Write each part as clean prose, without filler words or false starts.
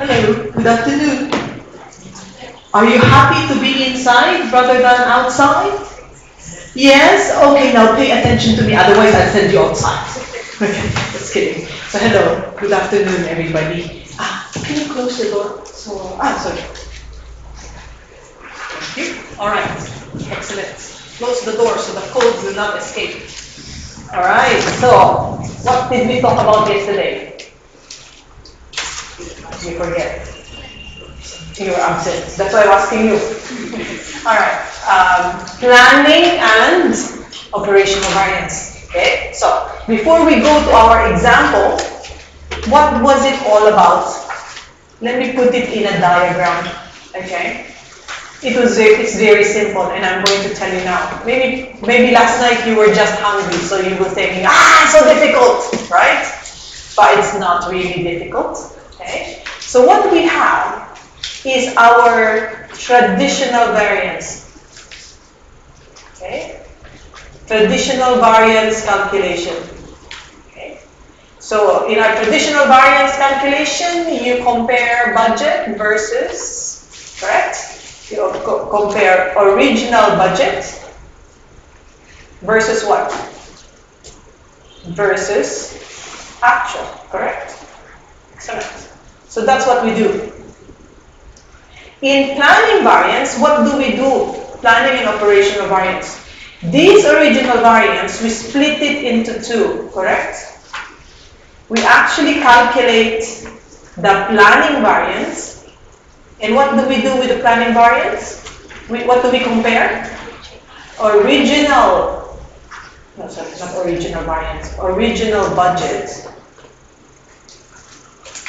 Hello, good afternoon. Are you happy to be inside rather than outside? Yes? Okay, now pay attention to me, otherwise I'll send you outside. Okay, just kidding. So hello, good afternoon everybody. Can you close the door? Sorry. Thank you. Alright, excellent. Close the door so the cold will not escape. Alright, so what did we talk about yesterday? You forget. You were absent. That's why I'm asking you. Alright. Planning and operational variance. Okay? So, before we go to our example, what was it all about? Let me put it in a diagram. Okay? It's very simple, and I'm going to tell you now. Maybe last night you were just hungry, so you were thinking, so difficult, right? But it's not really difficult. Okay? So what we have is our traditional variance. Okay? Traditional variance calculation. Okay? So in our traditional variance calculation, you compare budget versus, correct? You compare original budget versus what? Versus actual, correct? Excellent. So that's what we do. In planning variance, what do we do? Planning and operational variance. These original variance, we split it into two, correct? We actually calculate the planning variance. And what do we do with the planning variance? What do we compare? Original budget.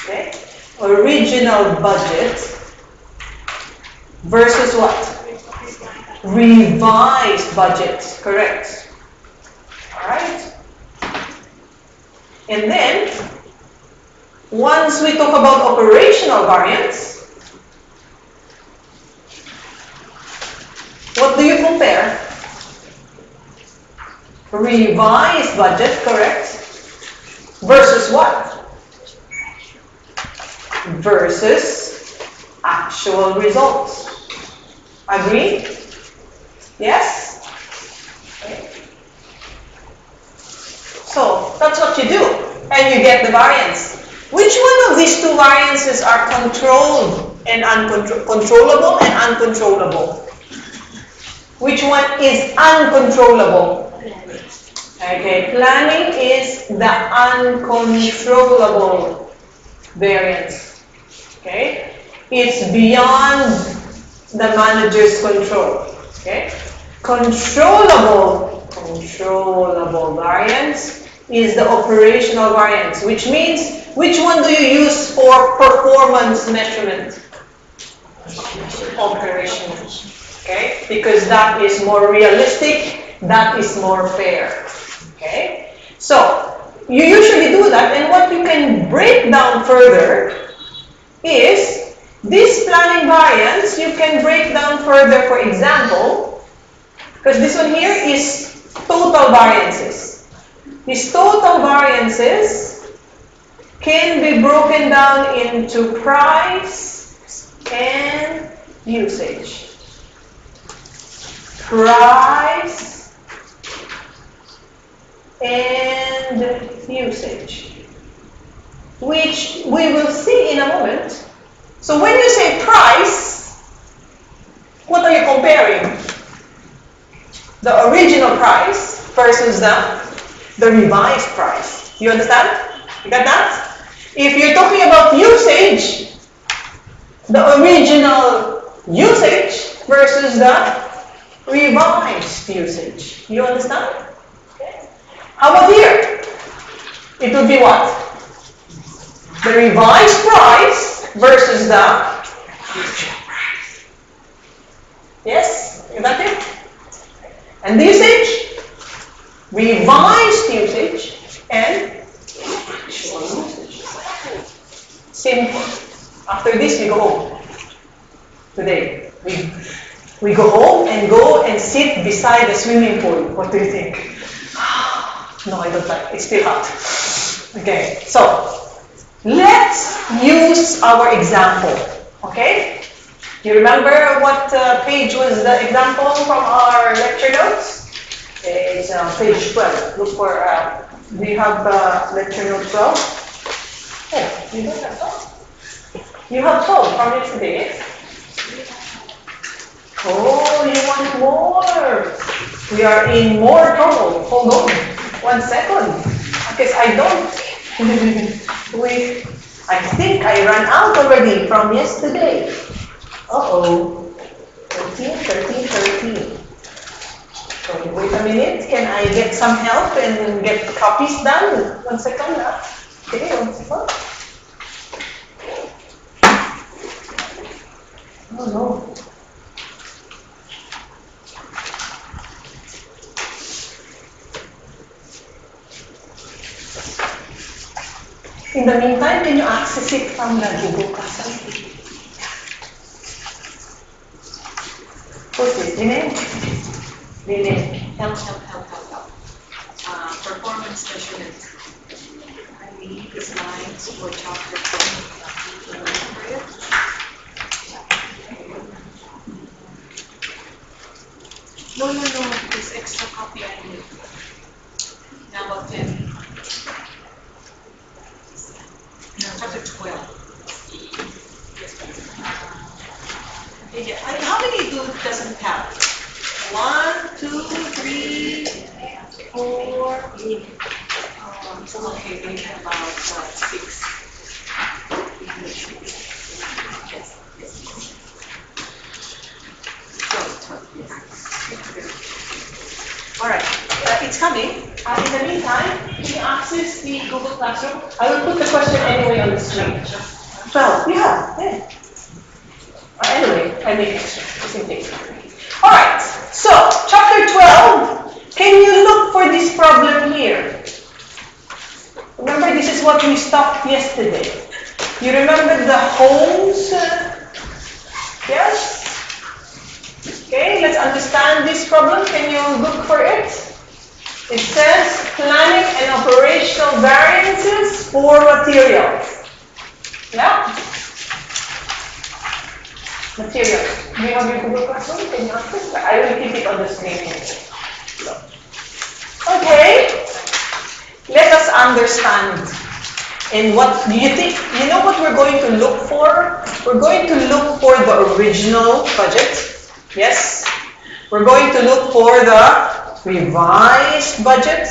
Okay? Original budget versus what? Revised budget, correct? Alright? And then, once we talk about operational variance, what do you compare? Revised budget, correct? Versus what? Versus actual results. Agree? Yes? Okay. So, that's what you do. And you get the variance. Which one of these two variances are controlled and controllable and uncontrollable? Which one is uncontrollable? Okay, planning is the uncontrollable variance. Okay? It's beyond the manager's control. Okay? Controllable variance is the operational variance, which means, which one do you use for performance measurement? Operational. Okay? Because that is more realistic, that is more fair. Okay? So, you usually do that, and what you can break down further is this planning variance, you can break down further, for example, because this one here is total variances. These total variances can be broken down into price and usage. Price and usage, which we will see in a moment. So when you say price, what are you comparing? The original price versus the revised price. You understand? You got that? If you're talking about usage, the original usage versus the revised usage. You understand? Okay. How about here? It would be what? The revised price versus the future price. Yes? You got it? And the usage? Revised usage and actual usage. Simple. After this, we go home. Today, we go home and sit beside the swimming pool. What do you think? No, I don't like it. It's still hot. Okay, so let's use use our example, okay? You remember what page was the example from our lecture notes? It's page 12. Look for, do you have lecture note 12? Oh, you don't have 12? You have 12 from yesterday, yes? Oh, you want more? We are in more trouble. Hold on. 1 second. Because I don't. I think I ran out already from yesterday. Uh-oh. 13, 13, 13. So wait a minute. Can I get some help and get copies done? 1 second. Okay, 1 second. Oh no. In the meantime, can you access it from the Google Classroom? Who's this? Dine? Dine. Help. Performance measurement. I need the slides for chapter 10. No, this extra copy I need. Now about 10. Chapter 12. Okay, how many doesn't have? 1, 2, 3, 4. Okay, maybe about 6. All right, it's coming. In the meantime, can you access the Google Classroom? I will put the question anyway on the screen. 12. Yeah. Anyway, I make extra. Same thing. All right. So, chapter 12. Can you look for this problem here? Remember, this is what we stopped yesterday. You remember the homes? Yes? Okay, let's understand this problem. Can you look for it? It says planning and operational variances for materials. Yeah? Materials. Do you have your Google Classroom? Can you access? I will keep it on the screen. So. Okay. Let us understand. And what do you think? You know what we're going to look for? We're going to look for the original budget. Yes. We're going to look for the revised budget.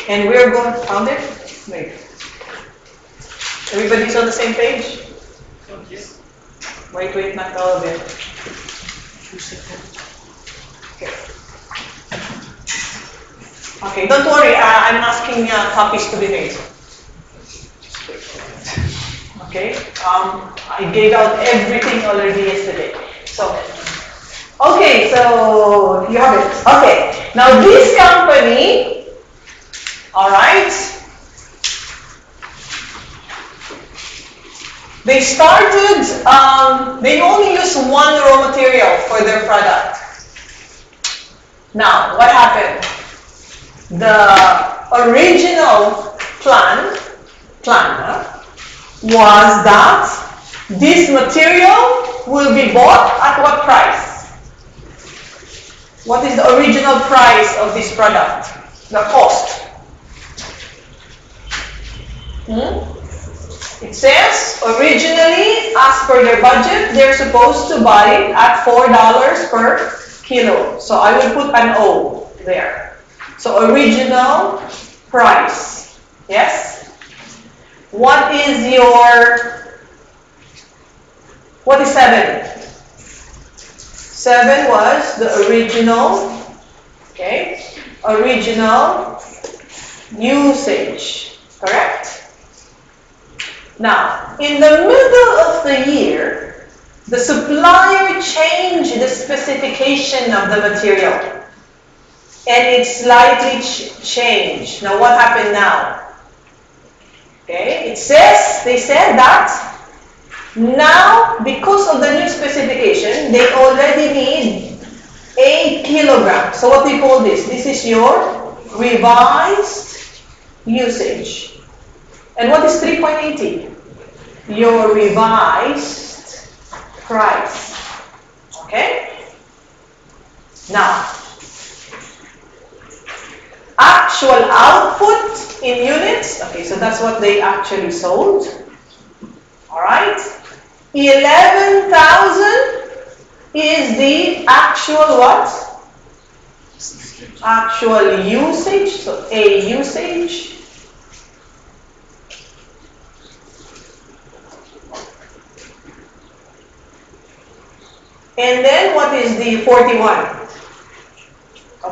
And we're going to found it? Wait. Everybody's on the same page? Yes. Wait, not all of it. Okay, don't worry. I'm asking copies to be made. Okay. I gave out everything already yesterday. So, okay, so you have it. Okay. Now this company, all right. They started, they only use one raw material for their product. Now, what happened? The original plan was that this material will be bought at what price? What is the original price of this product? The cost. It says, originally, as per their budget, they're supposed to buy it at $4 per kilo. So I will put an O there. So original price. Yes? What is 7? 7 was the original, okay? Original usage, correct? Now, in the middle of the year, the supplier changed the specification of the material. And it slightly changed. Now, what happened now? Okay, they said that now, because of the new specification, they already need 8 kilograms. So what do you call this? This is your revised usage. And what is 3.80? your revised price. Okay? Now, actual output in units. Okay, so that's what they actually sold. All right? 11,000 is the actual what? Actual usage, so A usage. And then what is the 41?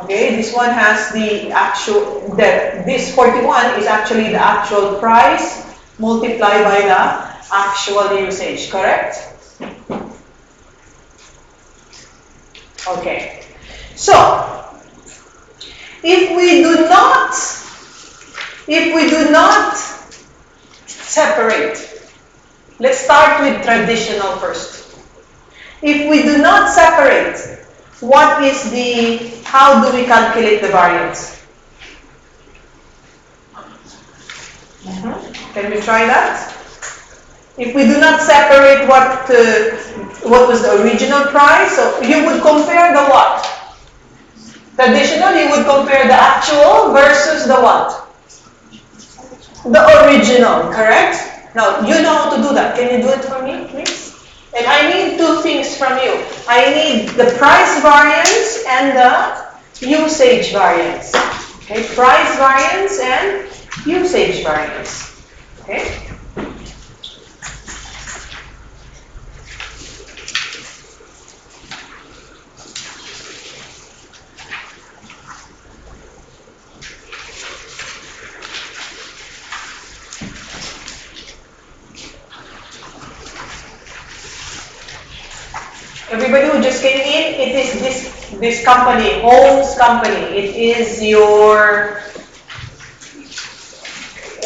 Okay, this one has the actual, this 41 is actually the actual price multiplied by the actual usage, correct? Okay, so if we do not separate, let's start with traditional first. If we do not separate, what is how do we calculate the variance? Can we try that? If we do not separate what was the original price, so you would compare the what? Traditional, you would compare the actual versus the what? The original, correct? Now, you know how to do that. Can you do it for me, please? And I need two things from you. I need the price variance and the usage variance. Okay, price variance and usage variance. Okay? Everybody who just came in, it is this company, Holmes Company. It is your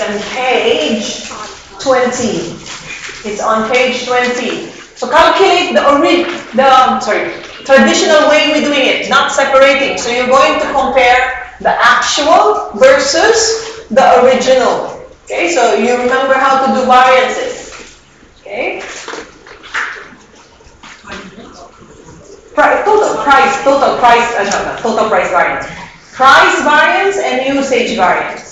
on page 20. It's on page 20. So calculate the traditional way we're doing it, not separating. So you're going to compare the actual versus the original. Okay, so you remember how to do variances. Okay. Total price variance. Price variance and usage variance.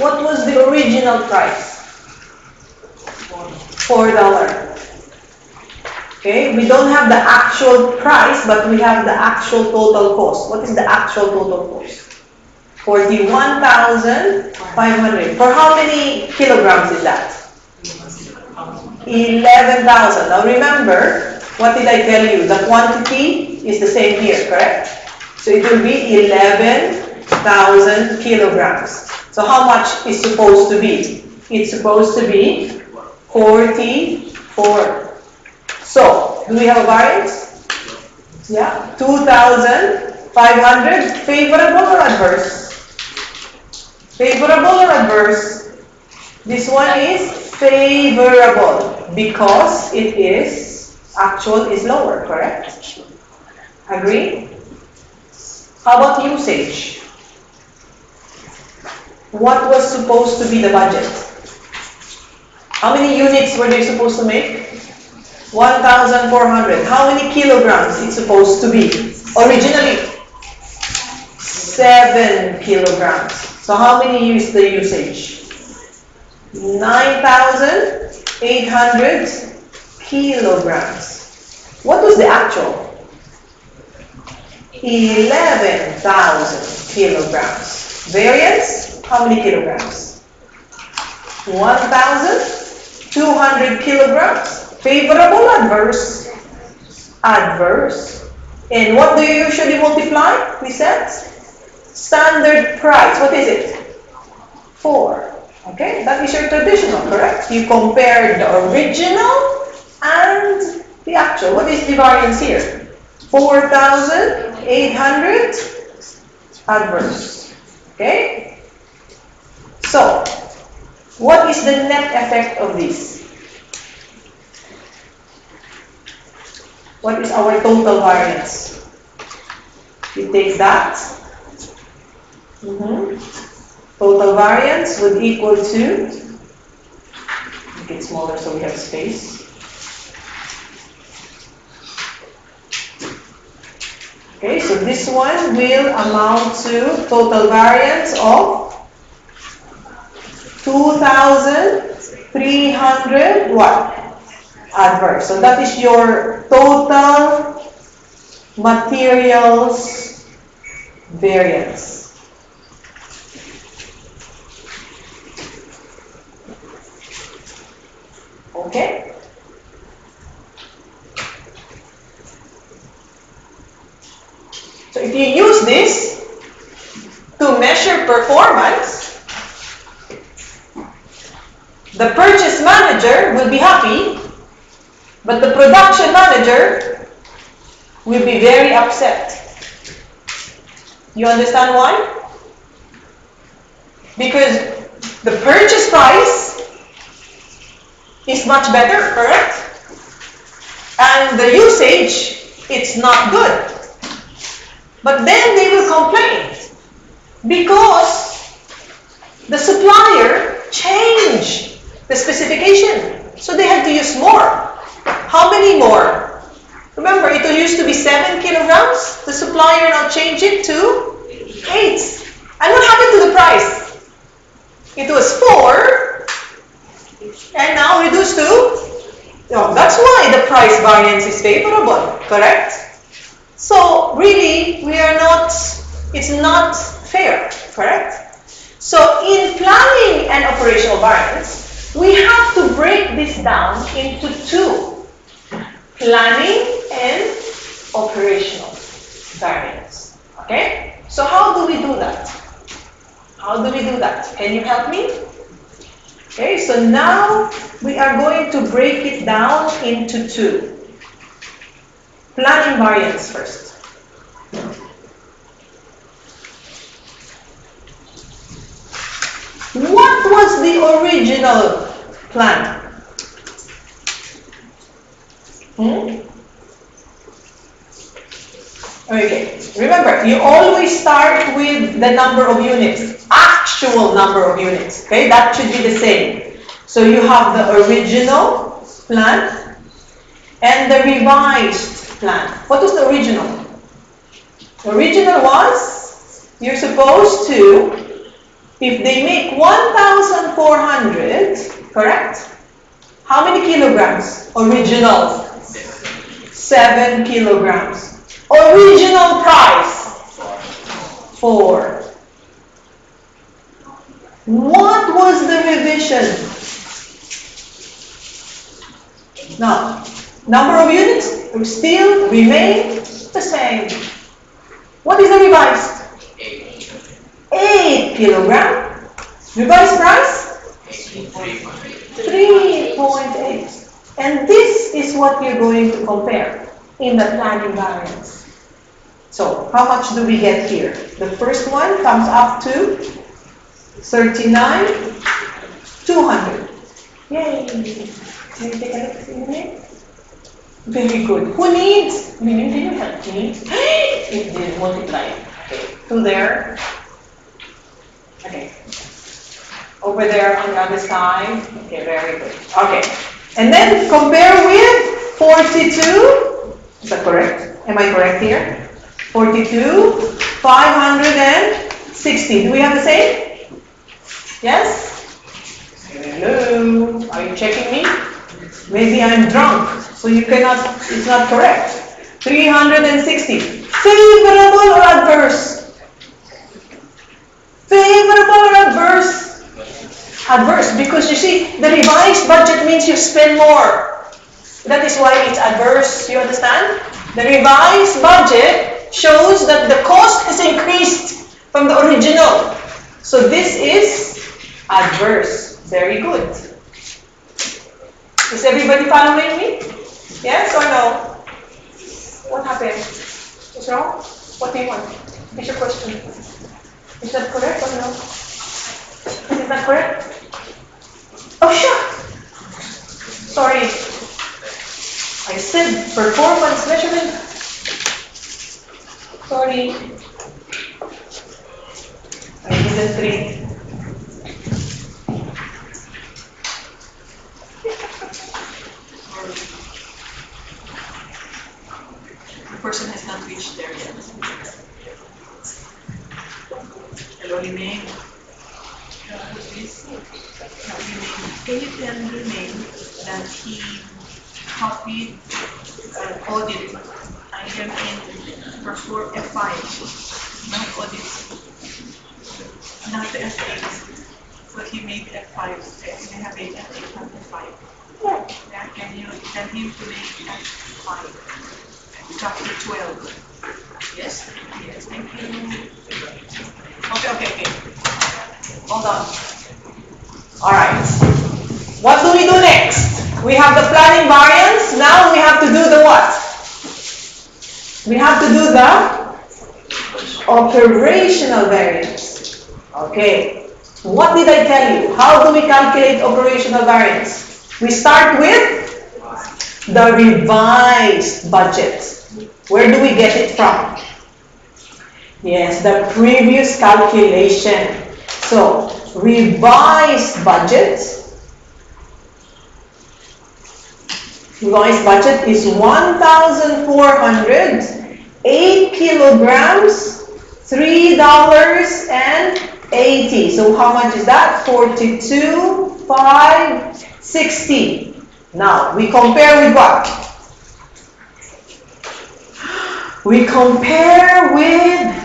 What was the original price? $4. Okay, we don't have the actual price, but we have the actual total cost. What is the actual total cost? 41,500. For how many kilograms is that? 11,000. Now remember, what did I tell you? The quantity is the same here, correct? So it will be 11,000 kilograms. So how much is supposed to be? It's supposed to be 44. So, do we have a variance? Yeah, 2,500. Favorable or adverse? Favorable or adverse? This one is favorable because it is, actual is lower, correct? Agree? How about usage? What was supposed to be the budget? How many units were they supposed to make? 1,400. How many kilograms it's supposed to be? Originally, 7 kilograms. So how many is the usage? 9,800 kilograms. What was the actual? 11,000 kilograms. Variance? How many kilograms? 1,200 kilograms. Favorable, adverse? Adverse. And what do you usually multiply? We said standard price. What is it? 4. Okay, that is your traditional, correct? You compare the original and the actual. What is the variance here? 4,800 adverse. Okay? So, what is the net effect of this? What is our total variance? You take that. Total variance would equal to, make it smaller so we have space. Okay, so this one will amount to total variance of 2,300 what? Adverse. So that is your total materials variance. Okay? So if you use this to measure performance, the purchase manager will be happy, but the production manager will be very upset. You understand why? Because the purchase price is much better, correct? And the usage, it's not good. But then they will complain because the supplier changed the specification. So they had to use more. How many more? Remember, it used to be 7 kilograms. The supplier now changed it to 8. And what happened to the price? It was 4 and now reduced to, that's why the price variance is favorable, correct? So really, it's not fair, correct? So in planning and operational variance, we have to break this down into 2. Planning and operational variance. Okay? So how do we do that? How do we do that? Can you help me? Okay, so now we are going to break it down into 2. Planning variance first. What was the original plan? Okay, remember, you always start with the number of units, actual number of units. Okay, that should be the same. So you have the original plan and the revised plan. What was the original? The original was, you're supposed to, if they make 1,400, correct? How many kilograms? Original. 7 kilograms. Original price. 4. What was the revision? Now, number of units still remain the same. What is the revised? 8 kilogram. Revised price? 3.8. And this is what you're going to compare in the planning variance. So how much do we get here? The first one comes up to 39,200. Yay! Can you take a look in here? Very good. Who needs? Can you help me? It did multiply. Okay. Two there. Okay. Over there on the other side. Okay, very good. Okay. And then compare with 42. Is that correct? Am I correct here? 42, 560. Do we have the same? Yes? Hello? Are you checking me? Maybe I'm drunk, so you cannot, it's not correct. 360. Favorable or adverse? Favorable or adverse? Adverse, because you see, the revised budget means you spend more. That is why it's adverse, you understand? The revised budget shows that the cost has increased from the original. So this is adverse. Very good. Is everybody following me? Yes or no? What happened? What's wrong? What do you want? What's your question? Is that correct or no? Is that correct? Oh, sure. Sorry. I said performance measurement. Sorry. I didn't read. The person has not reached there yet. Hello, Liming. Who's this? Can you tell Liming that he copied audit item in perform F5, not audit, not the F8. So he made F5. He have a F8, not F5. Yeah, can you tell him to make F5? Chapter 12. Yes? Yes, thank you. Okay. Hold on. Alright. What do we do next? We have the planning variance. Now we have to do the what? We have to do the operational variance. Okay. What did I tell you? How do we calculate operational variance? We start with the revised budget. Where do we get it from? Yes, the previous calculation. So, revised budget. Revised budget is 1,400, 8 kilograms, $3.80. So how much is that? 42,560. Now, we compare with what? We compare with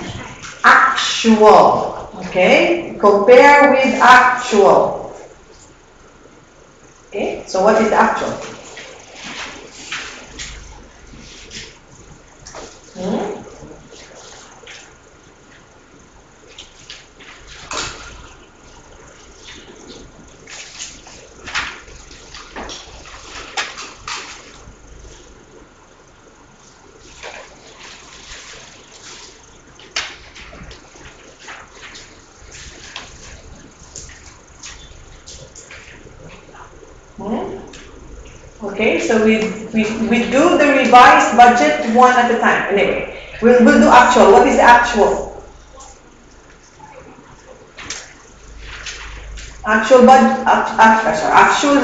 actual. Okay? Compare with actual. Okay? So what is the actual? Okay, so we do the revised budget one at a time. Anyway, we'll do actual. What is the actual? Actual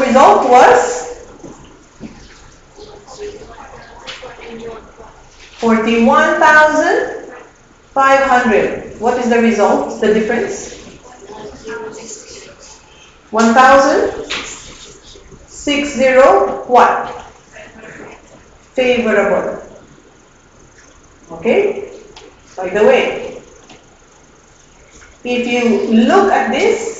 result was 41,500. What is the result? The difference? 1,060 what? Favorable. Okay? By the way, if you look at this,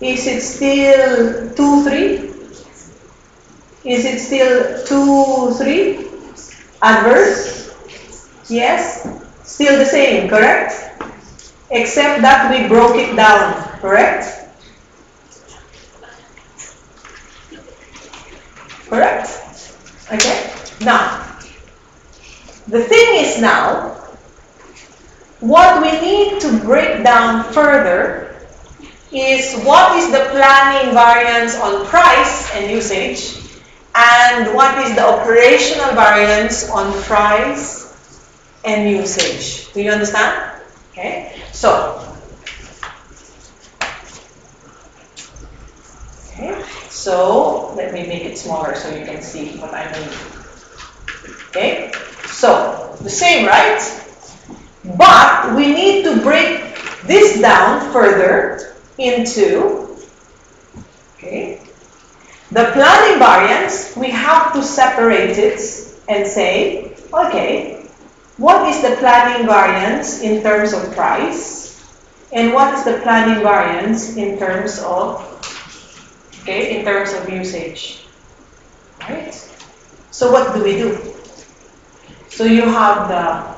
is it still 2-3? Is it still 2-3? Adverse? Yes? Still the same, correct? Except that we broke it down, correct? Correct? Okay? Now, the thing is now, what we need to break down further is what is the planning variance on price and usage, and what is the operational variance on price and usage. Do you understand? Okay, so let me make it smaller so you can see what I mean. Okay, so the same, right? But we need to break this down further into, okay, the planning variance. We have to separate it and say, okay, what is the planning variance in terms of price, and what is the planning variance in terms of, okay, in terms of usage, right? So what do we do? So you have the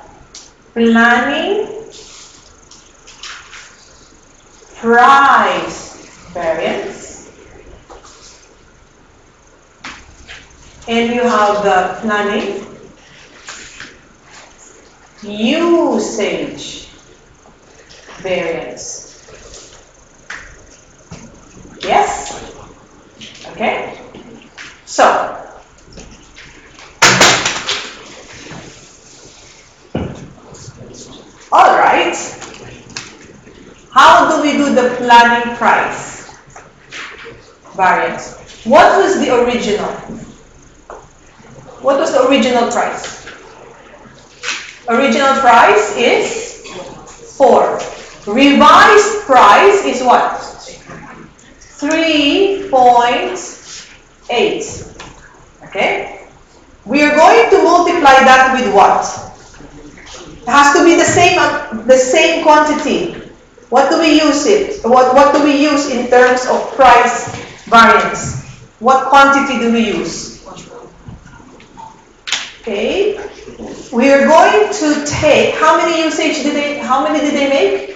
planning price variance, and you have the planning usage variance. Yes? Okay? So, all right. How do we do the planning price variance? What was the original? What was the original price? Original price is 4. Revised price is what? 3.8. Okay? We are going to multiply that with what? It has to be the same quantity. What do we use it? What do we use in terms of price variance? What quantity do we use? Okay. We are going to take, how many did they make?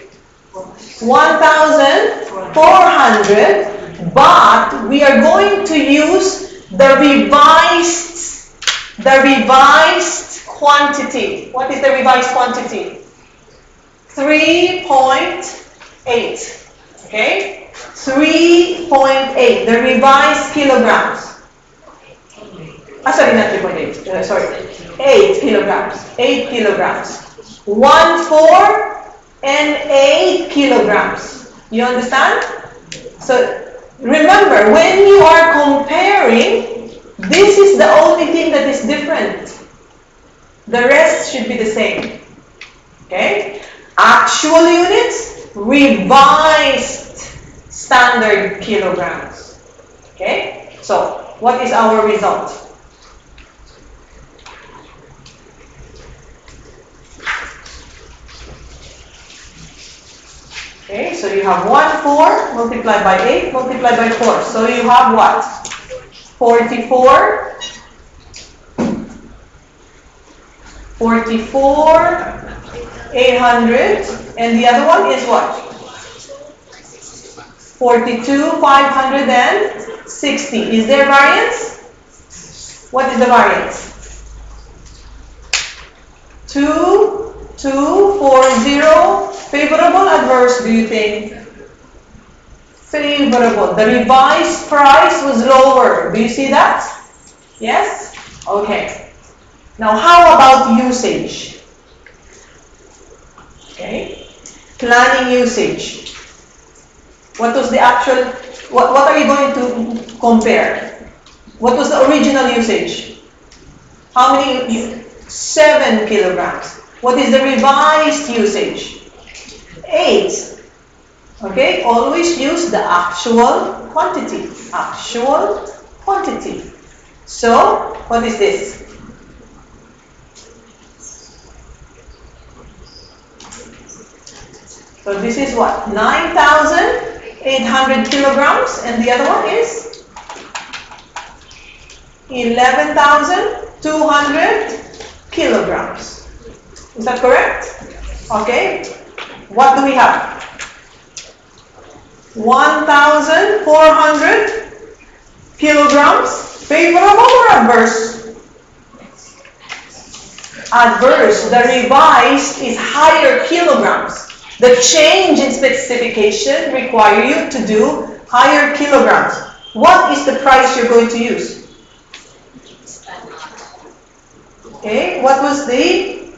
1,400, but we are going to use the revised quantity. What is the revised quantity? 3.8. Okay? 3.8, the revised kilograms. Sorry, not 3.8. Sorry, 8 kilograms. 8 kilograms. 1,4 and 8 kilograms. You understand? So remember, when you are comparing, this is the only thing that is different. The rest should be the same. Okay? Actual units, revised standard kilograms. Okay? So, what is our result? Okay, so you have 1,4 multiplied by 8 multiplied by 4. So you have what? 44, 800, and the other one is what? 42,560. Is there variance? What is the variance? 2,240. Favorable, adverse, do you think? Favorable. The revised price was lower. Do you see that? Yes? Okay. Now, how about usage? Okay. Planning usage. What was the actual, what are you going to compare? What was the original usage? How many? 7 kilograms. What is the revised usage? 8. Okay, always use the actual quantity. Actual quantity. So, what is this? So this is what? 9,800 kilograms, and the other one is 11,200 kilograms. Is that correct? Okay. What do we have? 1,400 kilograms Favorable or adverse? Adverse. The revised is higher kilograms. The change in specification require you to do higher kilograms. What is the price you're going to use? Okay, what was the,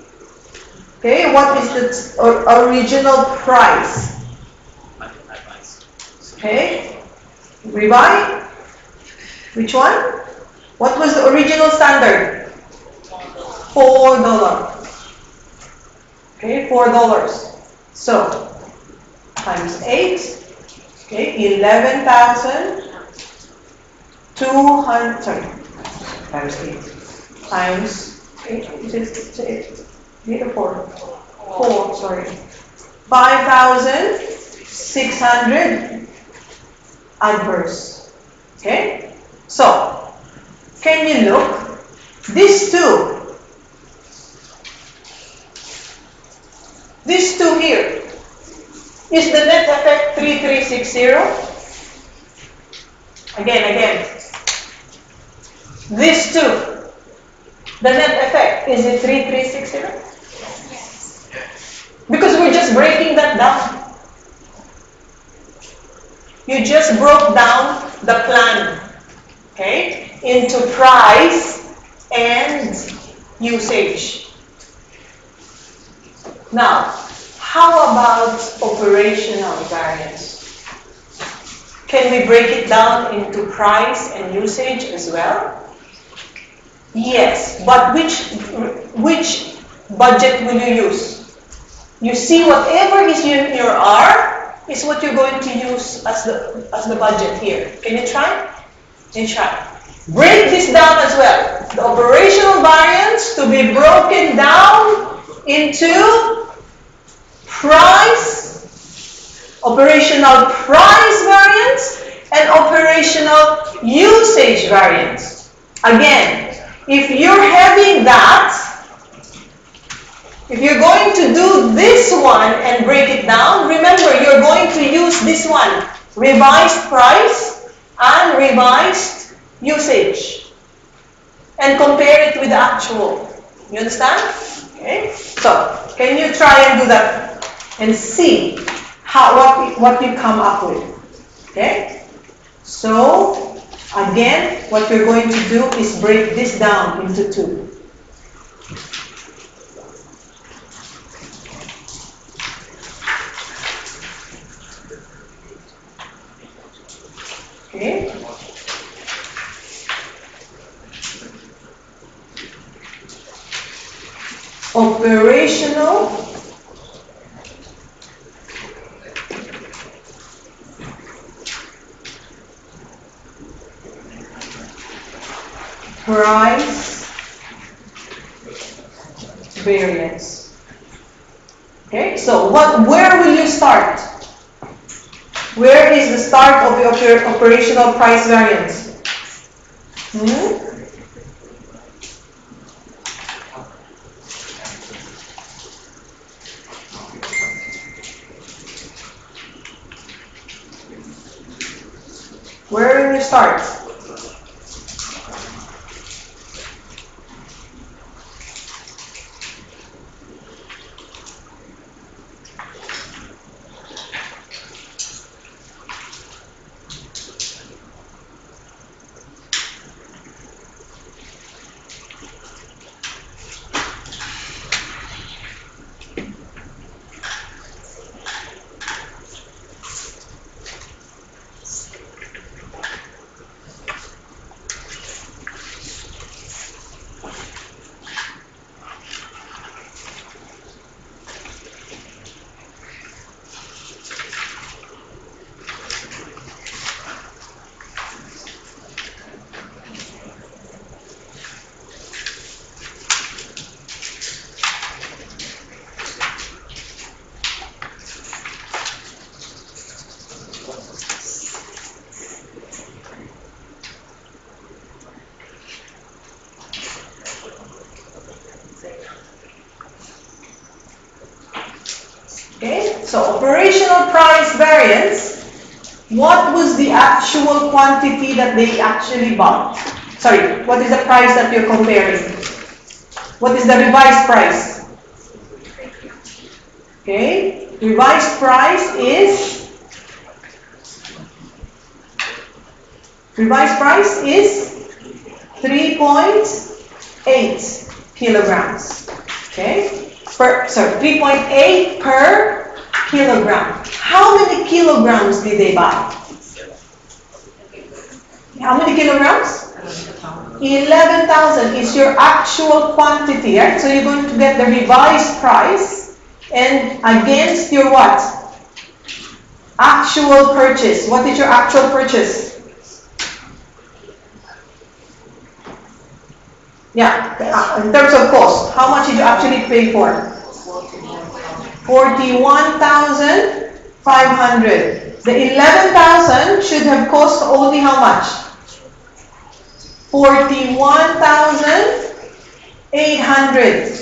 okay, what is the original price? Okay, revive. Which one? What was the original standard? $4. Okay, $4. So, times 8, okay, 11,200, sorry, times 8, times 8, just 8, 8 or 4, sorry, 5,600 adverse, okay? So, can you look? These two here, is the net effect 3360? Again. These two, the net effect, is it 3360? Because we're just breaking that down. You just broke down the plan, okay, into price and usage. Now, how about operational variance? Can we break it down into price and usage as well? Yes, but which budget will you use? You see, whatever is in your R is what you're going to use as the budget here. Can you try? Can you try? Break this down as well. The operational variance to be broken down into price, operational price variance, and operational usage variance. Again, if you're having that, if you're going to do this one and break it down, remember you're going to use this one, revised price and revised usage, and compare it with the actual. You understand? Okay. So, can you try and do that and see what you come up with? Okay. So, again, what we're going to do is break this down into two. Okay. Operational price variance. Okay, so where will you start? Where is the start of your operational price variance? Where will you start? Okay, so operational price variance, what was the actual quantity that they actually bought? Sorry, what is the price that you're comparing? What is the revised price? Okay, revised price is 3.8 kilograms. Okay, 3.8 per kilogram. How many kilograms did they buy? How many kilograms? 11,000 is your actual quantity, right? So you're going to get the revised price and against your what? Actual purchase. What is your actual purchase? Yeah, in terms of cost, how much did you actually pay for? 41,500. The 11,000 should have cost only how much? 41,800.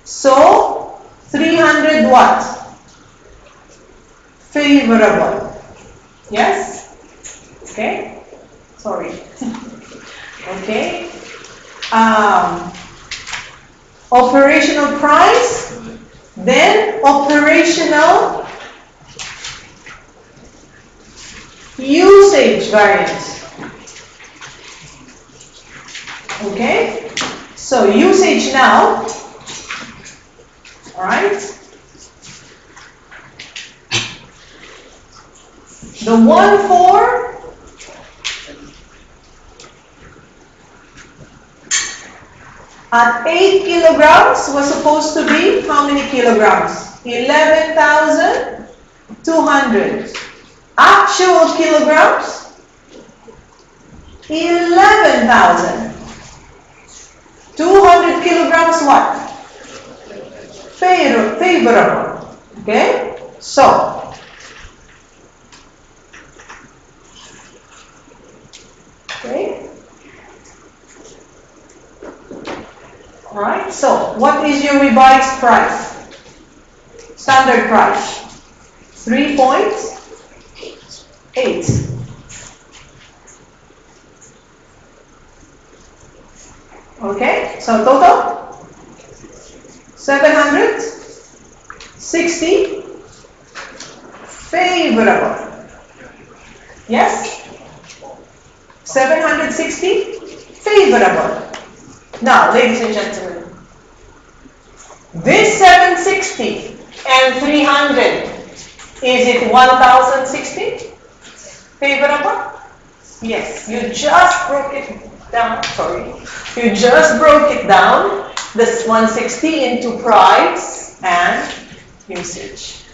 So 300 what? Favorable. Yes? Okay? Sorry. Okay. Operational price, then operational usage variance. Okay, so usage now, all right. The one for at 8 kilograms was supposed to be how many kilograms? 11,200. Actual kilograms? 11,000. 200 kilograms what? Favorable. Okay? So, okay? Alright, so what is your revised price? Standard price? 3.8. Okay, so total? 760. Favorable. Yes? 760. Favorable. Now, ladies and gentlemen, this 760 and 300, is it 1,060? Favorable? Yes, you just broke it down, sorry. You just broke it down, this 160 into price and usage.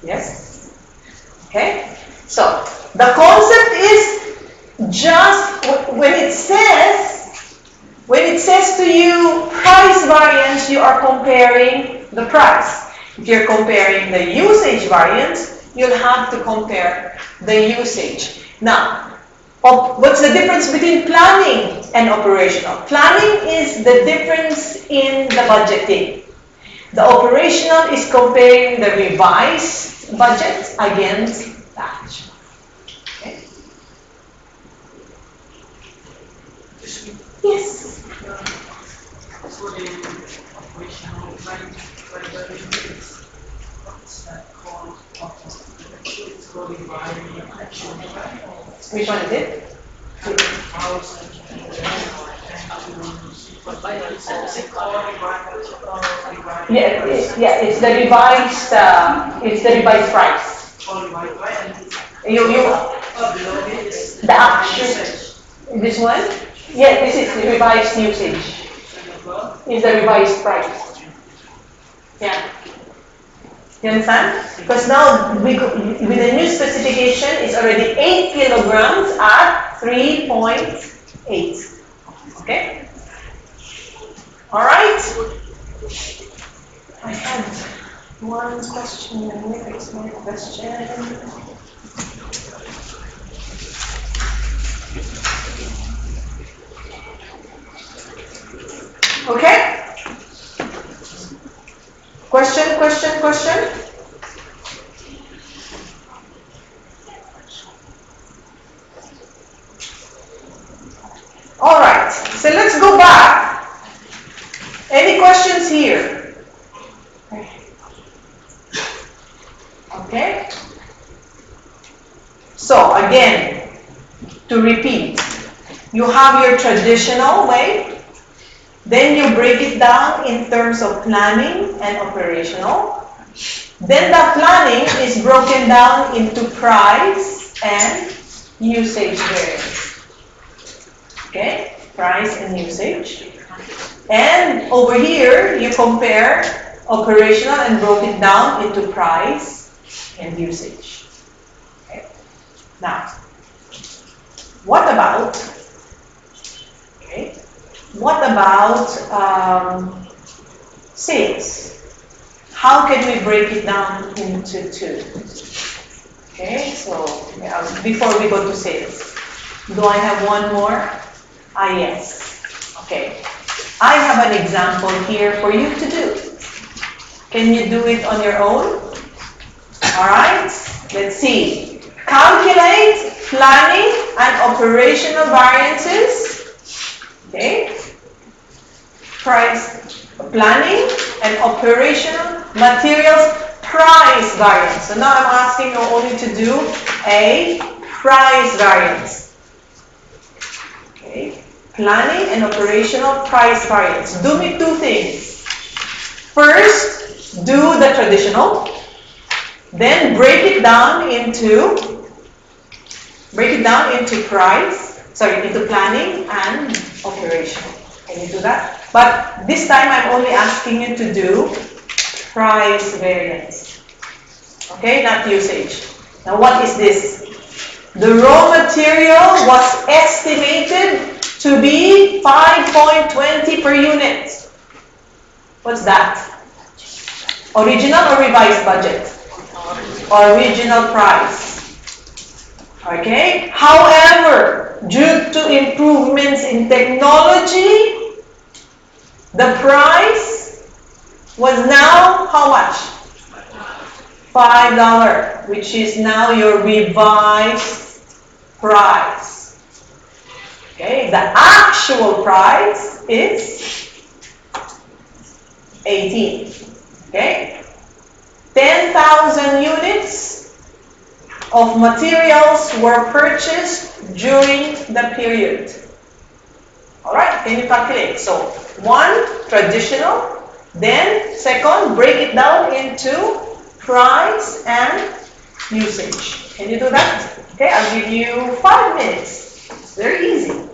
Yes? Okay? So, the concept is just when it says to you price variance, you are comparing the price. If you're comparing the usage variance, you'll have to compare the usage. Now, what's the difference between planning and operational? Planning is the difference in the budgeting. The operational is comparing the revised budget against the actual. Okay? Yes. So the operational variability, what's that called? It's called dividing actual. Which one is it? Yeah, it's the revised. It's the revised price. The actual. This one? Yeah, this is the revised usage. Is the revised price. Yeah. You understand? Because now with the new specification, it's already 8 kilograms at 3.8. Okay? Alright? I had one question. Let me fix my question. Okay? Question? let's go back. Any questions here? Okay. So again, to repeat, you have your traditional way, then you break it down in terms of planning and operational. Then the planning is broken down into price and usage variance. Okay, price and usage. And over here, you compare operational and broke it down into price and usage. Okay. Now, what about sales? How can we break it down into two? Okay, so before we go to sales, do I have one more? Yes. Okay. I have an example here for you to do. Can you do it on your own? All right, let's see. Calculate planning and operational variances. Okay. Price, planning and operational materials price variance. So now I'm asking you only to do a price variance. Okay. Planning and operational price variance. Do me two things. First, do the traditional. Then break it down into into planning and operational. Can you do that? But this time I'm only asking you to do price variance. Okay, not usage. Now what is this? The raw material was estimated to be 5.20 per unit. What's that? Original or revised budget? Original price. Okay? However, due to improvements in technology, the price was now how much? $5, which is now your revised price. Okay? The actual price is 18. Okay? 10,000 units of materials were purchased during the period. Alright, can you calculate? So, one, traditional. Then, second, break it down into price and usage. Can you do that? Okay, I'll give you 5 minutes. It's very easy.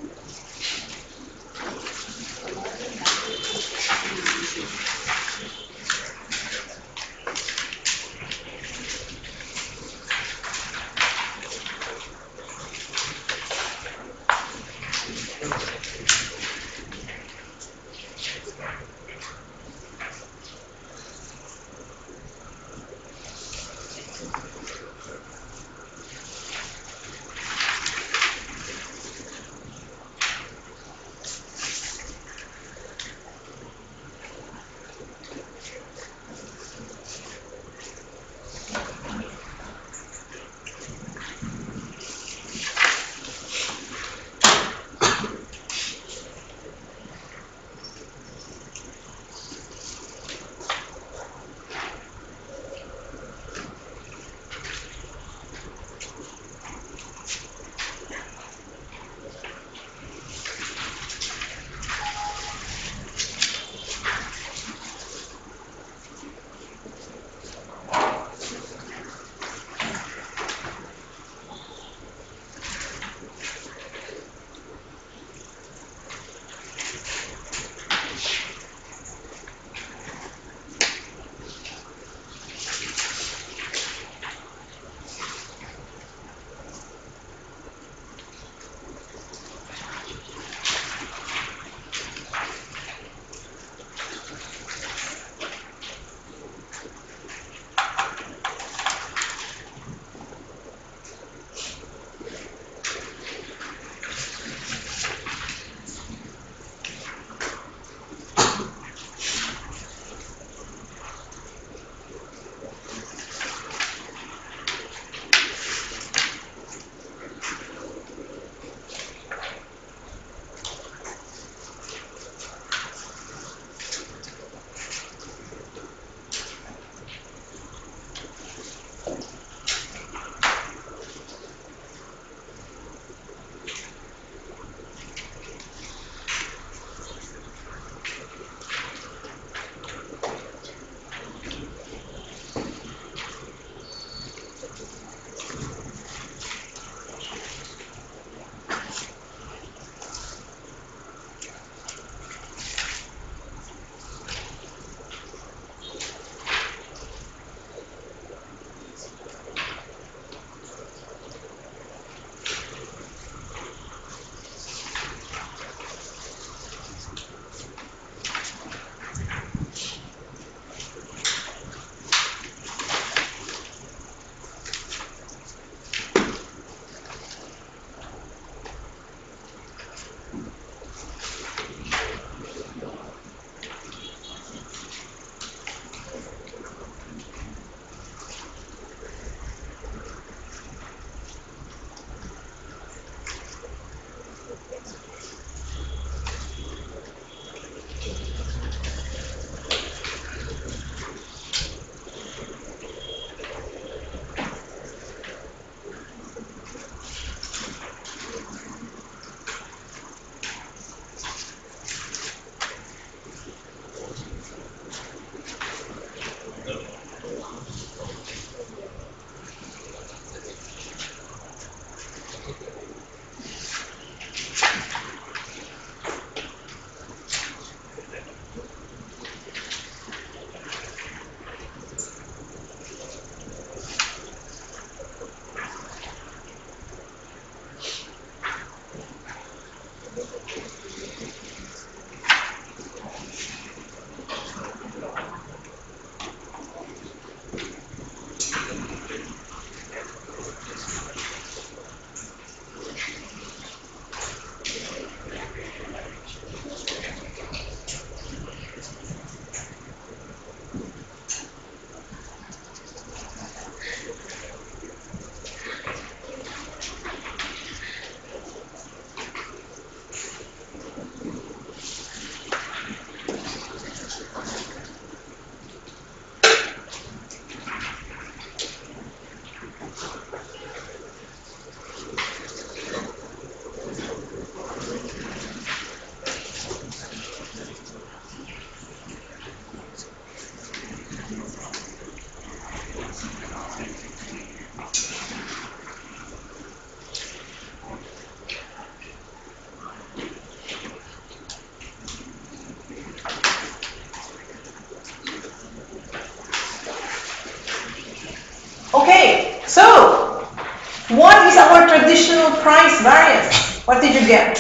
get?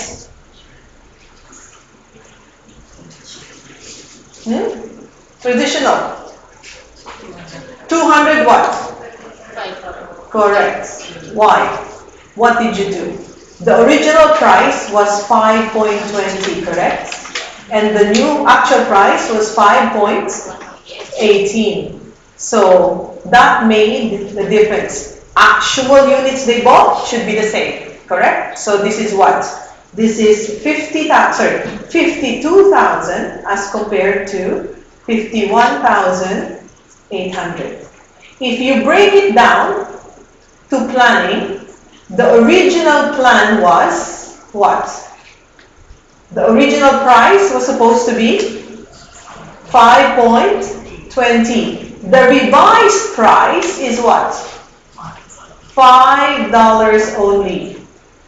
Traditional. 200 what? Correct. Why? What did you do? The original price was 5.20, correct? And the new actual price was 5.18. So that made the difference. Actual units they bought should be the same, correct? So this is what? This is 52,000 as compared to 51,800. If you break it down to planning, the original plan was what? The original price was supposed to be 5.20. The revised price is what? $5 only.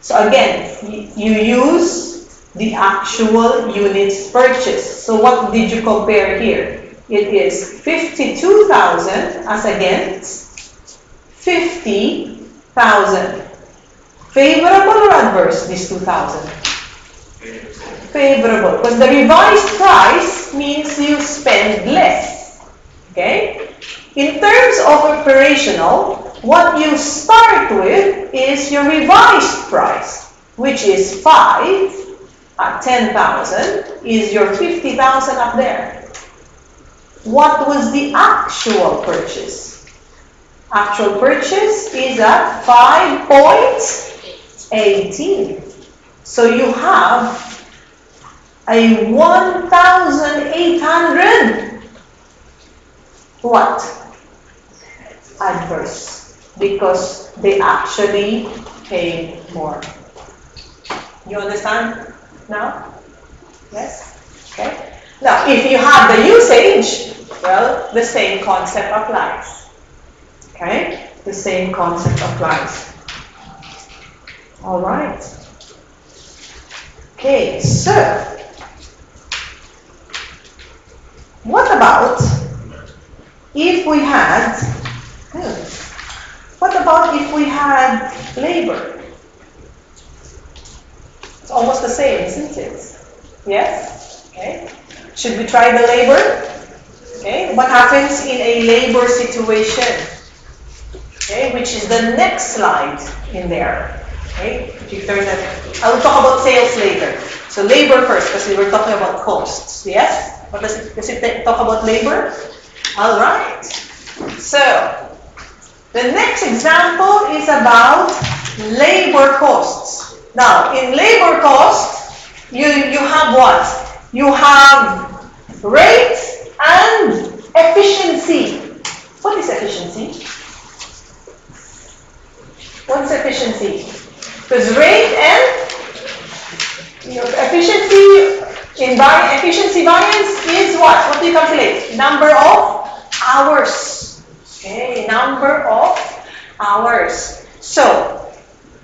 So again, you use the actual units purchased. So what did you compare here? It is 52,000 as against 50,000. Favorable or adverse, this 2,000? Favorable, because the revised price means you spend less. Okay? In terms of operational, what you start with is your revised price, which is 5 at 10,000 is your 50,000 up there. What was the actual purchase? Actual purchase is at 5.18. So you have a 1,800 what? Adverse. Because they actually paid more. You understand now? Yes? Okay. Now, if you have the usage, well, the same concept applies. Okay? The same concept applies. All right. Okay, so what about if we had labor? It's almost the same, isn't it? Yes? Okay. Should we try the labor? Okay. What happens in a labor situation? Okay, which is the next slide in there. Okay. If you turn that, I will talk about sales later. So labor first, because we were talking about costs. Yes? What does it talk about labor? All right. So the next example is about labor costs. Now, in labor cost, you have what? You have rate and efficiency. What is efficiency? What's efficiency? Because rate and efficiency variance is what? What do you calculate? Number of hours. Okay, number of hours. So,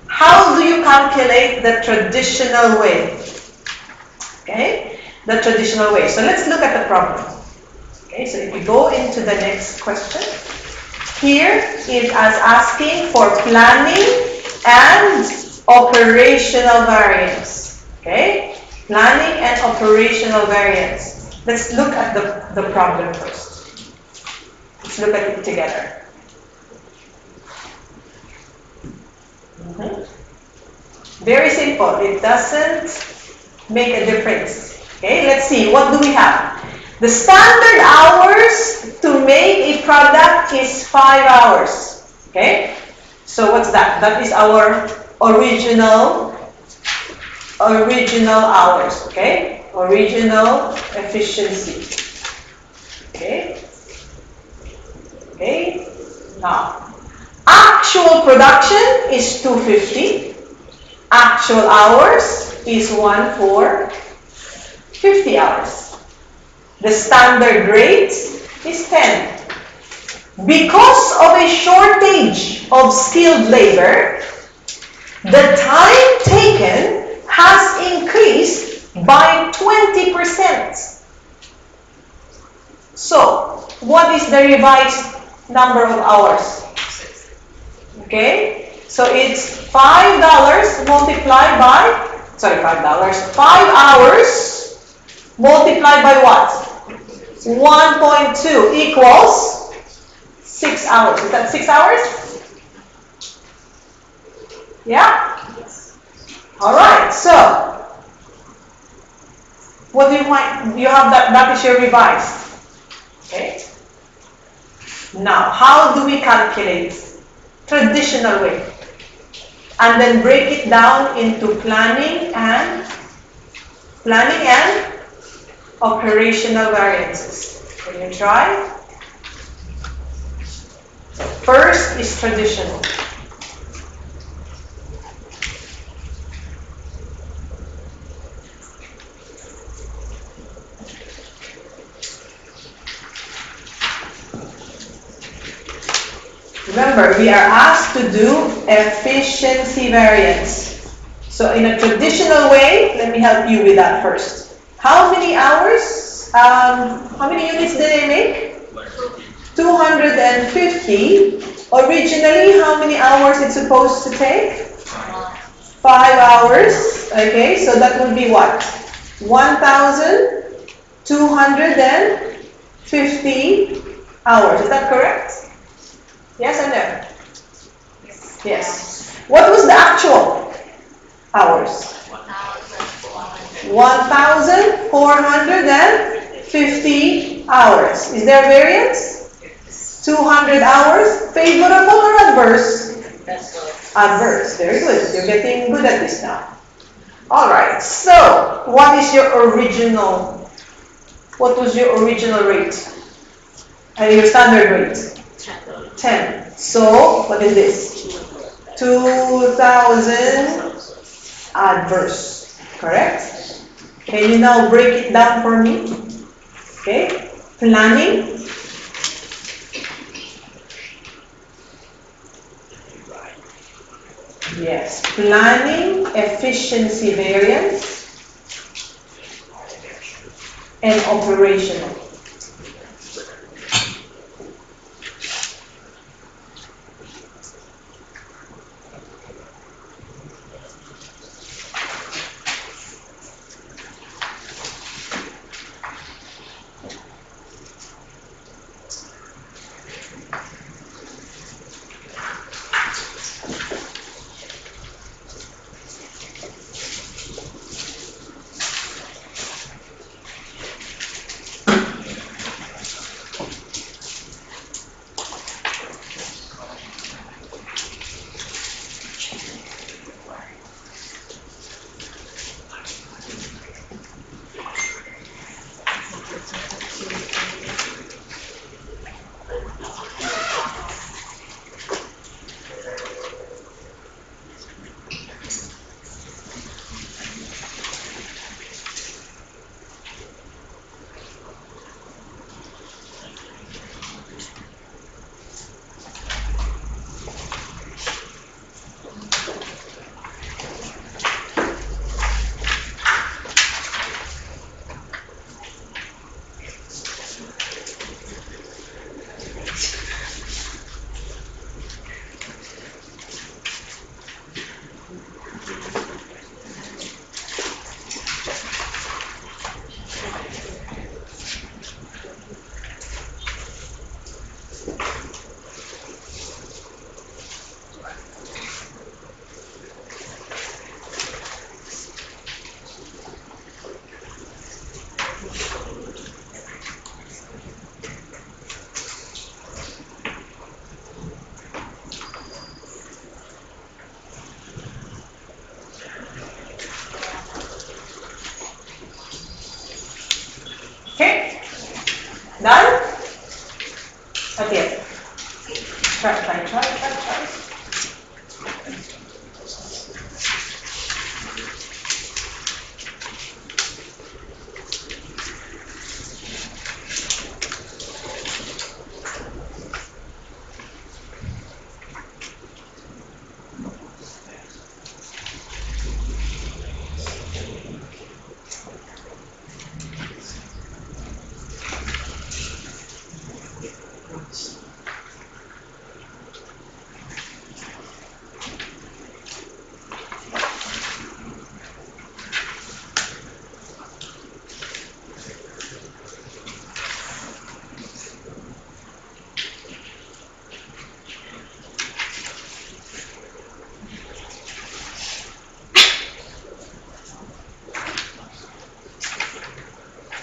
how do you calculate the traditional way? Okay, the traditional way. So let's look at the problem. Okay, so if we go into the next question, here is as asking for planning and operational variance. Okay, planning and operational variance. Let's look at the problem first. Let's look at it together. Very simple. It doesn't make a difference. Okay, let's see. What do we have? The standard hours to make a product is 5 hours. Okay, so what's that? That is our original hours. Okay, original efficiency. Okay. Okay. Now, actual production is 250. Actual hours is 1 for 50 hours. The standard rate is 10. Because of a shortage of skilled labor, the time taken has increased by 20%. So, what is the revised number of hours? Okay, so it's $5 multiplied by sorry, $5. 5 hours multiplied by what? 1.2 equals 6 hours. Is that 6 hours? Yeah? All right, so what do you want? You have that is your revised. Okay? Now, how do we calculate? Traditional way. And then break it down into planning and operational variances. Can you try? So first is traditional. Remember, we are asked to do efficiency variance. So in a traditional way, let me help you with that first. How many hours? How many units did they make? 250. Originally, how many hours it's supposed to take? 5 hours. Okay, so that would be what? 1,250 hours. Is that correct? Yes or no? Yes. What was the actual hours? 1,450 hours. Is there variance? 200 hours. Favorable or adverse? Adverse. Very good. You're getting good at this now. All right. So, what was your original rate? And your standard rate? 10. So, what is this? 2,000 adverse. Correct? Can you now break it down for me? Okay. Planning. Yes. Planning, efficiency variance, and operational. Okay? Done? Not yet. Try.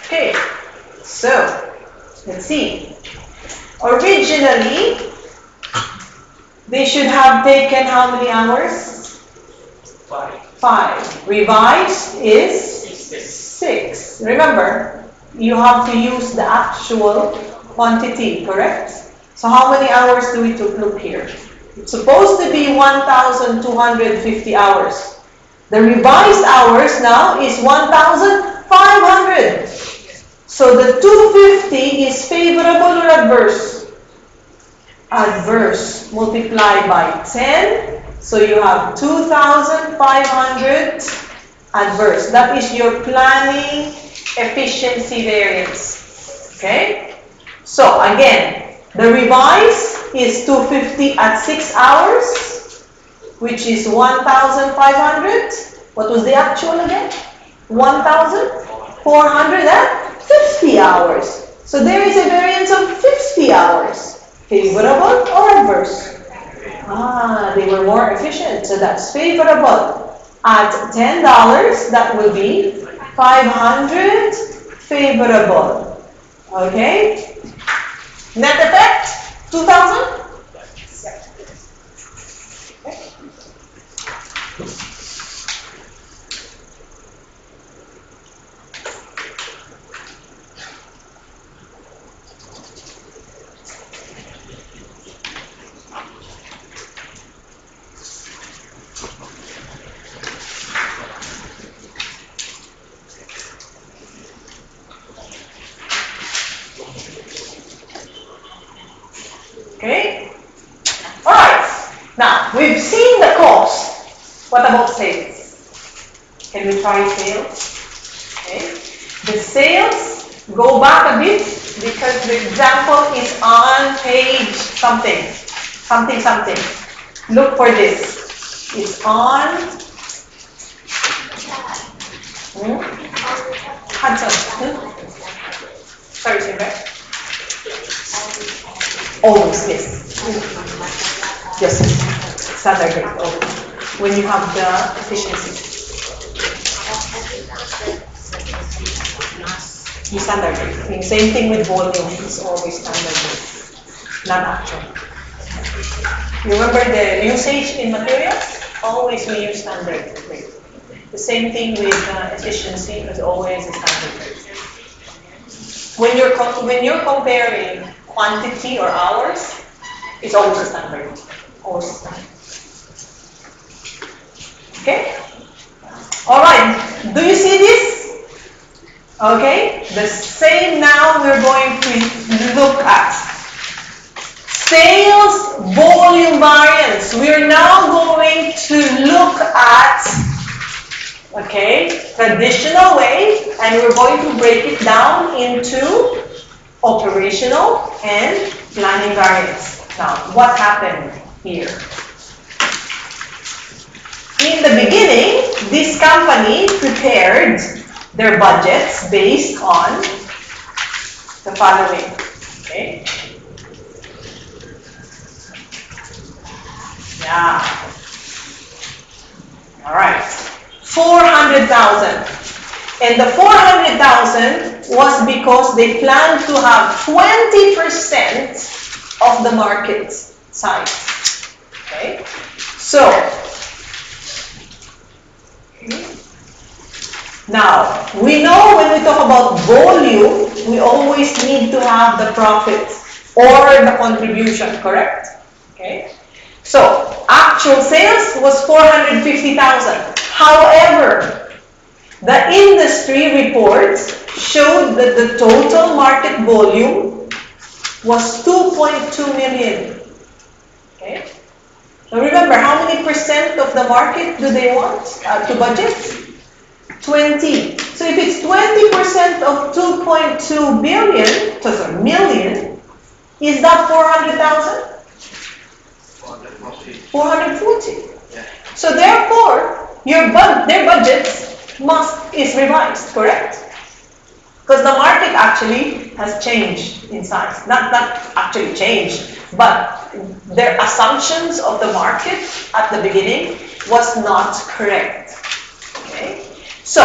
Okay, so let's see. Originally, they should have taken how many hours? 5. Revised is 6. Remember, you have to use the actual quantity, correct? So how many hours do we look here? It's supposed to be 1,250 hours. The revised hours now is 1,500. So the 250 is favorable or adverse? Adverse. Multiply by 10. So you have 2,500 adverse. That is your planning efficiency variance. Okay? So again, the revise is 250 at 6 hours, which is 1,500. What was the actual again? 1,450 hours. So there is a variance of 50 hours. Favorable or adverse? They were more efficient, so that's favorable. At $10, that will be 500 favorable. Okay? Net effect, 2,000? Okay? Alright. Now, we've seen the cost. What about sales? Can we try sales? Okay. The sales, go back a bit because the example is on page something. Something. Look for this. It's on Hudson. Sorry, Silver. Almost, yes. Yes, standard rate. Always. When you have the efficiency. You standard rate. Same thing with volume. It's always standard rate, not actual. Remember the usage in materials? Always we use standard rate. The same thing with efficiency is always a standard rate. When you're comparing quantity or hours, it's always a standard. Always a standard. Okay? Alright, do you see this? Okay, the same now we're going to look at. Sales volume variance. We're now going to look at, okay, traditional way, and we're going to break it down into operational and planning variance. Now, what happened here? In the beginning, this company prepared their budgets based on the following. Okay? Yeah. All right. 400,000. And the 400,000 was because they planned to have 20% of the market size. Okay? So, now, we know when we talk about volume, we always need to have the profit or the contribution, correct? Okay? So, actual sales was 450,000. However, the industry reports showed that the total market volume was 2.2 million. Okay? Now remember, how many percent of the market do they want to budget? 20. So if it's 20% of 2.2 million, is that 400,000? 440. Yeah. So therefore, their budget is revised, correct? Because the market actually has changed in size. Not actually changed, but their assumptions of the market at the beginning was not correct. Okay? So,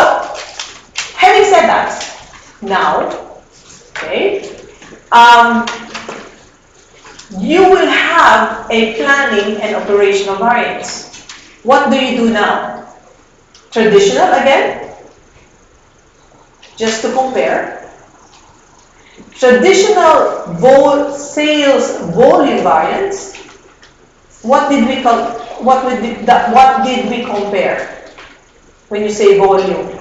having said that, now, okay, you will have a planning and operational variance. What do you do now? Traditional again, just to compare. Traditional sales volume variance. What did we compare when you say volume?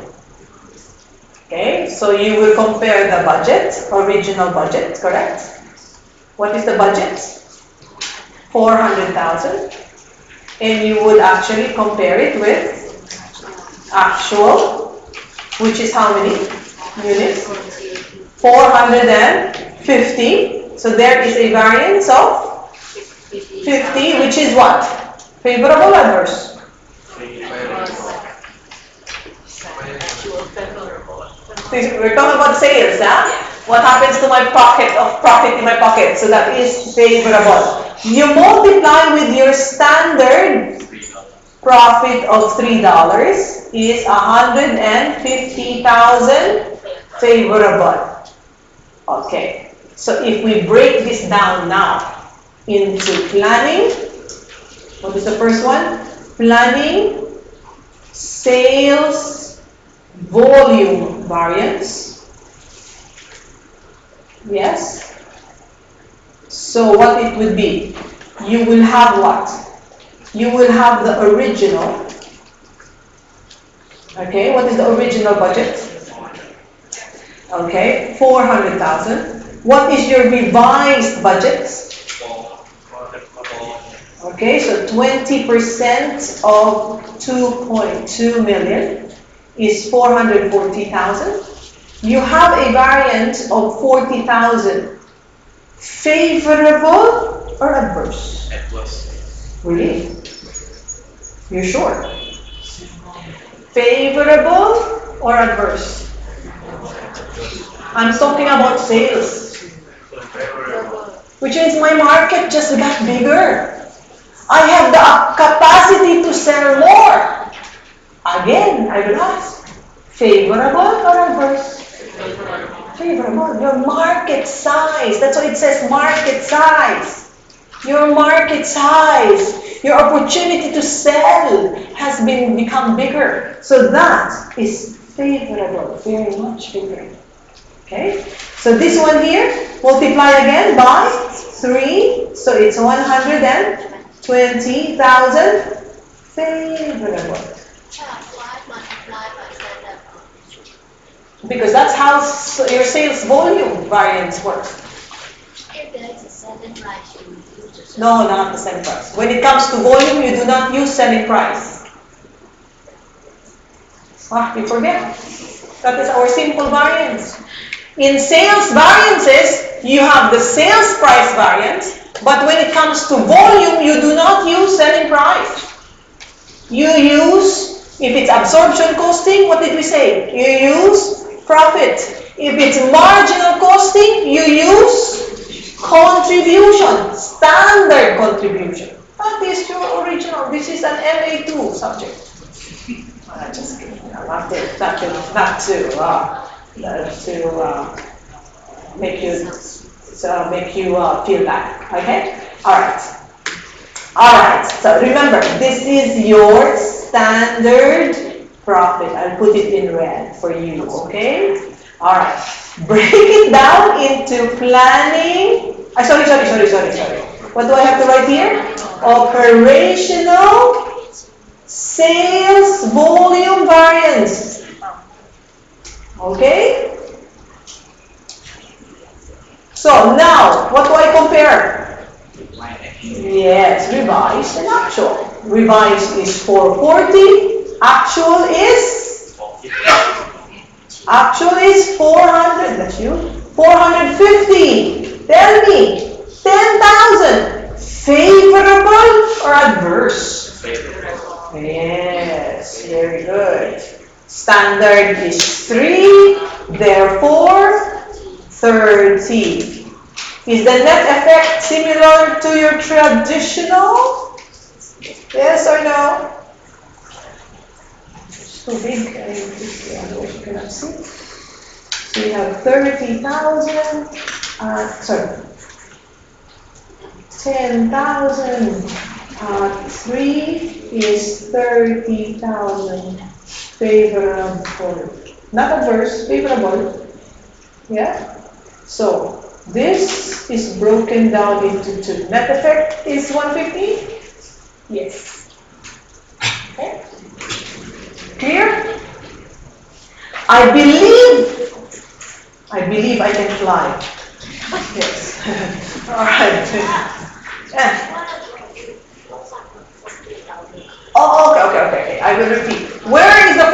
Okay, so you will compare the budget, original budget, correct? What is the budget? 400,000. And you would actually compare it with actual, which is how many units? 450. So there is a variance of 50, which is what? Favorable or adverse? We're talking about sales, huh? What happens to my profit in my pocket? So that is favorable. You multiply with your standard profit of $3 is 150,000 favorable. Okay, so if we break this down now into planning, what is the first one? Planning, sales, volume variance. Yes? So what it would be? You will have what? You will have the original. Okay, what is the original budget? Okay, 400,000. What is your revised budget? Okay, so 20% of 2.2 million is 440,000. You have a variance of 40,000. Favorable or adverse? Adverse. Really? You're sure? Favorable or adverse? I'm talking about sales. Which means my market just got bigger. I have the capacity to sell more. Again, I will ask, favorable or adverse? Favorable. Your market size. That's what it says, market size. Your market size, your opportunity to sell has become bigger. So that is favorable, very much bigger. Okay? So this one here, multiply again by 3. So it's 120,000 favorable. Because that's how your sales volume variance works. If there is a selling price, you use the No, not the selling price. When it comes to volume, you do not use selling price. You forget. That is our simple variance. In sales variances, you have the sales price variance, but when it comes to volume, you do not use selling price. You use, if it's absorption costing, what did we say? You use profit. If it's marginal costing, you use contribution, standard contribution. That is your original. This is an MA2 subject. Just kidding. Not to make you feel bad. Okay. All right. All right. So remember, this is your standard profit. I'll put it in red for you. Okay. All right. Break it down into planning. Sorry. What do I have to write here? Operational sales volume variance. Okay? So now, what do I compare? Yes, revised and actual. Revised is 440. Actual is 400. That's you. 450. Tell me, 10,000. Favorable or adverse? Favorable. Yes, very good. Standard is 3, therefore 30. Is the net effect similar to your traditional? Yes or no? It's too big. I cannot see. we have 30,000, sorry, 10,000, 3 is 30,000, favorable, not adverse, favorable, yeah? So, this is broken down into 2. Net effect is 150? Yes. Okay? Clear? I believe I can fly. Yes. All right. Oh, okay. I will repeat. Where is the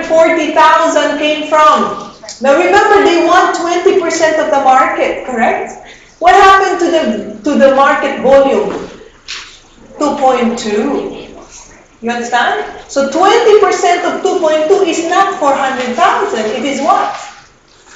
440,000 came from? Now remember, they want 20% of the market, correct? What happened to the market volume? 2.2. You understand? So 20% of 2.2 is not 400,000. It is what?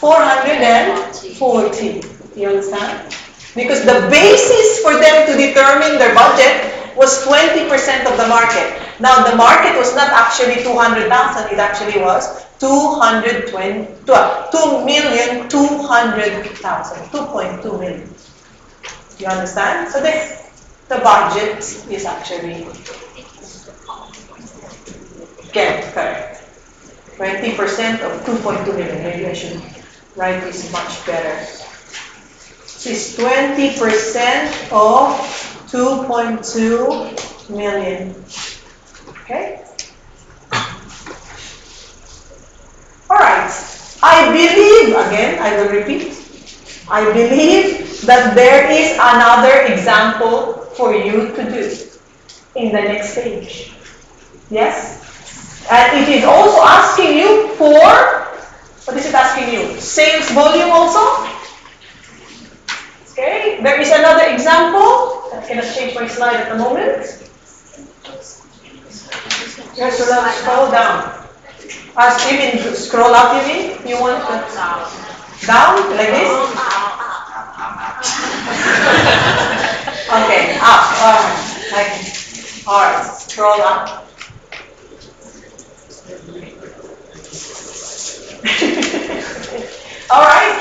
440. You understand? Because the basis for them to determine their budget was 20% of the market. Now, the market was not actually 200,000. It actually was 2,200,000. 2.2 million. You understand? So the budget is actually correct. 20% of 2.2 million. Maybe I should write this much better. This is 20% of 2.2 million. Okay? Alright. I believe, again, I will repeat. I believe that there is another example for you to do in the next page. Yes? And it is also asking you for, what is it asking you? Sales volume also? Okay, there is another example. I cannot change my slide at the moment. Yes, so let's scroll down. You mean scroll up, you mean? You want to down like this? Okay, up. Alright, scroll up. Alright.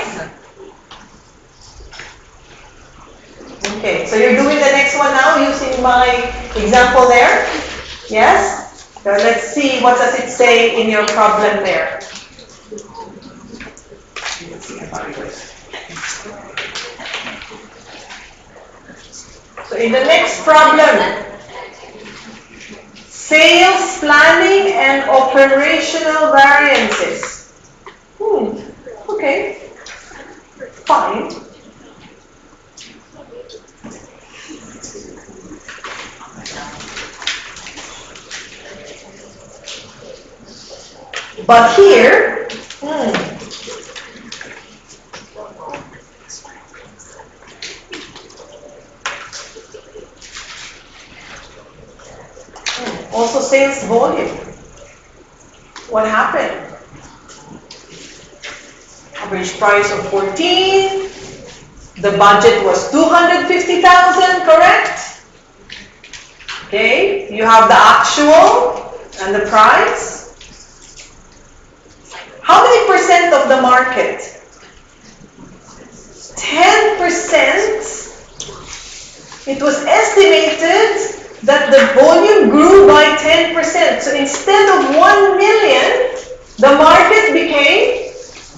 Okay, so you're doing the next one now using my example there? Yes? So let's see what does it say in your problem there. So in the next problem, sales planning and operational variances. Okay, fine. But here, also sales volume. What happened? Average price of 14. The budget was 250,000, correct? Okay, you have the actual and the price. How many percent of the market? 10%. It was estimated that the volume grew by 10%. So instead of 1 million, the market became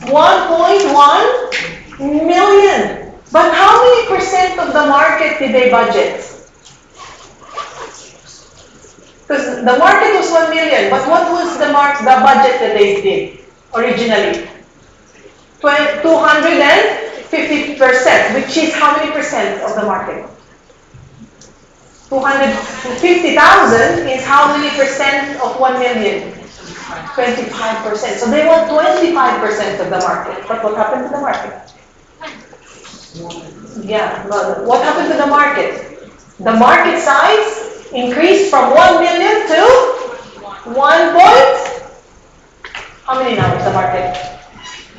1.1 million. But how many percent of the market did they budget? Because the market was 1 million, but what was the budget that they did originally? 250%, which is how many percent of the market? 250,000 is how many percent of 1 million? 25%. So they want 25% of the market. But what happened to the market? Yeah, well, what happened to the market? The market size increased from 1 million to 1 point. How many now is the market?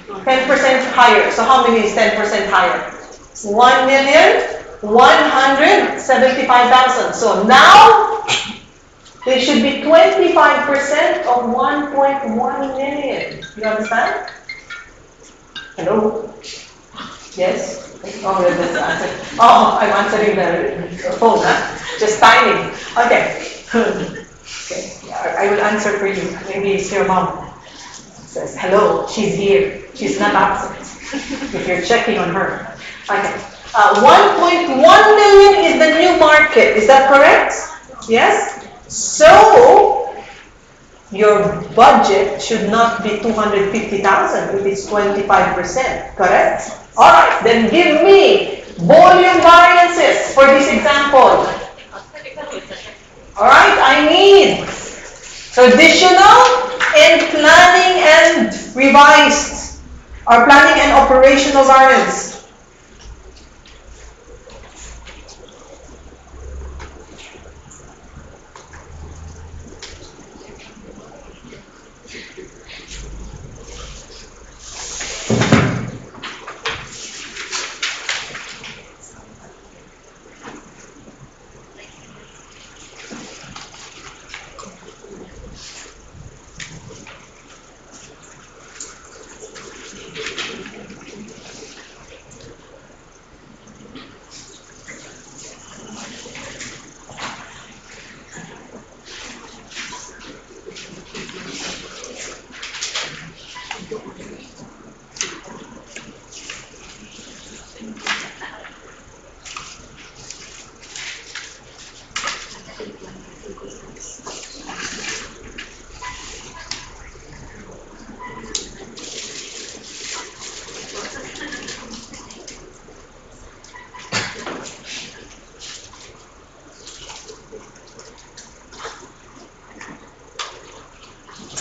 10% higher. So how many is 10% higher? 1,175,000. So now they should be 25% of 1.1 million. You understand? Hello? Yes? Oh, that's answer. Oh, I'm answering the phone, huh? Just timing. Okay. Okay. I will answer for you. Maybe it's your mom. Says, hello, she's here. She's not absent. If you're checking on her. Okay. 1.1 million is the new market. Is that correct? Yes? So, your budget should not be 250,000 if it's 25%. Correct? Alright, then give me volume variances for this example. Alright, I need traditional and planning and revised, or planning and operational variance.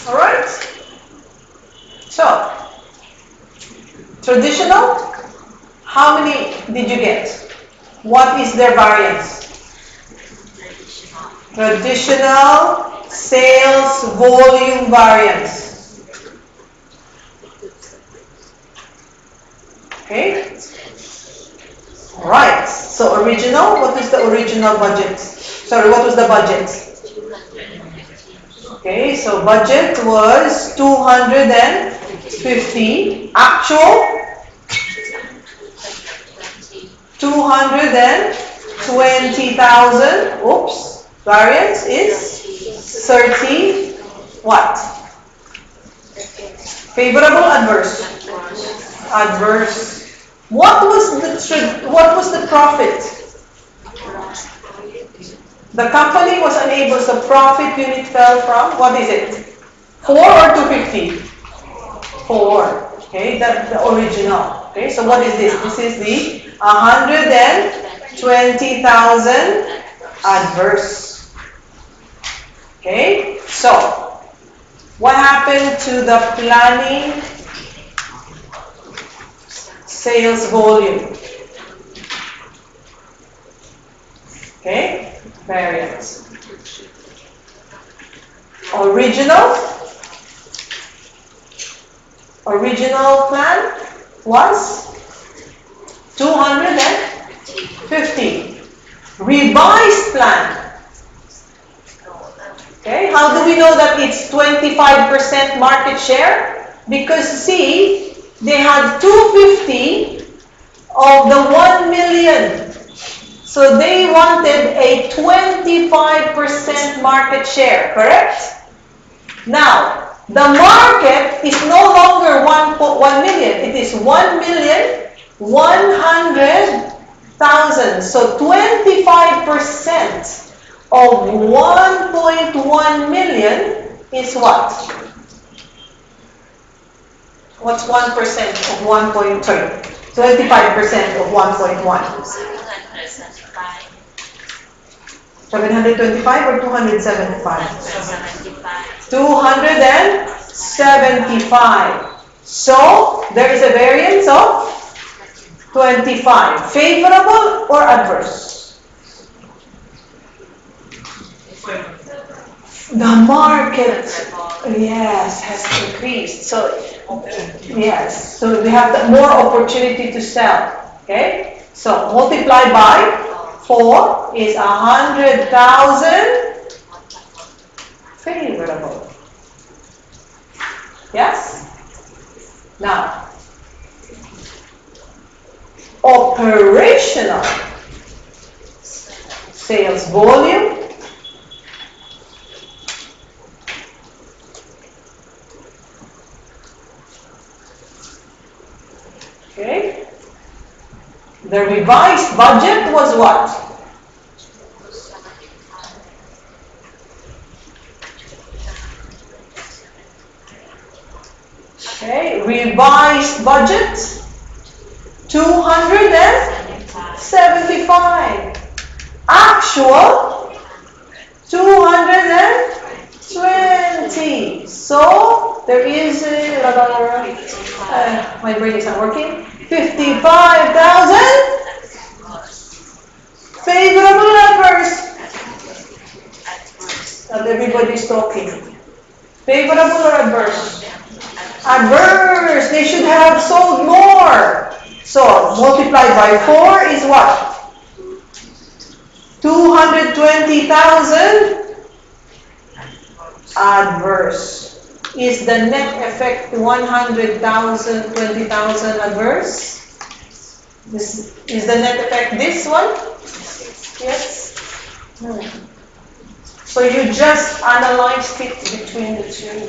Alright? So, traditional, how many did you get? What is their variance? Traditional sales volume variance. Okay? Alright, so original, what is the original budget? Sorry, what was the budget? Okay, so budget was 250. Actual, 220,000. Oops. Variance is 30. What? Favorable, adverse? Adverse. What was the profit? The company was unable, so profit unit fell from, what is it? 4 or 250? 4. Okay, that's the original. Okay, so what is this? This is the 120,000 adverse. Okay, so what happened to the planning sales volume? Okay, variance. Original plan was 250. Revised plan. Okay, how do we know that it's 25% market share? Because see, they had 250 of the 1 million. So they wanted a 25% market share, correct? Now, the market is no longer 1 million. It is 1,100,000. So 25% of 1.1 million is what? What's 1% of 1. Sorry, 25% of 1.1? 725 or 275? 275. So, there is a variance of 25. Favorable or adverse? The market, yes, has increased. So, yes, so we have more opportunity to sell. Okay? So, multiply by 4 is 100,000 favorable. Yes? Now, operational sales volume okay. The revised budget was what? Okay, revised budget 275. Actual 220. So there is my brain is not working. 55,000 favorable adverse. Not everybody's talking. Favorable or adverse? Adverse. They should have sold more. So multiplied by 4 is what? 220,000 adverse. Is the net effect 100,000, 20,000 adverse? This is the net effect this one? Yes? No. So you just analyzed it between the two.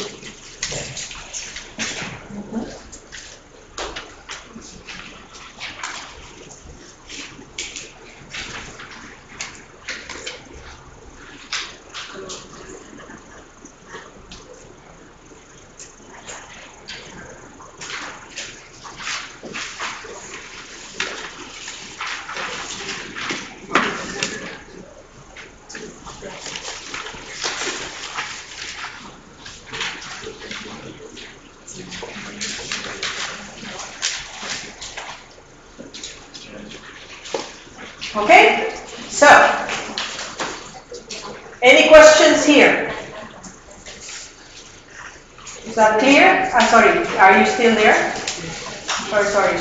Okay, so any questions here? Is that clear? I'm sorry, are you still there? Sorry.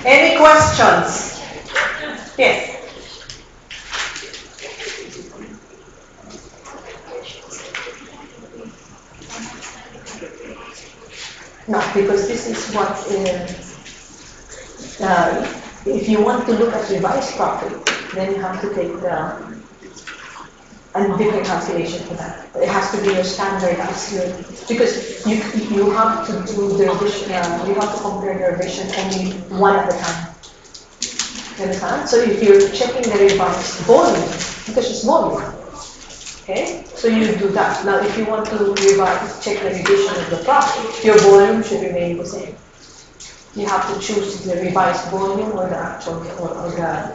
Any questions? Yes. No, because this is what, if you want to look at revised profit, then you have to take a different calculation for that. It has to be your standard as your, because you have to do the revision, you have to compare the revision only one at a time. You understand? So if you're checking the revised volume, because it's volume, okay? So you do that. Now, if you want to check the revision of the profit, your volume should remain the same. You have to choose the revised volume or the actual, or the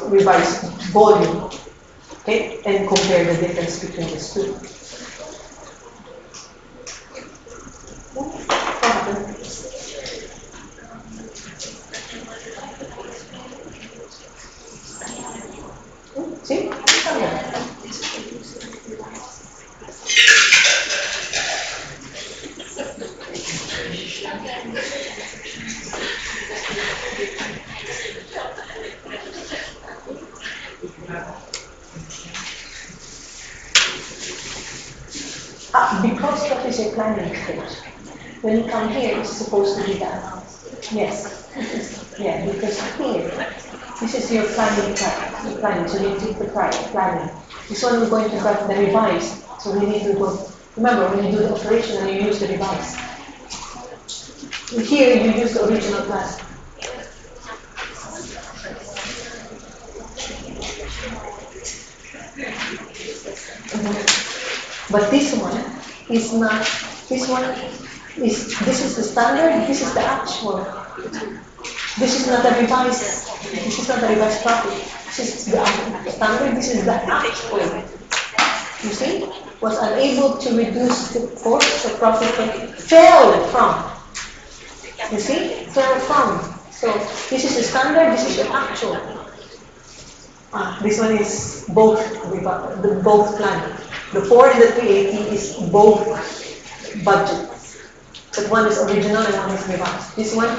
revised volume, okay? And compare the difference between these two. What happened? See? Because that is a planning stage. When you come here, it's supposed to be that. Yes. Yeah, because here, this is your planning. So you take the planning. This one we're going to get the revised. So we need to go. Remember, when you do the operation, you use the revised. Here, you use the original plan. But this one is not, this is the standard, this is the actual. This is not a revised profit. This is the standard, this is the actual. You see? Was unable to reduce the cost of profit, fell from. You see? Fell from. So this is the standard, this is the actual. This one is both planning. The 4 and the 380 is both budget. But one is original and one is revised. This one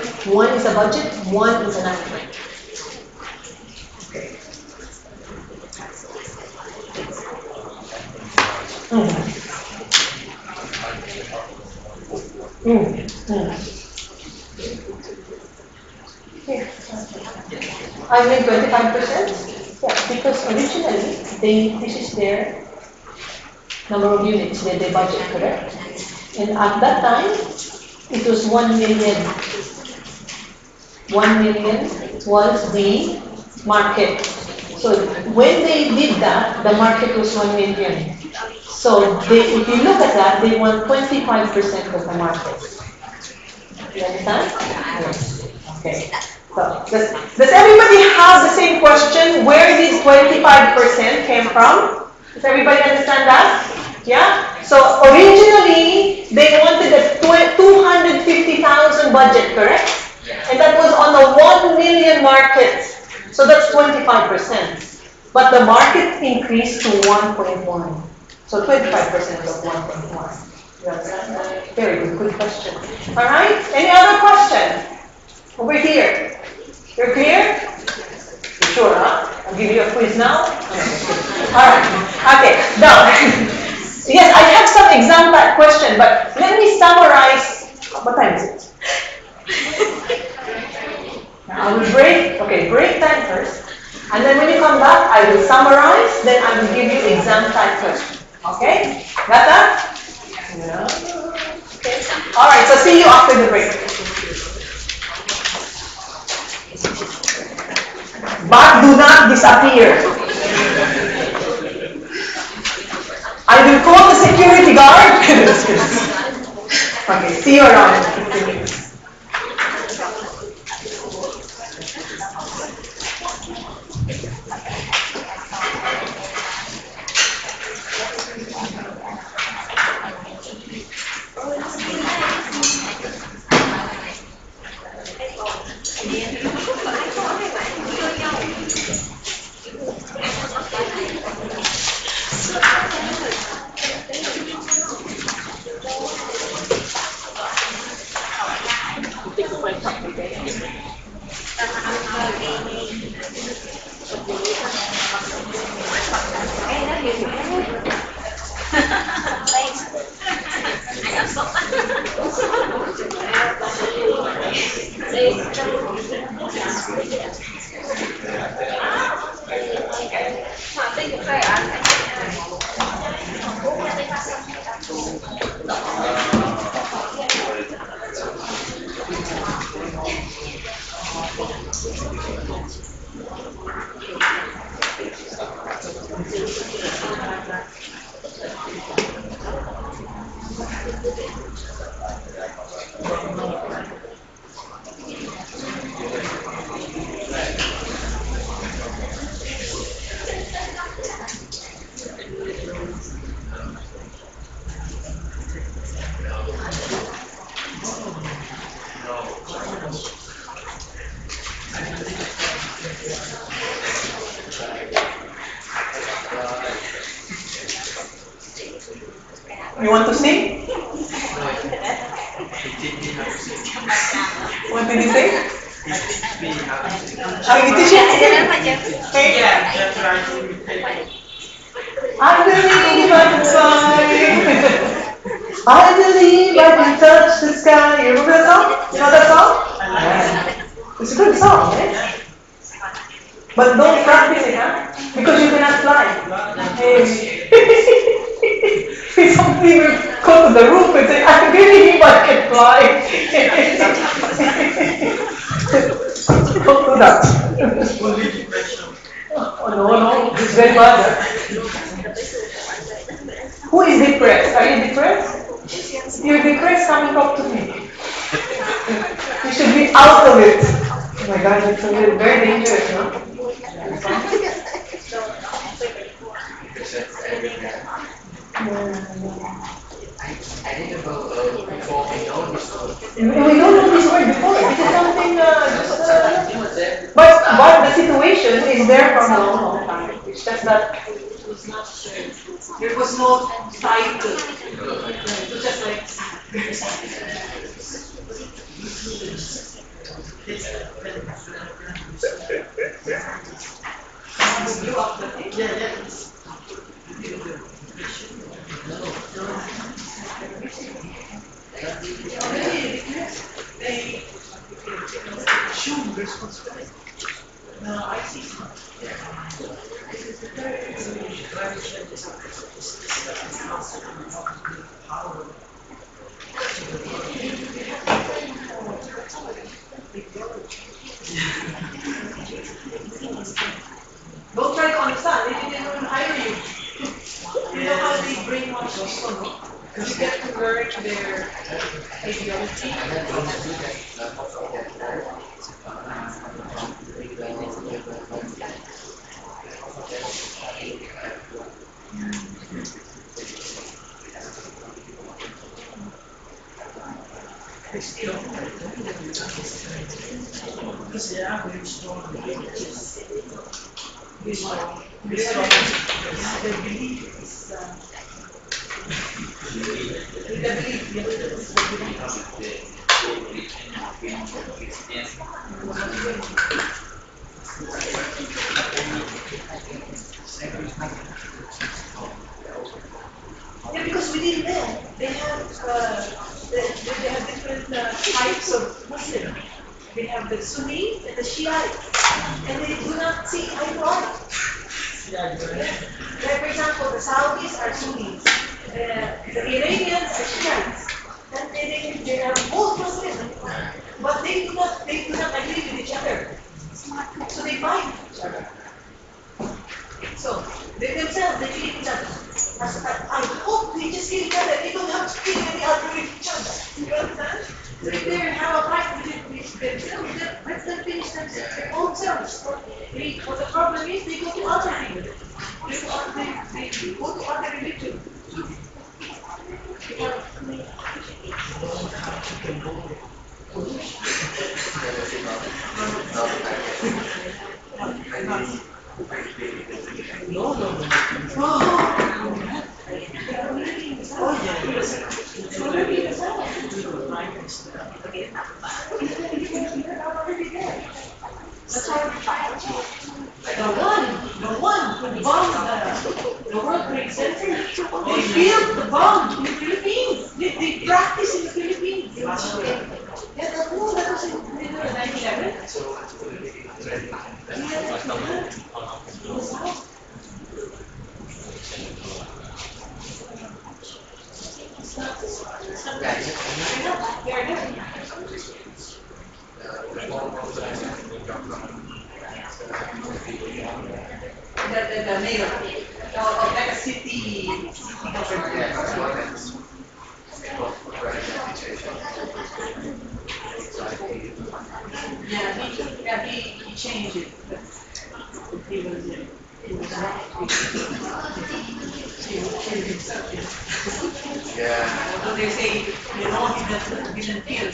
is a budget, one is an actual. Okay. Okay. I mean 25%? Yeah, because originally this is their number of units that they budget, correct? And at that time, it was 1 million. 1 million was the market. So when they did that, the market was 1 million. So if you look at that, they want 25% of the market. You understand? Yes. Okay. So does everybody have the same question? Where did 25% came from? Does everybody understand that? Yeah? So originally, they wanted a 250,000 budget, correct? And that was on a 1 million market. So that's 25%. But the market increased to 1.1. So 25% of 1.1. You understand that? Very good question. All right? Any other question? Over here. You're clear? You sure, huh? I'll give you a quiz now. All right. Okay. Now, yes, I have some exam type question, but let me summarize. What time is it? I will break. Okay, break time first. And then when you come back, I will summarize. Then I will give you exam type question. Okay? Got that? Yeah. Okay. All right. So see you after the break. But do not disappear. I will call the security guard. Okay, see you around in 15 minutes. You want to sing? What did you say? Oh, you teach it? Okay. I believe I can fly. I believe I can touch the sky. You remember that song? You know that song? Yeah. It's a good song, right? But don't practice it, huh? Because you cannot fly. Hey. Somebody will go to the roof and say, I believe I can fly. Don't do that. Oh, no, it's very bad. Who is depressed? Are you depressed? You're depressed, come and talk to me. You should be out of it. Oh my God, it's very dangerous, no? I didn't know before we know this word. We don't know this word before. This is something but the situation is there from a long time. It's just that it was not shared. There was no title. It was just like Blew up the thing? Yeah, yeah. They assume responsibility. No, I see. Don't try to understand. They didn't even hire you. You know how they brainwash people, no? You get to learn their ideology. They still because they are very strong. Very strong. Very strong. Their belief is their belief. Yeah, because we didn't know. They have different types of Muslim. They have the Sunni and the Shiite, and they do not see eye to eye. Yeah. Like for example, the Saudis are Sunnis, the Iranians are Shiites, and they are both Muslims, but they do not agree with each other. So they fight each other. So they themselves they kill each other. I hope they just kill each other. They don't have to kill any other with each other. You understand? So if they have a fight with themselves, let them finish their own selves. But the problem is they go to other things. They go to other religion. No, no, no. Oh, that's why the one who bombed the World Trade Center, they built the bomb in the Philippines. They practice in the Philippines. Yeah, that was in 9/11. The mayor of like a city government. He changed it. He was killed himself. Yeah. Although they say, he didn't kill.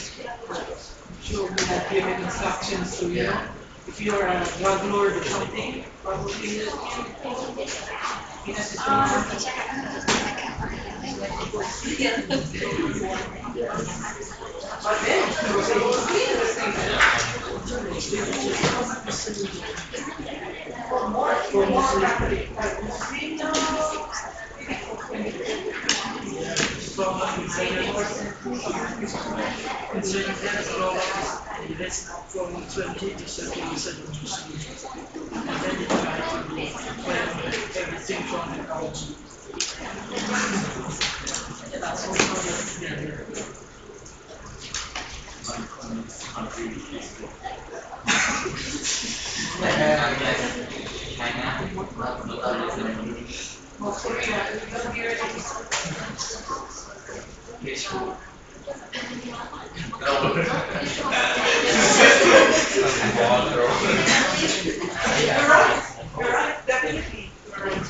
Sure, we have given instructions to, if you're a drug lord or something, probably he has his but then he was able to clean the thing. For more Catholic, concerning that law, that's from 20 to 30% of Muslims. And then they try to plan everything from the culture. And that's also together. Korea, you don't hear it. You're right, definitely. You're right.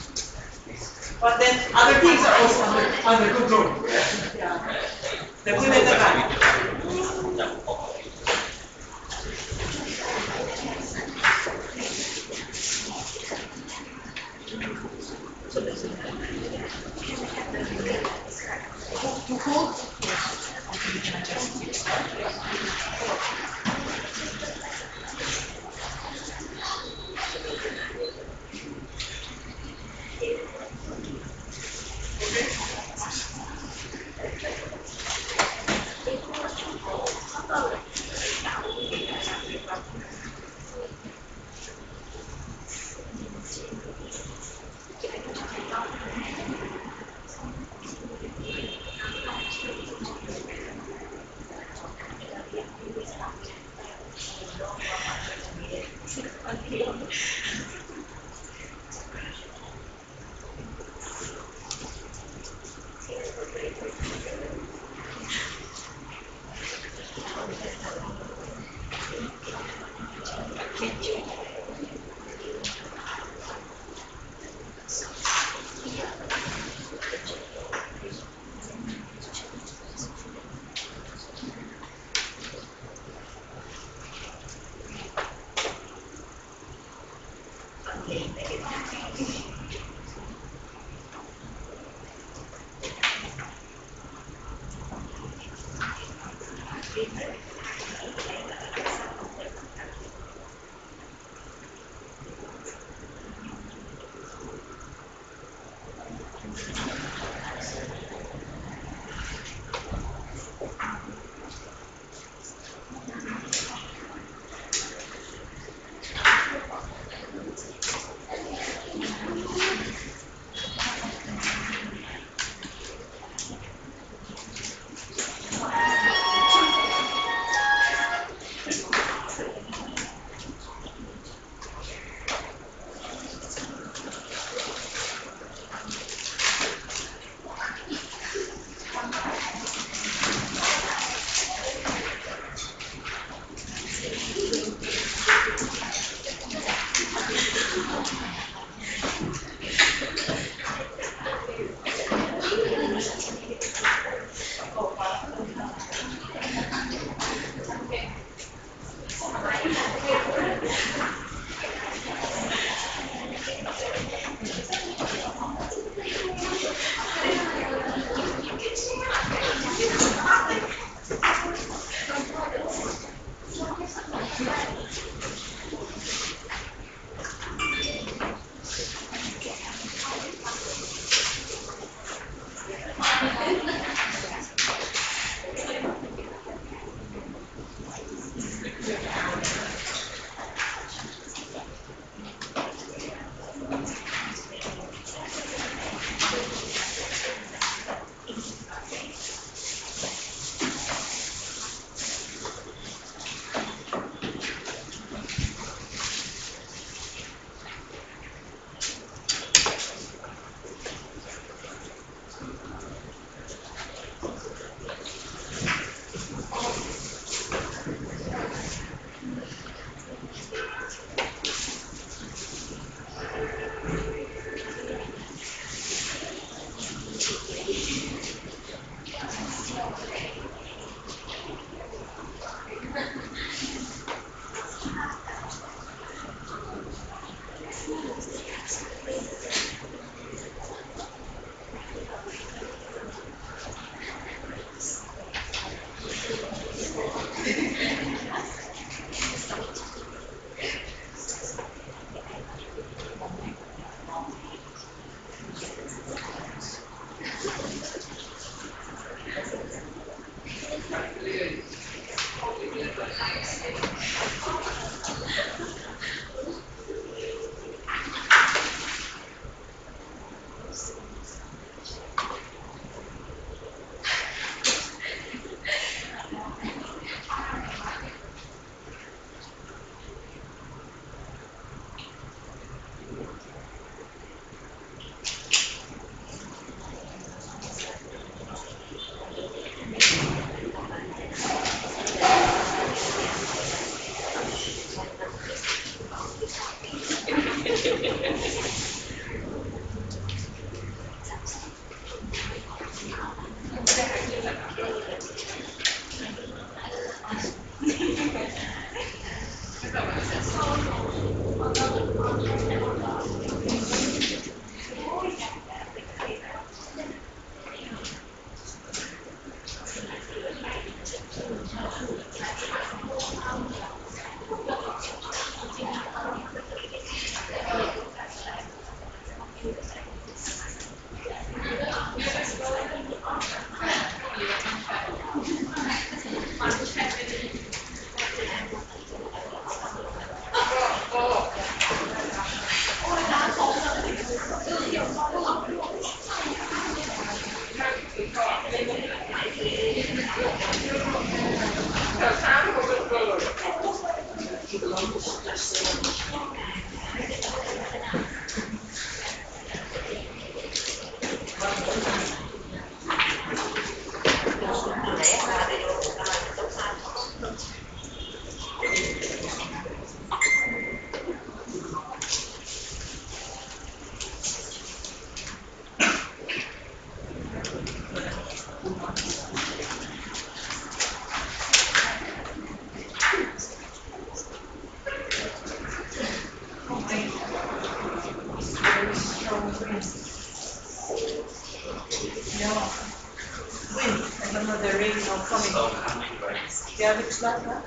But then other things are also under control. Yeah. The good and the bad. To hold Yeah, next slide. Yeah.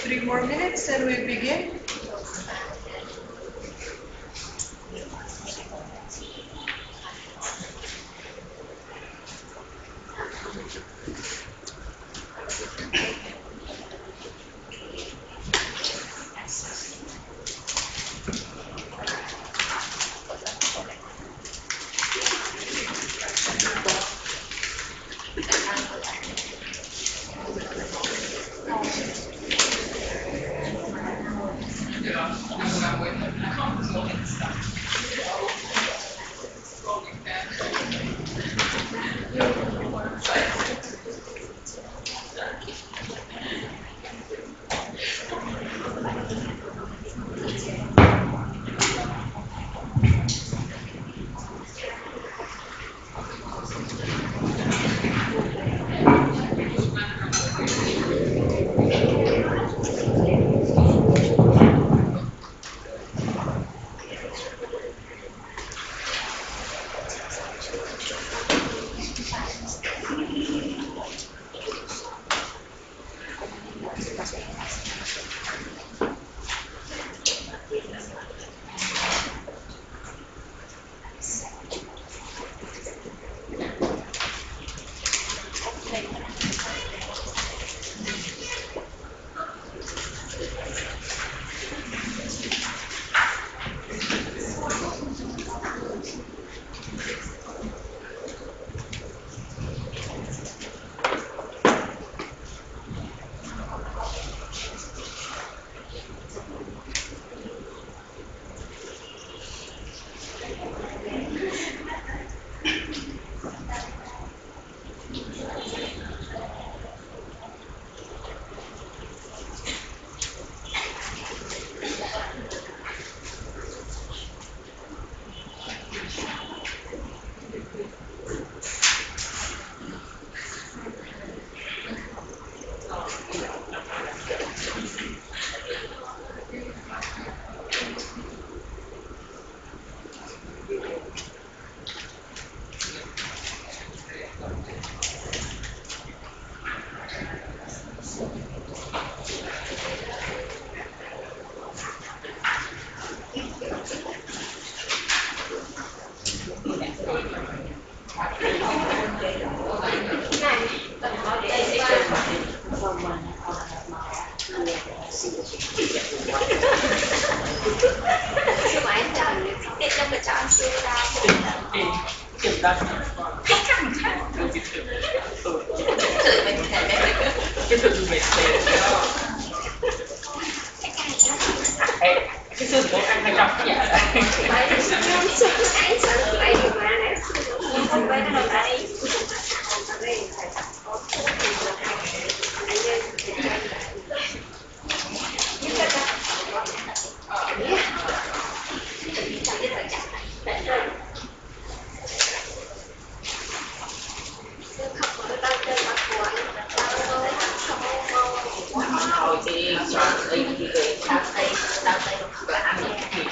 Three more minutes and we begin. Sư mà em chọn để cho người chọn sư ra Kiểm tra cách khác một khác. Chửi mình thể đấy. cái thực về cái xương của anh hay trong dạ Vậy sư anh sợ vậy mà nãy không phải nó đâu đây. hồi thì cho ấy thì về đau tay và ăn thì thì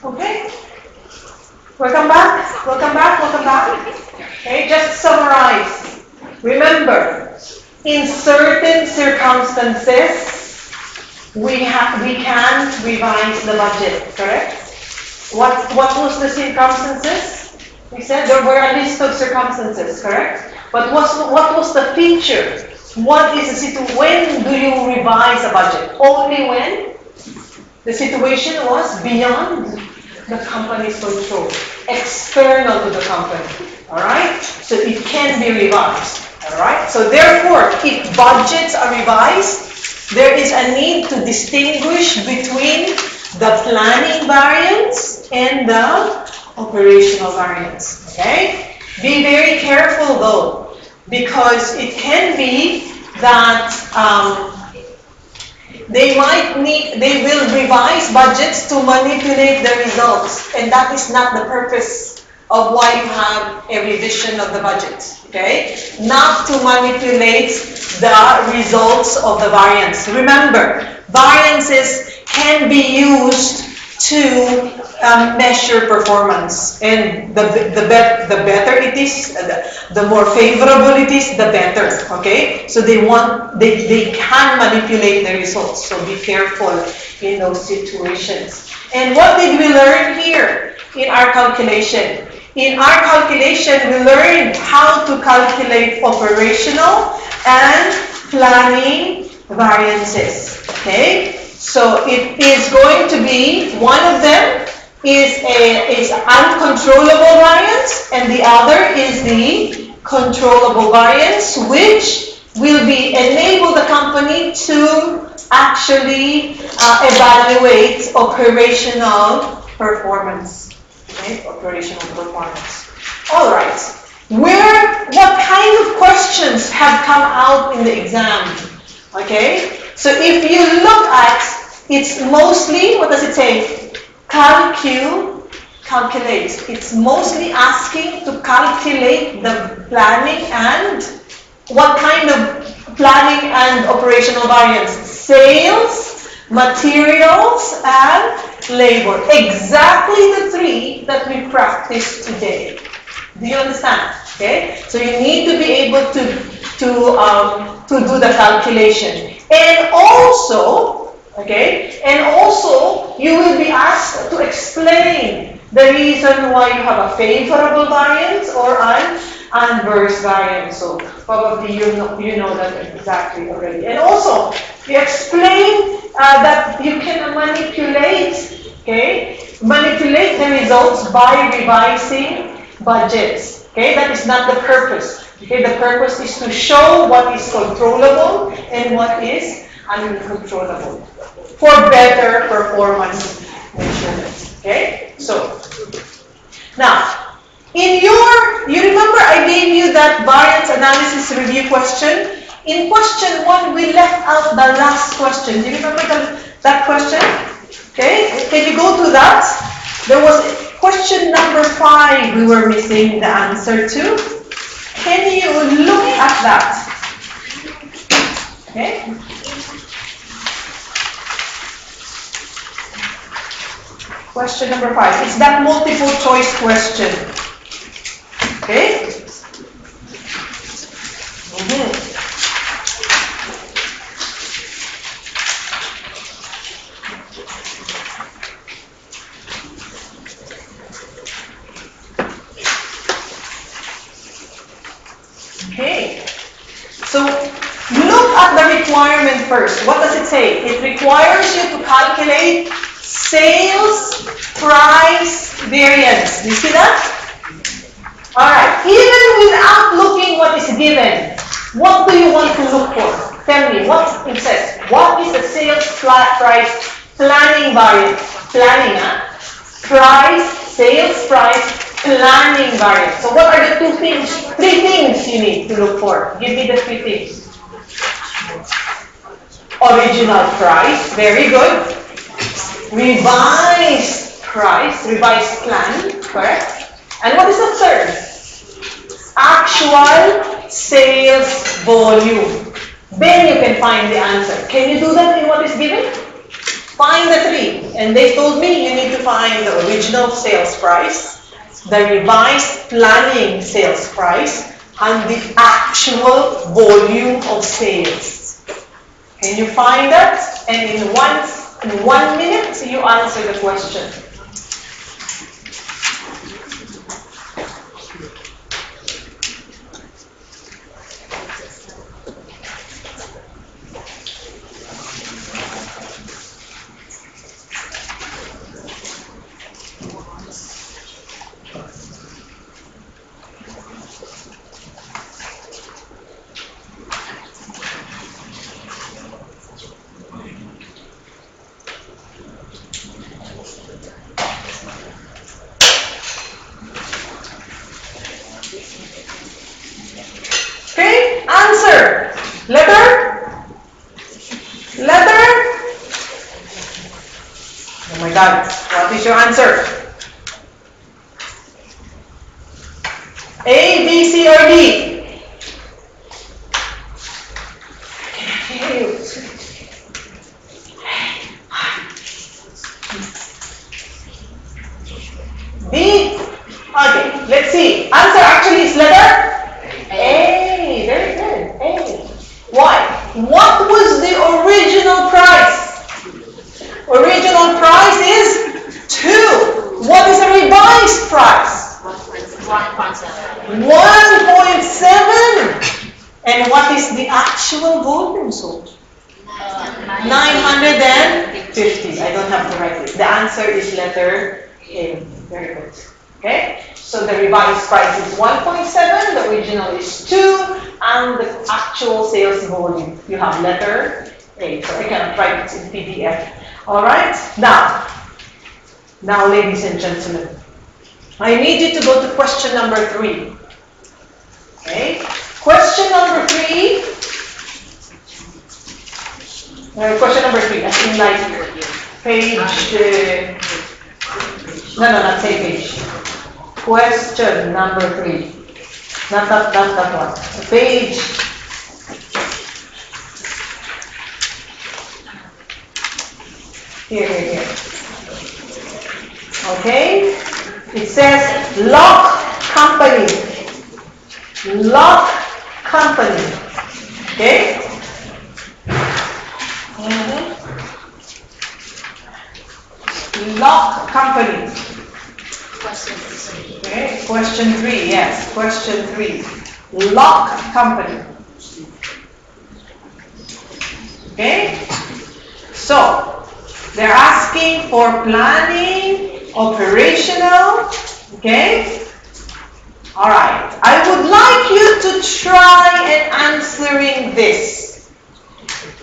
Okay? Welcome back. Welcome back. Welcome back. Okay, just summarize. Remember, in certain circumstances, we can revise the budget, correct? What was the circumstances? We said there were a list of circumstances, correct? But what was the feature? What is the situation? When do you revise a budget? Only when the situation was beyond the company's control. external to the company. All right? So it can be revised. All right? So therefore, if budgets are revised, there is a need to distinguish between the planning variance and the operational variance. Okay? Be very careful though, because it can be that they will revise budgets to manipulate the results, and that is not the purpose of why you have a revision of the budget, okay? Not to manipulate the results of the variance. Remember, variances can be used to measure performance, and the better it is, the more favorable it is, the better. Okay, so they can manipulate the results. So be careful in those situations. And what did we learn here in our calculation? In our calculation, we learned how to calculate operational and planning variances. Okay. So it is going to be, one of them is uncontrollable variance, and the other is the controllable variance, which will enable the company to actually evaluate operational performance. Okay, operational performance. All right. What kind of questions have come out in the exam? Okay. So if you look at, it's mostly, what does it say? Calculate. It's mostly asking to calculate the planning and what kind of planning and operational variance? Sales, materials, and labor. Exactly the three that we practiced today. Do you understand? Okay. So you need to be able to do the calculation. And also, you will be asked to explain the reason why you have a favorable variance or an adverse variance. So probably you know that exactly already. And also, you explain that you can manipulate the results by revising budgets. Okay, that is not the purpose. Okay, the purpose is to show what is controllable and what is uncontrollable for better performance measurements. Okay, so now you remember I gave you that variance analysis review question. In question 1, we left out the last question. Do you remember that question? Okay, can you go to that? There was question number 5 we were missing the answer to. Can you look at that? Okay. Question number 5. It's that multiple choice question. Okay. Okay, so look at the requirement first. What does it say? It requires you to calculate sales price variance. Do you see that? Alright, even without looking what is given, what do you want to look for? Tell me, what it says. What is the sales price planning variance? Planning, sales price planning variance. So what are the 3 things you need to look for? Give me the 3 things. Original price, very good. Revised price, revised plan, correct? And what is the third? Actual sales volume. Then you can find the answer. Can you do that in what is given? Find the 3. And they told me you need to find the original sales price, the revised planning sales price, and the actual volume of sales. Can you find that? And in 1 minute, you answer the question. Answer. A, B, C, or D? B? Okay, let's see. Answer actually is letter A. Very good. A. Why? What was the original price? Original price is 2. What is the revised price? 1.7. 1.7. And what is the actual volume sold? 950. I don't have to write it. The answer is letter A. Very good. Okay? So the revised price is 1.7, the original is 2, and the actual sales volume, you have letter A. So I can write it in PDF. Alright? Now, ladies and gentlemen, I need you to go to question number 3. Okay? Question number 3. Question number 3, as in like page, not same page. Question number 3. Not that one. Page. Here. Okay? It says lock company. Lock company. Okay? Lock company. Okay, question 3, yes, question 3. Lock company. Okay? So, they're asking for planning, operational, okay? Alright, I would like you to try and answering this.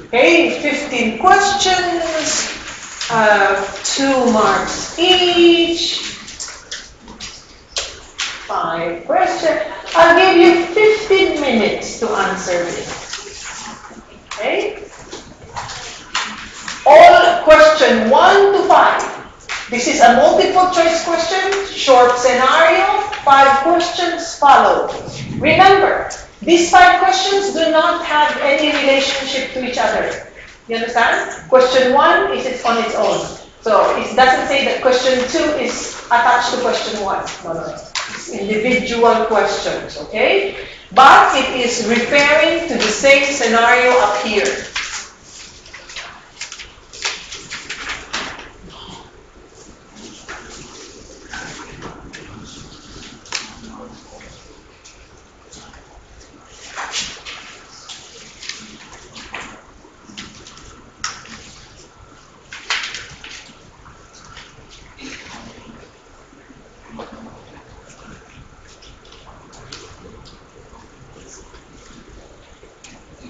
Okay, 15 questions, 2 marks each. 5 questions. I'll give you 15 minutes to answer this. Okay? All question 1 to 5. This is a multiple choice question, short scenario, 5 questions follow. Remember, these 5 questions do not have any relationship to each other. You understand? Question 1 is on its own. So it doesn't say that question 2 is attached to question 1. No. It's individual questions, okay? But it is referring to the same scenario up here.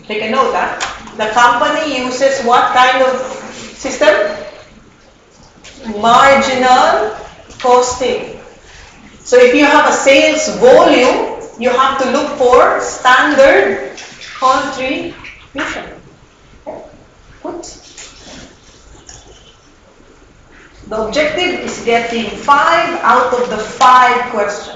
Take a note, the company uses what kind of system? Marginal costing. So if you have a sales volume, you have to look for standard contribution. Good. The objective is getting 5 out of the 5 questions.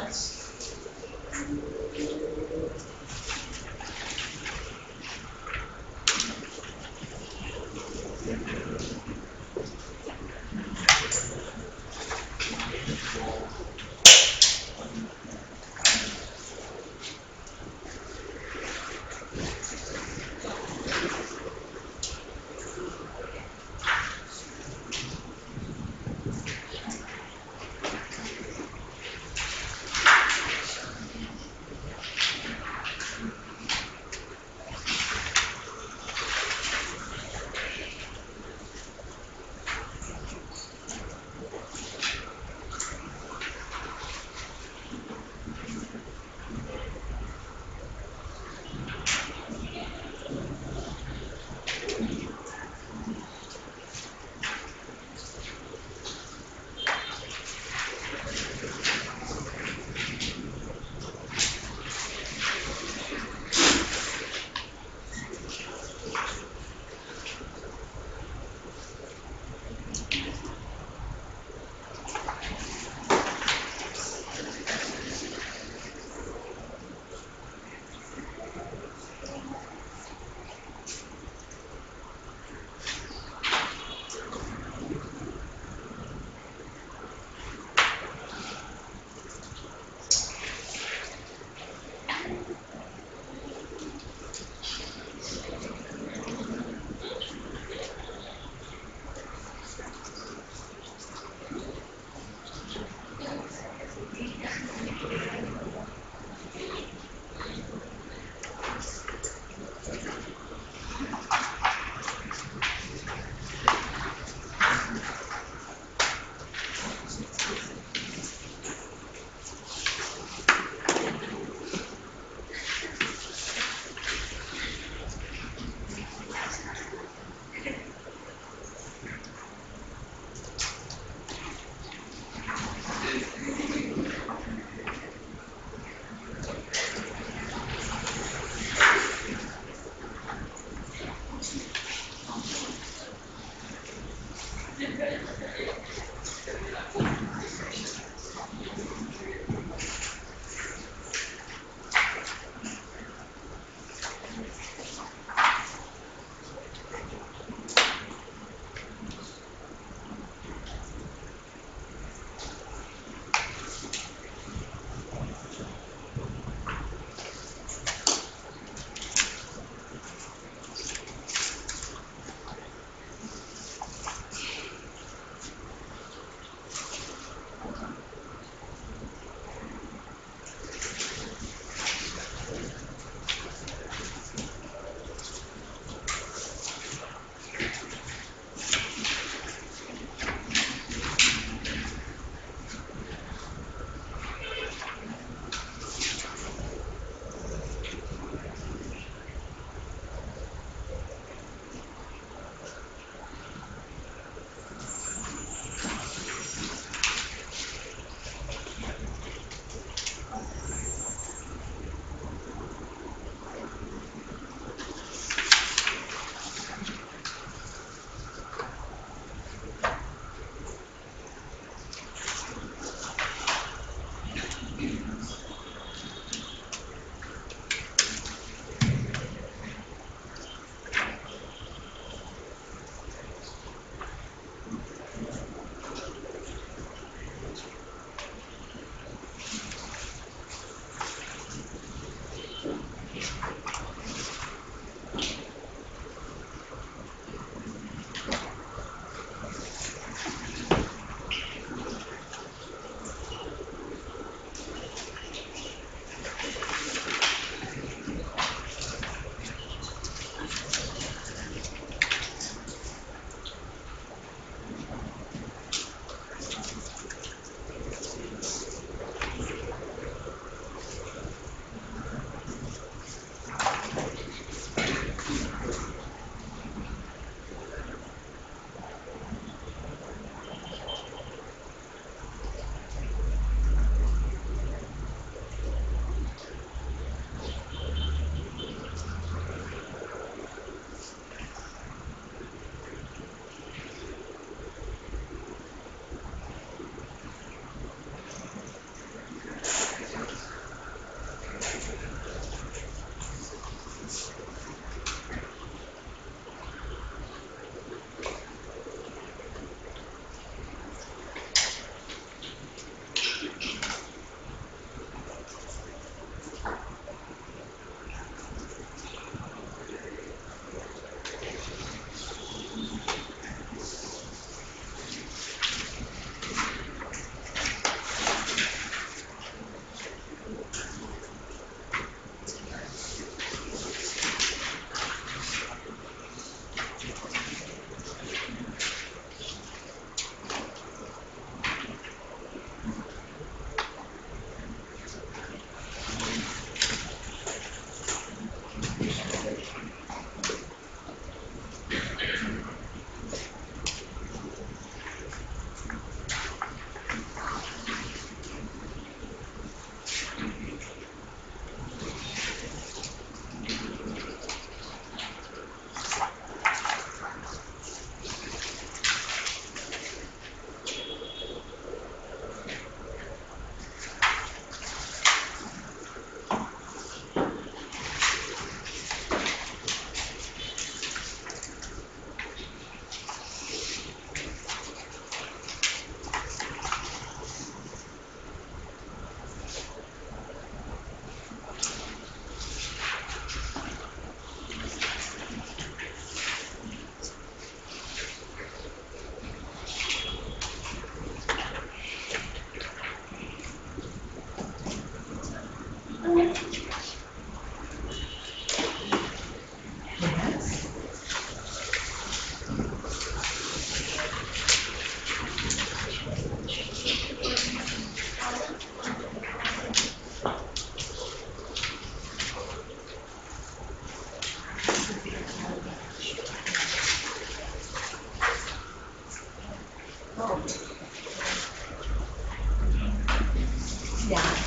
Yes. Yeah.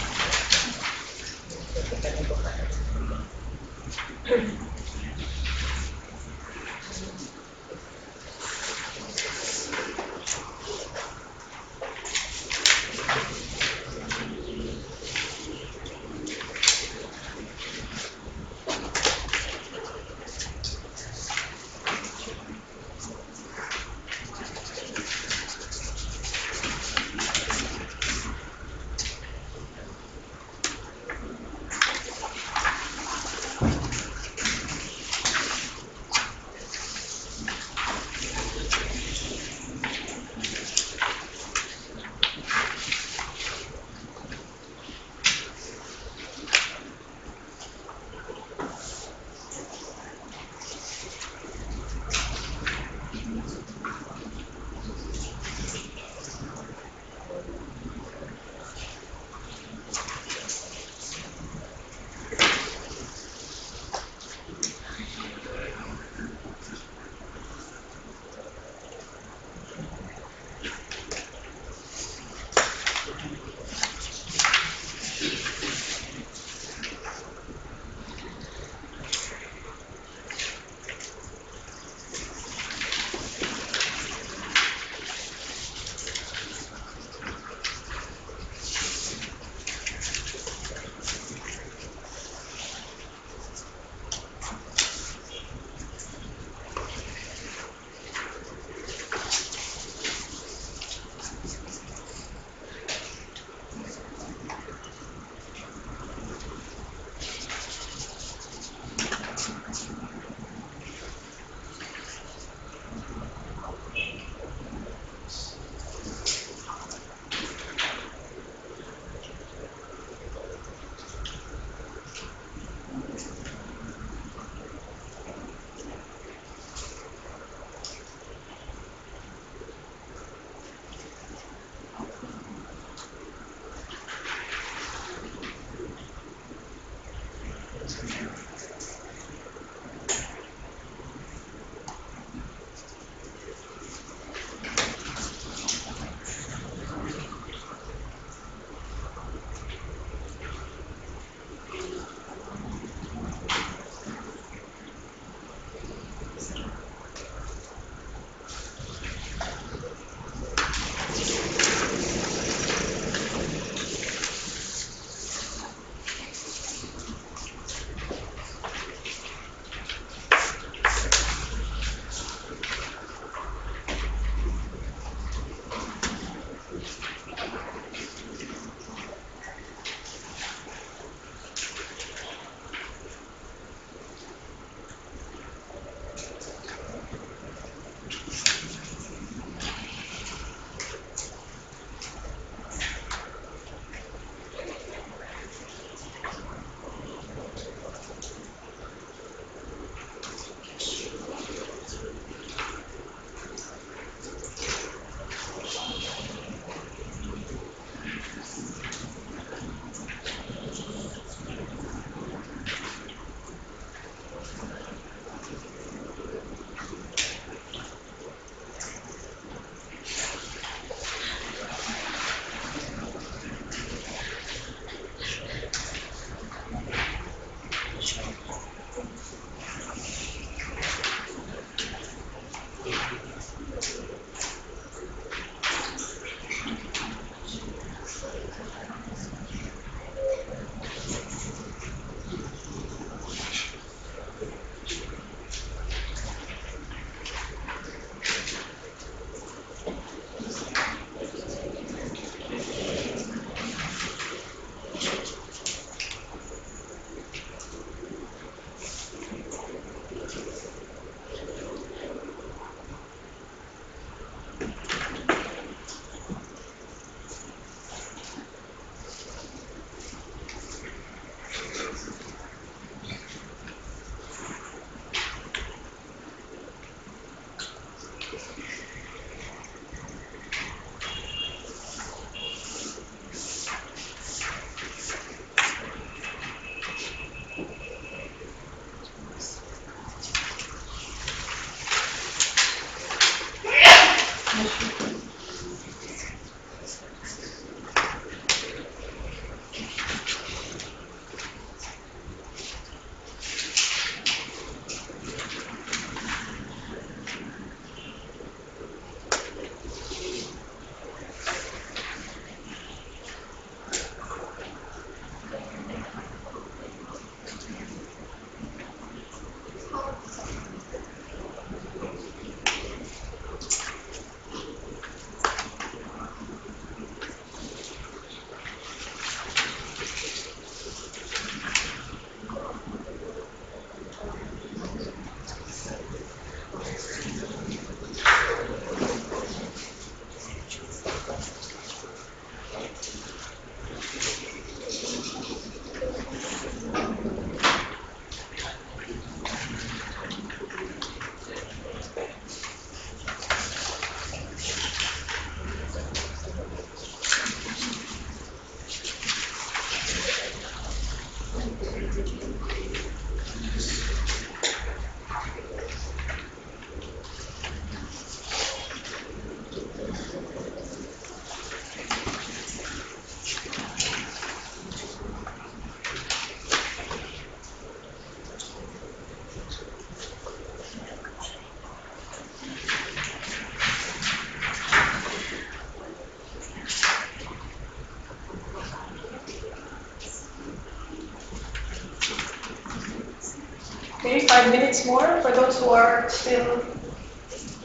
Okay, 5 minutes more for those who are still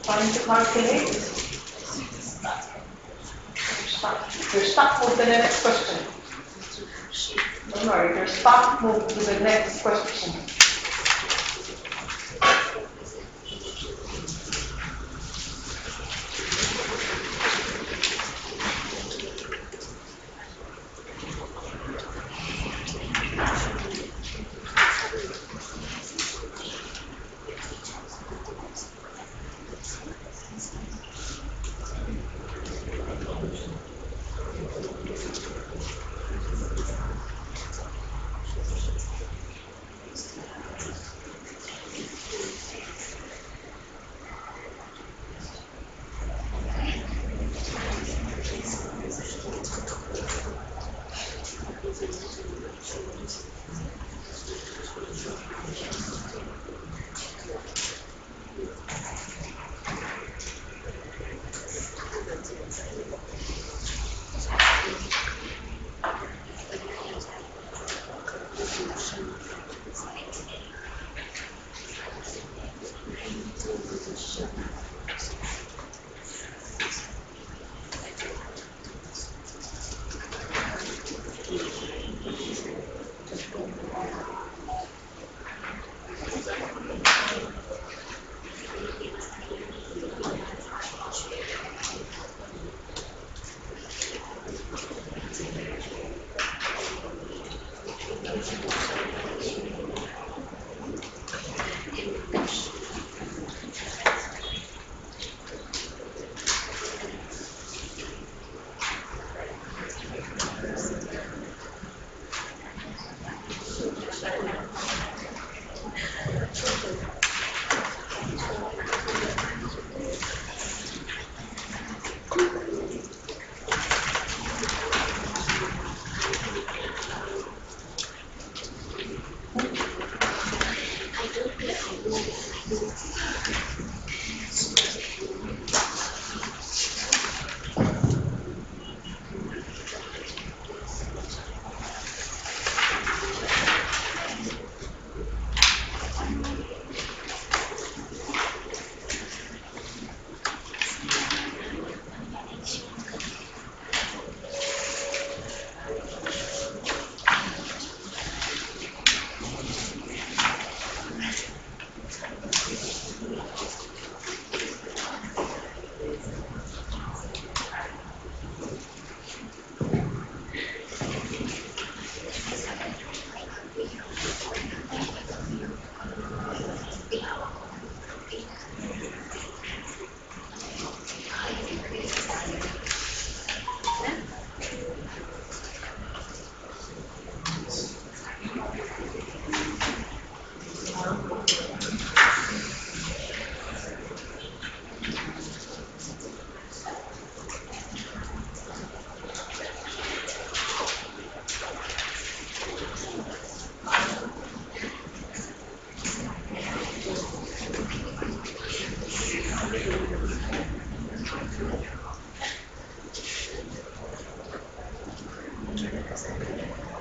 trying to calculate. You're stuck with the next question. Don't worry, you're stuck, move to the next question.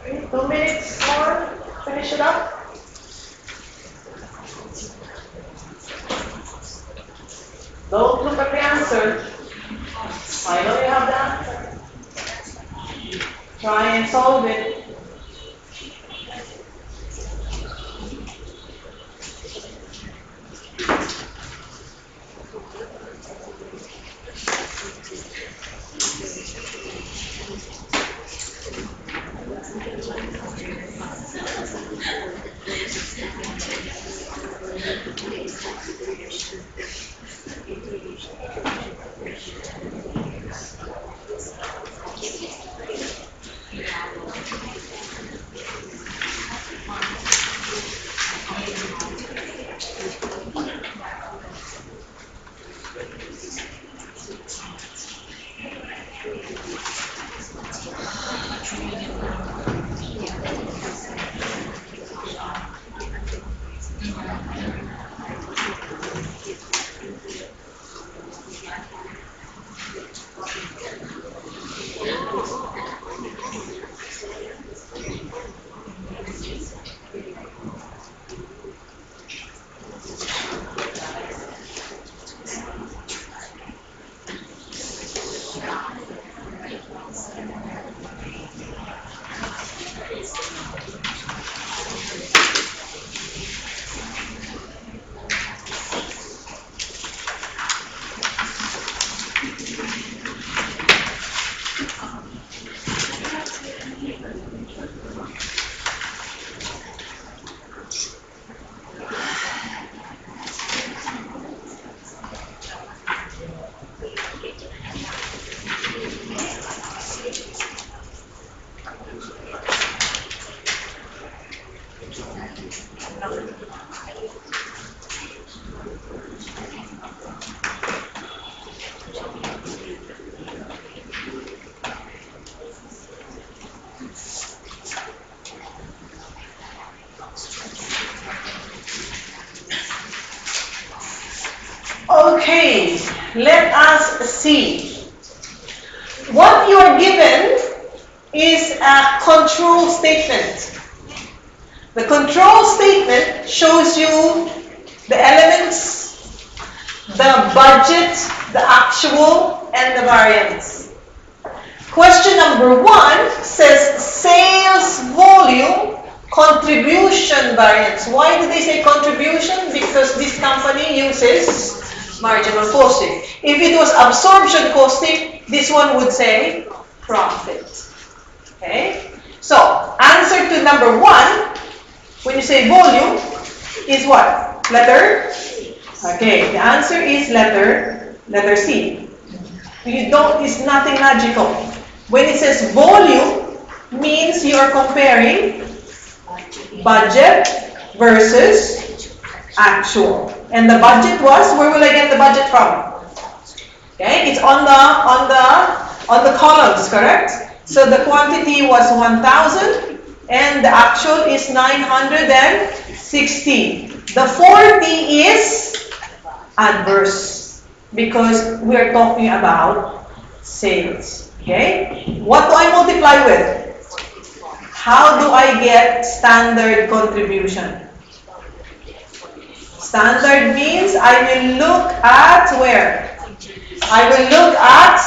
Okay, 2 minutes more, finish it up. Don't look at the answer. I know you have the answer. Try and solve it. Okay, let us see. What you are given is a control statement. The control statement shows you the elements, the budget, the actual, and the variance. Question number 1 says sales volume contribution variance. Why do they say contribution? Because this company uses marginal costing. If it was absorption costing, this one would say profit. Okay? So, answer to number 1, when you say volume, is what? Letter? Okay, the answer is letter C. It's nothing magical. When it says volume, means you are comparing budget versus actual. And the budget was, where will I get the budget from? Okay, it's on the columns, correct? So the quantity was 1,000 and the actual is 960. The 40 is adverse because we are talking about sales. Okay? What do I multiply with? How do I get standard contribution? Standard means I will look at where? I will look at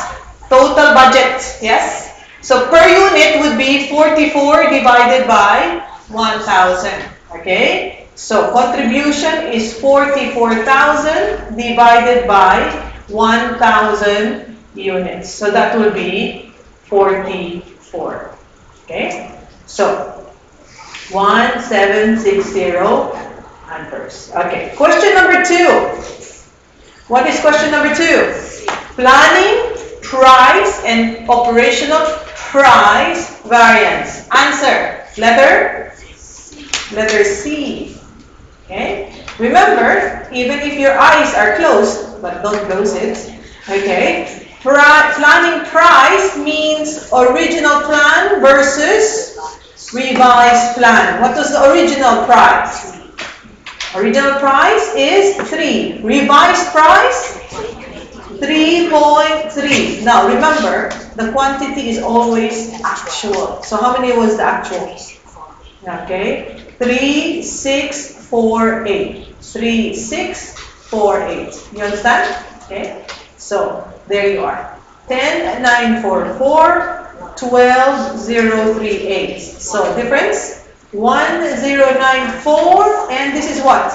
total budget. Yes? So per unit would be 44 divided by 1,000. Okay? So contribution is 44,000 divided by 1,000 units. So that will be 44. Okay? So 1760 adverse. Okay. Question number 2. What is question number 2? Planning, price, and operational price variance. Answer. Letter C. Okay? Remember, even if your eyes are closed, but don't close it. Okay? Planning price means original plan versus revised plan. What was the original price? Original price is 3. Revised price? 3.3. Now remember, the quantity is always actual. So how many was the actual? Okay. 3648. 3648. You understand? Okay. So there you are. 10,944, 12,038. So difference 1094, and this is what?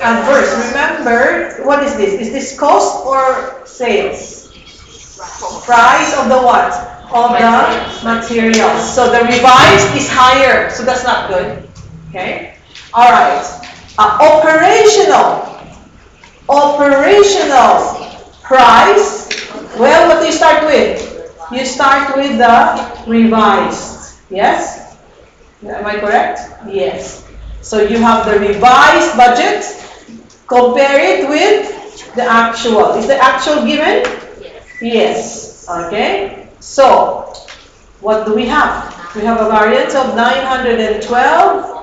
Adverse. Remember, what is this? Is this cost or sales? Price of the what? Of the materials. So the revised is higher, so that's not good. Okay. All right. Operational price. Well, what do you start with? You start with the revised. Yes? Am I correct? Yes. So you have the revised budget. Compare it with the actual. Is the actual given? Yes. Okay. So, what do we have? We have a variance of 912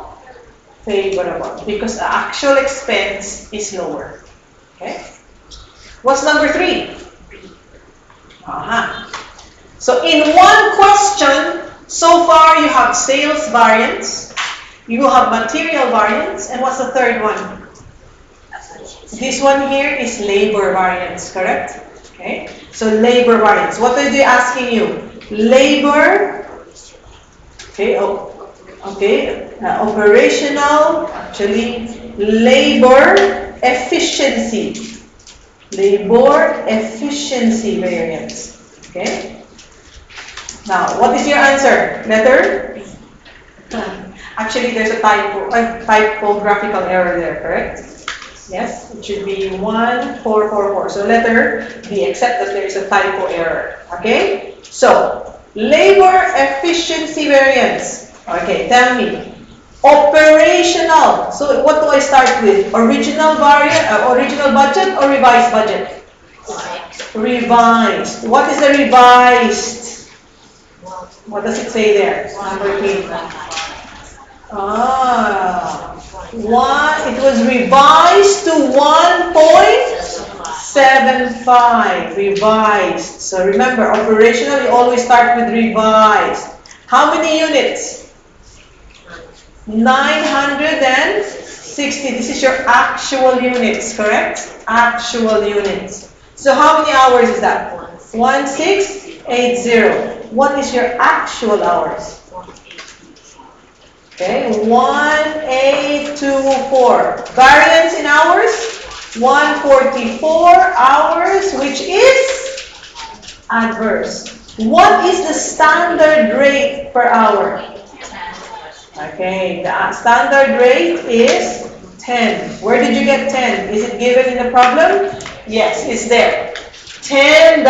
favorable because the actual expense is lower. Okay. What's number 3? So in one question, so far you have sales variance, you have material variance, and what's the third one? This one here is labor variance, correct? Okay. So labor variance. What are they asking you? Labor. Okay. Operational. Actually, labor efficiency. Labor efficiency variance. Okay. Now, what is your answer? Letter? Actually, there's a typographical error there, correct? Yes, it should be 1444. So letter B, except that there is a typo error. Okay? So, labor efficiency variance. Okay, tell me. Operational. So what do I start with? Original budget or revised budget? Revised. What is the revised? What does it say there? Number 3. It was revised to 1.75. Revised. So remember, operational, you always start with revised. How many units? 960. This is your actual units, correct? Actual units. So how many hours is that? 1680. What is your actual hours? Okay, 1824. Variance in hours? 144 hours, which is adverse. What is the standard rate per hour? Okay, the standard rate is 10. Where did you get 10? Is it given in the problem? Yes, it's there. $10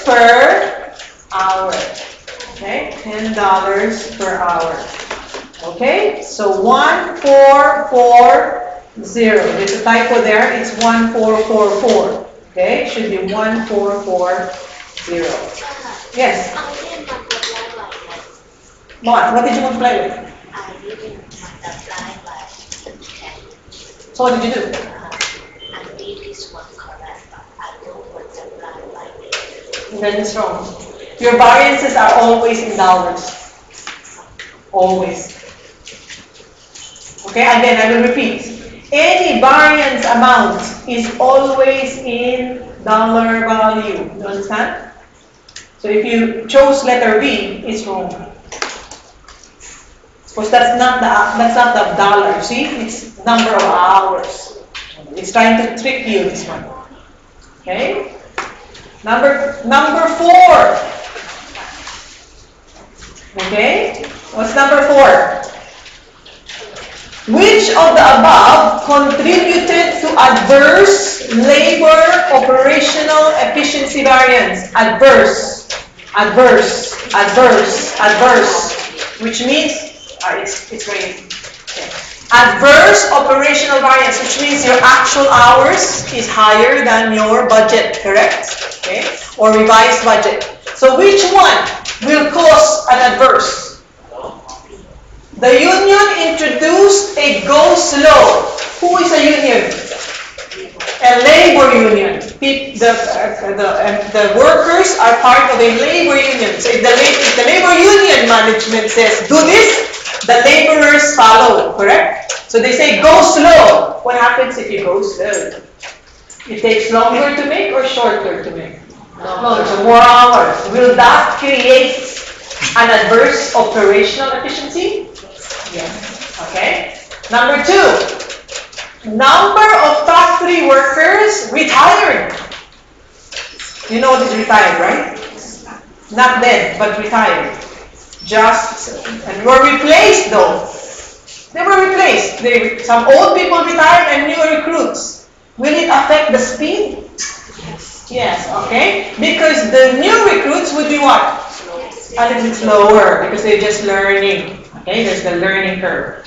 per hour. Okay, $10 per hour. Okay, so 1440. There's a typo there. It's 1444. Okay, it should be 1440. Yes. What did you multiply with? I didn't multiply by 10. So what did you do? I did this one correct, but I don't multiply by 8. Then it's wrong. Your variances are always in dollars. Always. Okay, again, I will repeat. Any variance amount is always in dollar value. You understand? So if you chose letter B, it's wrong. Because that's not the dollar. See, it's number of hours. It's trying to trick you, this one. Okay. Number 4. Okay. What's number 4? Which of the above contributed to adverse labor operational efficiency variance? Adverse. Which means it's raining. Okay. Adverse operational variance, which means your actual hours is higher than your budget, correct? Okay, or revised budget. So which one will cause an adverse? The union introduced a go slow. Who is a union? A labor union. The workers are part of a labor union. So if the labor union management says do this, the laborers follow, correct? So they say go slow. What happens if you go slow? It takes longer to make or shorter to make? No, so more hours. Will that create an adverse operational efficiency? Yes. Okay. Number 2. Number of factory workers retired. You know what is retired, right? Not dead, but retired. And were replaced though. They were replaced. Some old people retired and new recruits. Will it affect the speed? Yes, okay. Because the new recruits would be what? A little bit slower because they're just learning. Okay, there's the learning curve.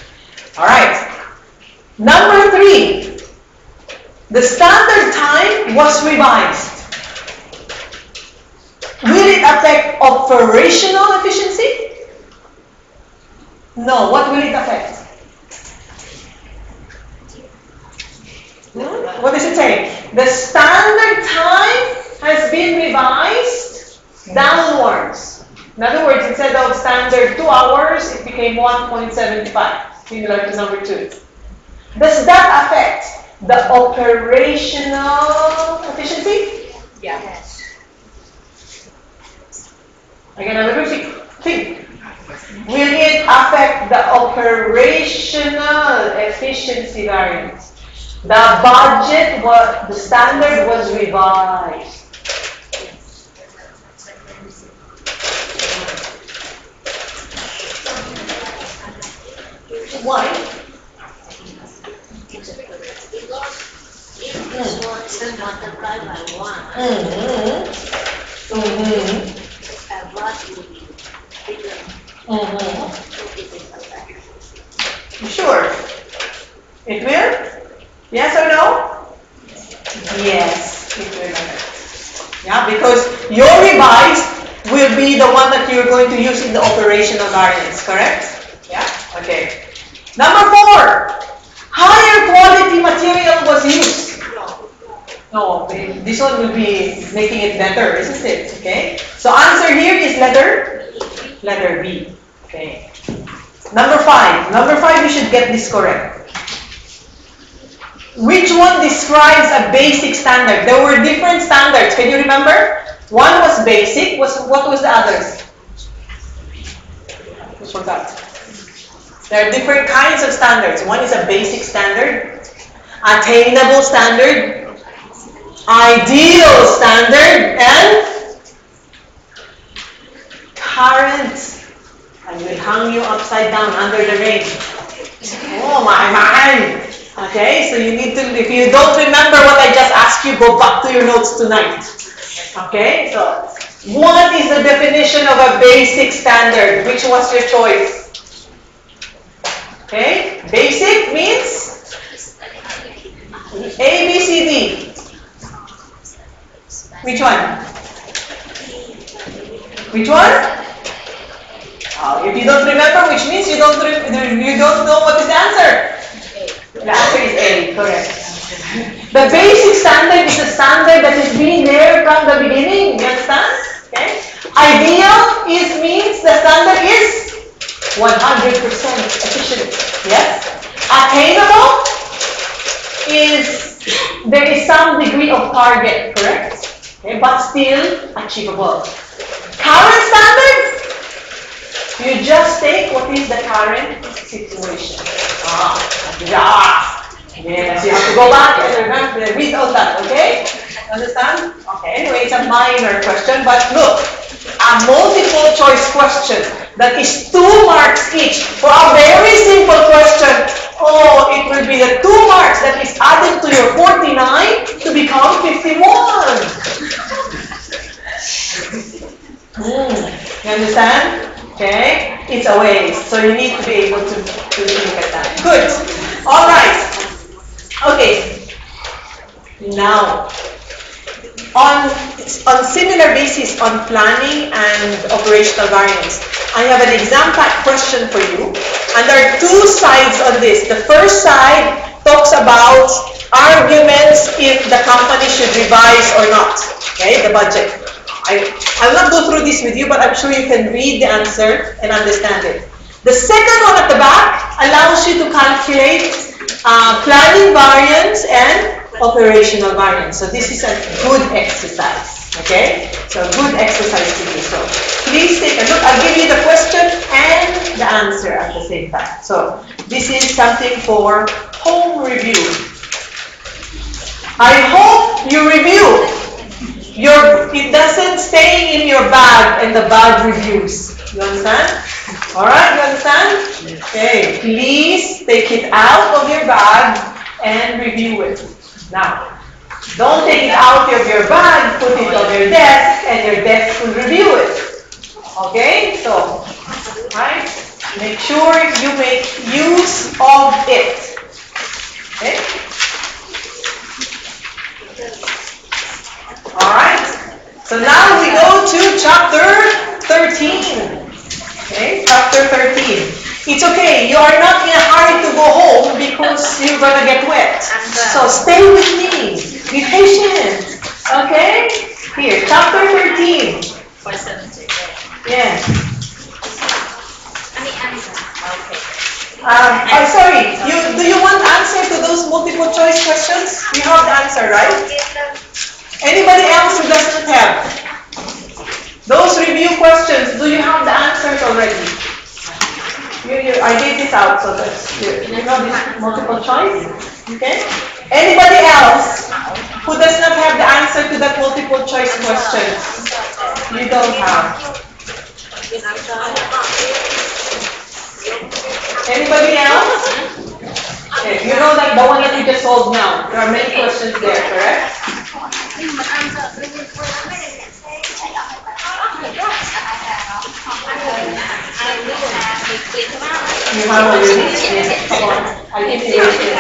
Alright. Number 3. The standard time was revised. Will it affect operational efficiency? No. What will it affect? What does it say? The standard time has been revised downwards. In other words, instead of standard 2 hours, it became 1.75, similar to number 2. Does that affect the operational efficiency? Yes. Again, another thing. Will it affect the operational efficiency variance? The budget, the standard was revised. Why? Because if this one is multiplied by 1, what will be bigger? So it is affected. You sure? It will? Yes or no? Yes, it will. Yeah, because your revised will be the one that you're going to use in the operational variance, correct? Yeah? Okay. Number 4. Higher quality material was used. No, this one will be making it better, isn't it? Okay. So answer here is letter B. Okay. Number 5. Number 5, you should get this correct. Which one describes a basic standard? There were different standards. Can you remember? One was basic. What was the others? I forgot. There are different kinds of standards. One is a basic standard, attainable standard, ideal standard, and current. I will hang you upside down under the rain. Oh my man! Okay, so you need to, if you don't remember what I just asked you, go back to your notes tonight. Okay, so what is the definition of a basic standard? Which was your choice? Okay, basic means A, B, C, D. Which one? Which one? If you don't remember, which means you don't know what is the answer. The answer is A, correct. The basic standard is a standard that has been there from the beginning. You understand? Okay. Ideal means the standard is 100% efficient. Yes. Attainable is there is some degree of target, correct? Okay, but still achievable. Current standard. You just take what is the current situation. Yes, you have to go back and remember, read all that, okay? Understand? Okay, anyway, it's a minor question, but look, a multiple choice question that is 2 marks each for a very simple question. Oh, it will be the 2 marks that is added to your 49 to become 51. You understand? Okay, it's a waste, so you need to be able to look at that. Good. All right. Okay. Now, on similar basis on planning and operational variance, I have an exam pack question for you, and there are 2 sides on this. The first side talks about arguments if the company should revise or not. Okay, the budget. I will not go through this with you, but I'm sure you can read the answer and understand it. The second one at the back allows you to calculate planning variance and operational variance. So this is a good exercise. Okay? So good exercise to do. So please take a look. I'll give you the question and the answer at the same time. So this is something for home review. I hope you review. It doesn't stay in your bag and the bag reviews. You understand? Alright, you understand? Okay, please take it out of your bag and review it. Now, don't take it out of your bag, put it on your desk, and your desk will review it. Okay, so, right? Make sure you make use of it. Okay? Alright, so now we go to chapter 13. Okay, chapter 13. It's okay, you are not in a hurry to go home because you're going to get wet. So stay with me, be patient. Okay? Here, chapter 13. Yes. Sorry, do you want answer to those multiple choice questions? You have the answer, right? Anybody else who doesn't have? Those review questions, do you have the answers already? I gave this out so that you have this multiple choice. Okay? Anybody else who does not have the answer to that multiple choice question? You don't have. Anybody else? Okay, you know that the one that you just solved now. There are many questions there, correct? You have already? Yes. integration.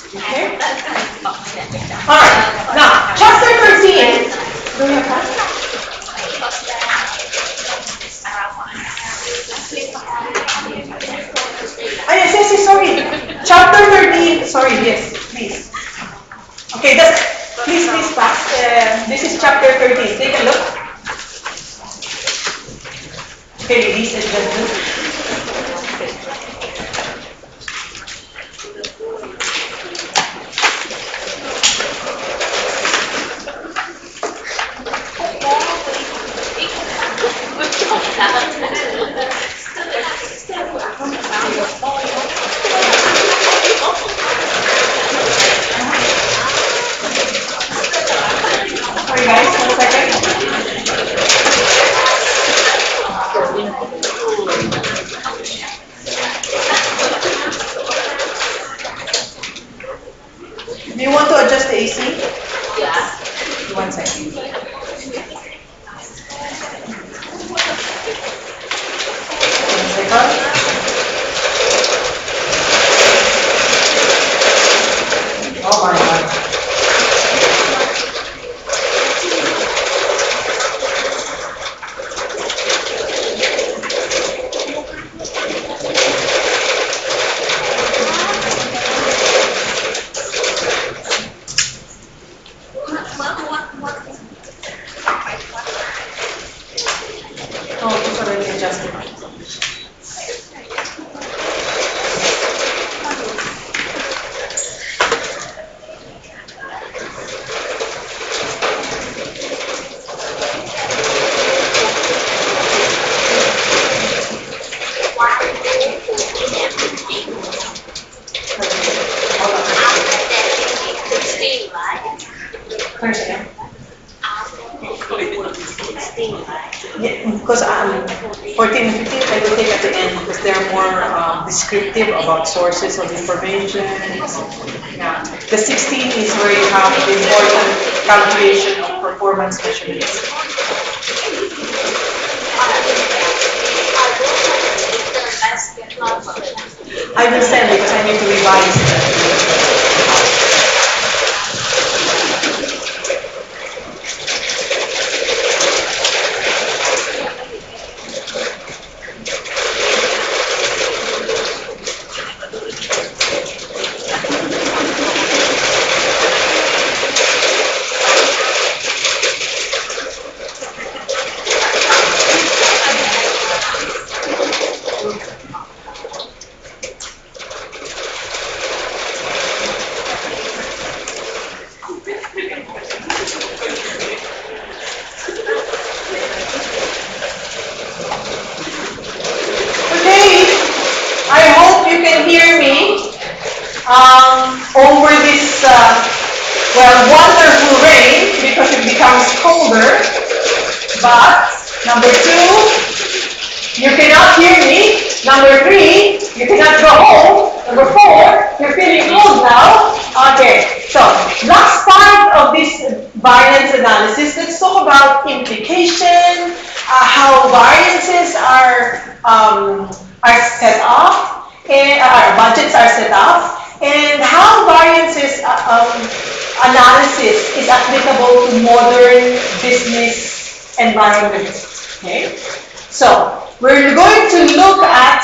Okay. Alright, now, chapter 13. Do you have that? Ah, yes, sorry. Chapter 13, sorry, yes, please. Okay, please pass. This is chapter 13. Take a look. Okay, ladies and gentlemen. Sorry guys, 1 second. Do you want to adjust the AC? Yeah. 1 second. Oh my God. Oh, it's already adjusted. Thursday. Yeah, because 14 and 15 I will take at the end because they're more descriptive about sources of information. Yeah. The 16 is where you have the important calculation of performance measurements. I will send because I need to revise that. Over this, wonderful rain because it becomes colder. But, number 2, you cannot hear me. Number 3, you cannot go home. Number 4, you're feeling cold now. Okay, so last part of this variance analysis, let's talk about implication, how variances are set up, and our budgets are set up, and how variances analysis is applicable to modern business environments. Okay, so we're going to look at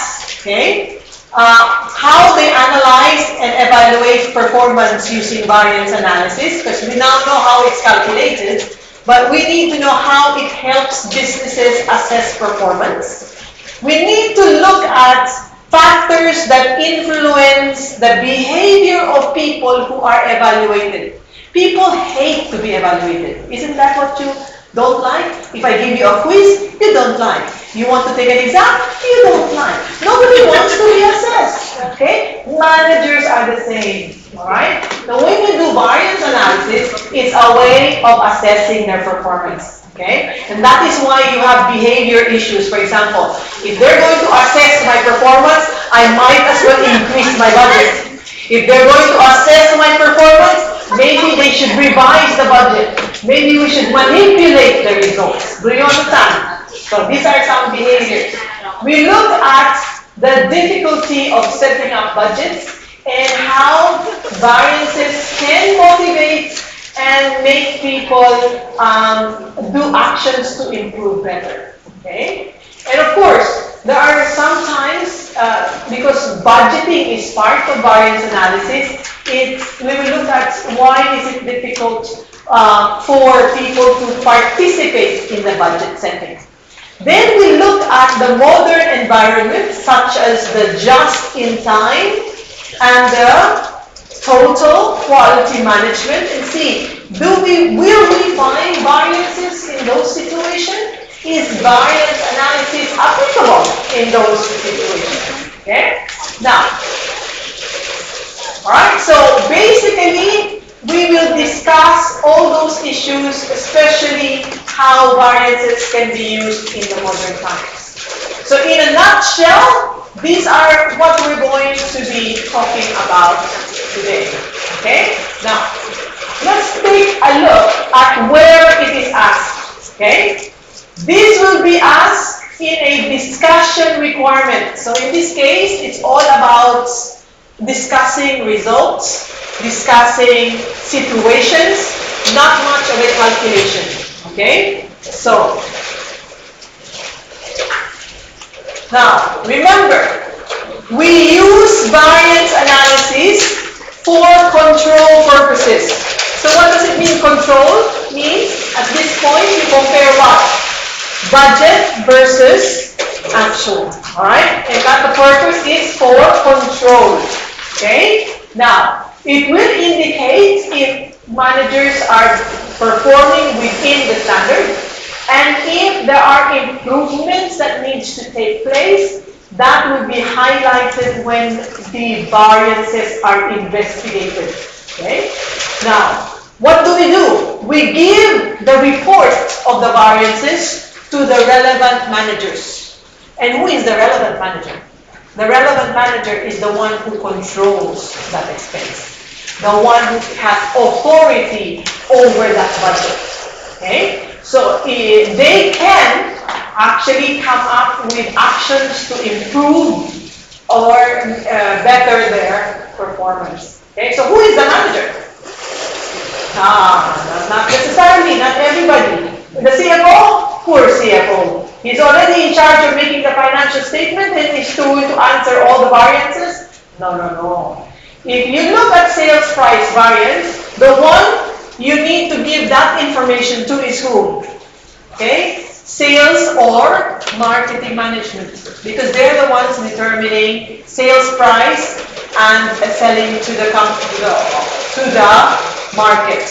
how they analyze and evaluate performance using variance analysis, because we now know how it's calculated, but we need to know how it helps businesses assess performance. We need to look at factors that influence the behavior of people who are evaluated. People hate to be evaluated. Isn't that what you don't like? If I give you a quiz, you don't like. You want to take an exam, you don't like. Nobody wants to be assessed. Okay? Managers are the same. Alright? Now when you do variance analysis, it's a way of assessing their performance. Okay? And that is why you have behavior issues. For example, if they're going to assess my performance, I might as well increase my budget. If they're going to assess my performance, maybe they should revise the budget. Maybe we should manipulate the results. Do you understand? So these are some behaviors. We look at the difficulty of setting up budgets and how variances can motivate and make people do actions to improve better. Okay? And of course, there are sometimes, because budgeting is part of variance analysis, we will look at why is it difficult for people to participate in the budget setting. Then we look at the modern environment, such as the just-in-time and the total quality management, and see, will we find variances in those situations? Is variance analysis applicable in those situations? Okay? Now, alright, so basically, we will discuss all those issues, especially how variances can be used in the modern times. So in a nutshell, these are what we're going to be talking about today. Okay? Now, let's take a look at where it is asked. Okay? This will be asked in a discussion requirement. So in this case, it's all about discussing results, discussing situations, not much of a calculation. Okay? So, now, remember, we use variance analysis for control purposes. So what does it mean, control? Means, at this point, you compare what? Budget versus actual. Alright? And that the purpose is for control. Okay? Now, it will indicate if managers are performing within the standard, and if there are improvements that needs to take place, that will be highlighted when the variances are investigated. Okay? Now, what do? We give the report of the variances to the relevant managers. And who is the relevant manager? The relevant manager is the one who controls that expense. The one who has authority over that budget. Okay? So they can actually come up with actions to improve or better their performance. Okay? So who is the manager? Not necessarily, not everybody. The CFO? Poor CFO. He's already in charge of making the financial statement and he's going to answer all the variances? No. If you look at sales price variance, the one you need to give that information to is who? Okay? Sales or marketing management. Because they're the ones determining sales price and selling to the market.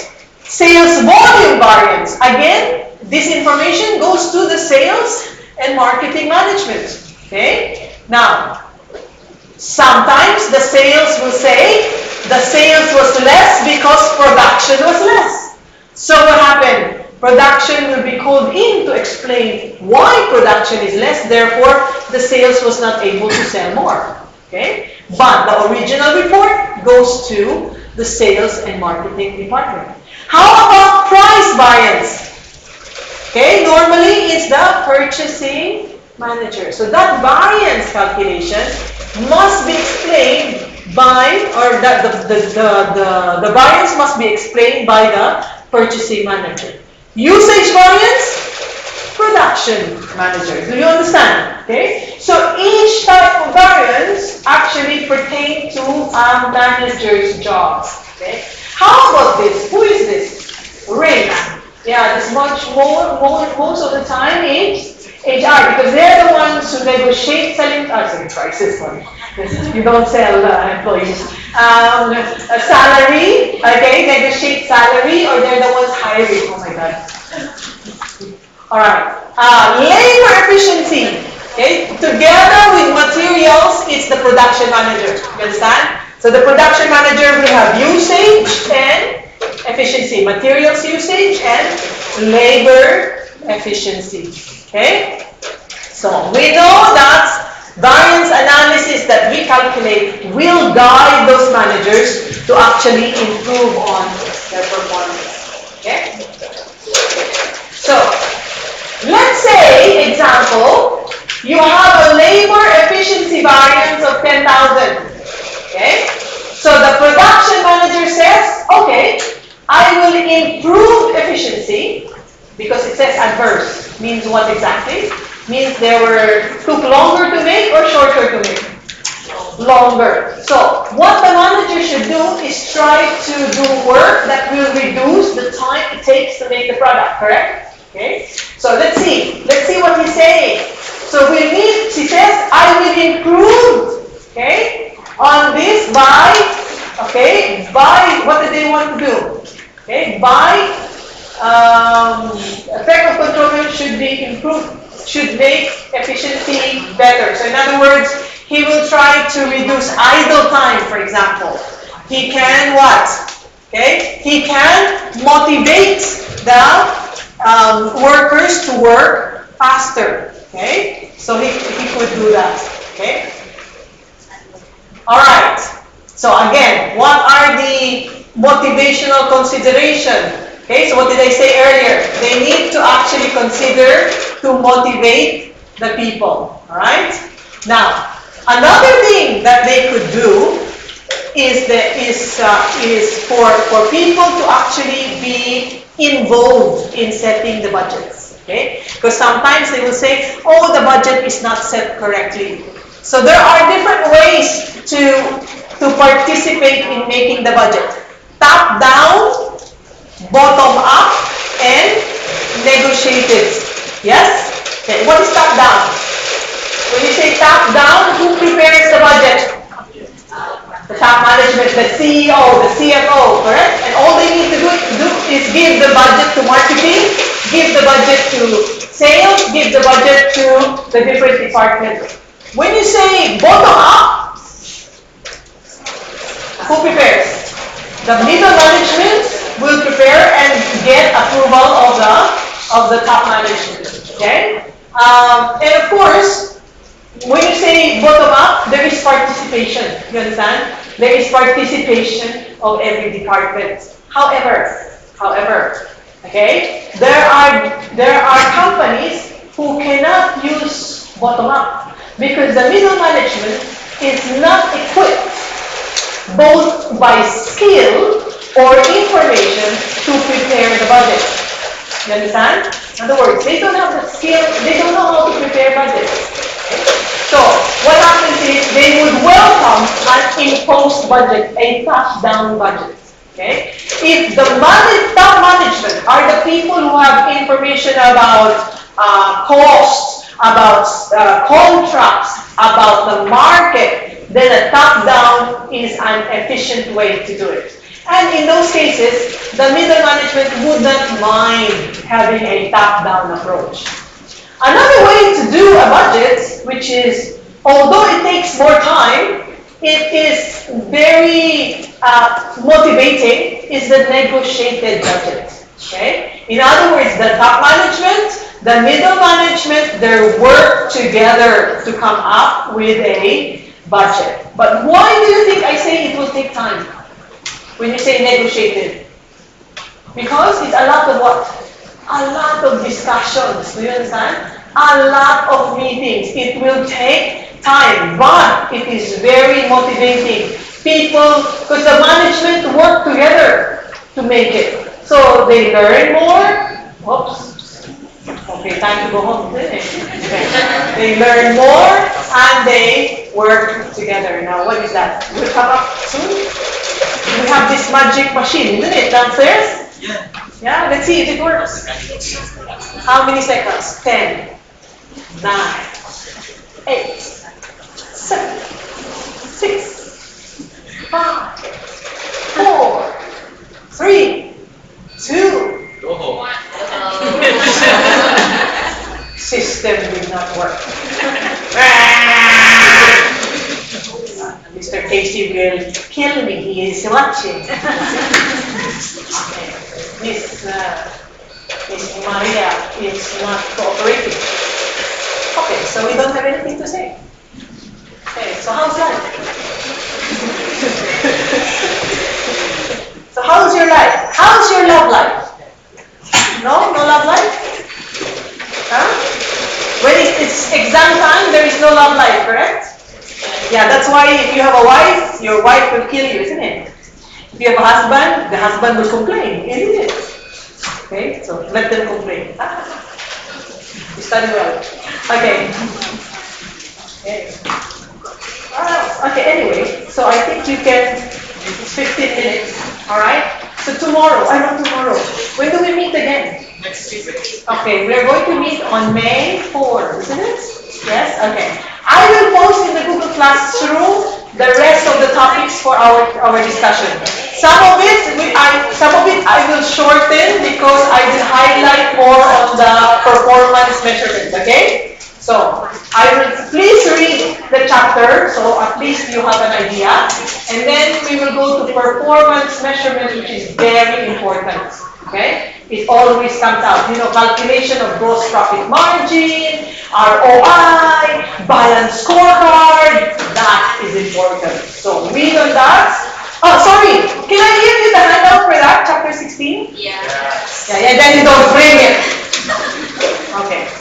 Sales volume variance. Again, this information goes to the sales and marketing management. Okay? Now, sometimes the sales will say the sales was less because production was less. So what happened? Production will be called in to explain why production is less, therefore the sales was not able to sell more. Okay? But the original report goes to the sales and marketing department. How about price variance? Okay, normally it's the purchasing manager. So that variance calculation must be explained by, or the variance must be explained by the purchasing manager. Usage variance, production manager. Do you understand? Okay, so each type of variance actually pertain to a manager's jobs. Okay, how about this? Who is this? Rates. Yeah, this much more most of the time is HR, because they're the ones who negotiate selling prices. You don't sell employees. A salary, okay, negotiate salary, or they're the ones hiring. Oh my God. All right. Labor efficiency. Okay, together with materials, it's the production manager. You understand? So the production manager will have usage and efficiency, materials usage and labor efficiency. Okay? So we know that variance analysis that we calculate will guide those managers to actually improve on their performance. Okay? So let's say example, you have a labor efficiency variance of 10,000. Okay? So the production manager says, okay, I will improve efficiency because it says adverse. Means what exactly? Means took longer to make or shorter to make? Longer. So what the manager should do is try to do work that will reduce the time it takes to make the product, correct? Okay. So let's see what he's saying. So he says, I will improve, okay, on this by what do they want to do? Okay, by effect of control should be improved, should make efficiency better. So in other words, he will try to reduce idle time, for example. He can what? Okay, he can motivate the workers to work faster. Okay, so he could do that. Okay. All right. So again, what are the motivational considerations? Okay, so what did I say earlier? They need to actually consider to motivate the people. All right. Now, another thing that they could do is for people to actually be involved in setting the budgets. Okay, because sometimes they will say, "Oh, the budget is not set correctly." So there are different ways to participate in making the budget: top down, bottom up, and negotiated. Yes? Okay, what is top down? When you say top down, who prepares the budget? The top management, the CEO, the CFO, correct? And all they need to do is give the budget to marketing, give the budget to sales, give the budget to the different departments. When you say bottom up, who prepares? The middle management will prepare and get approval of the top management. Okay? And of course, when you say bottom up, there is participation. You understand? There is participation of every department. However, okay, there are companies who cannot use bottom up because the middle management is not equipped both by skill or information to prepare the budget. You understand? In other words, they don't have the skill, they don't know how to prepare budgets. So what happens is they would welcome an imposed budget, a top-down budget. Okay? If the top management are the people who have information about costs, about contracts, about the market, then a top-down is an efficient way to do it. And in those cases, the middle management would not mind having a top-down approach. Another way to do a budget, which is, although it takes more time, it is very motivating, is the negotiated budget. Okay? In other words, the top management, the middle management, they work together to come up with a budget. But why do you think I say it will take time when you say negotiated? Because it's a lot of what? A lot of discussions. Do you understand? A lot of meetings. It will take time, but it is very motivating. People, because the management work together to make it. So they learn more. Oops. Okay, time to go home. Okay. They learn more and they work together. Now, what is that? We'll come up soon. We have this magic machine, isn't it, downstairs? Yeah. Yeah, let's see if it works. How many seconds? 10, 9, 8, 7, 6, 5, 4, 3, 2. Go home. System did not work. Mr. Casey will kill me. He is watching. Miss Maria is not cooperating. Okay, so we don't have anything to say. Okay, so how's life? So how's your life? How's your love life? No love life? Huh? When it's exam time, there is no love life, correct? Yeah, that's why if you have a wife, your wife will kill you, isn't it? If you have a husband, the husband will complain, isn't it? Okay, so let them complain. You study well. Okay. Okay, anyway, so I think you can, it's 15 minutes, alright? So tomorrow, not tomorrow, when do we meet again? Next week. Okay, we're going to meet on May 4, isn't it? Yes? Okay. I will post in the Google Classroom the rest of the topics for our discussion. Some of it I will shorten because I will highlight more on the performance measurements, okay? So, I will please read the chapter so at least you have an idea. And then we will go to performance measurement, which is very important. Okay? It always comes out. You know, calculation of gross profit margin, ROI, balance scorecard, that is important. So read on that. Oh, sorry. Can I give you the handout for that, chapter 16? Yeah. Yeah, then you don't bring it. Okay.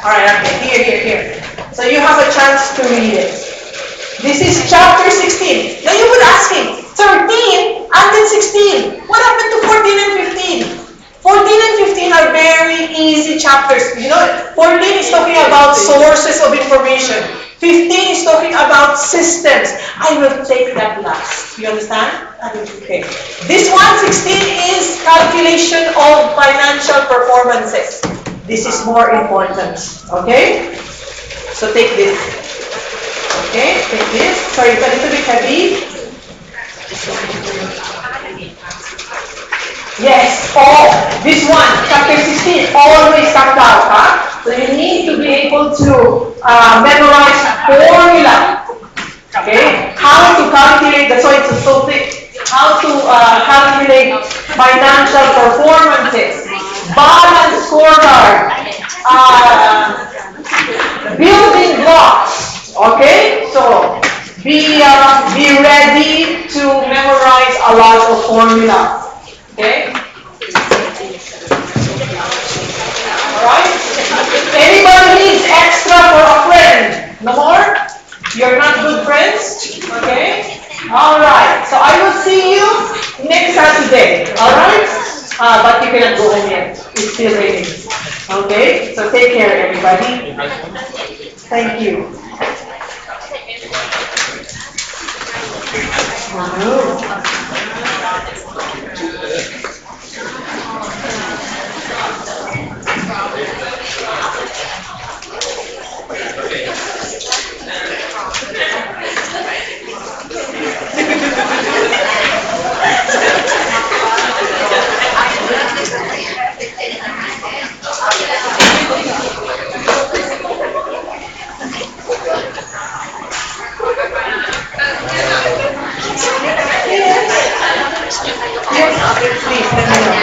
Alright, okay. Here. So you have a chance to read it. This is chapter 16. Now you would ask me, 13 and then 16. What happened to 14 and 15? 14 and 15 are very easy chapters. You know, 14 is talking about sources of information. 15 is talking about systems. I will take that last. You understand? Okay. This one, 16, is calculation of financial performances. This is more important. Okay? So take this. Okay? Take this. Sorry, it's a little bit heavy. Yes, this one, chapter 16, always comes out, huh? So you need to be able to memorize formula, okay? How to calculate, that's why it's so thick. How to calculate financial performances, balance scorecard, building blocks, okay? So be ready to memorize a lot of formula. Okay? Alright? Anybody needs extra for a friend? No more? You're not good friends? Okay? Alright. So I will see you next Saturday. Alright? But you cannot go home yet. It's still raining. Okay? So take care, everybody. Thank you. Please, let me know.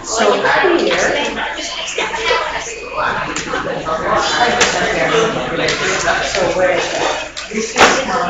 So here, so where is that? This is my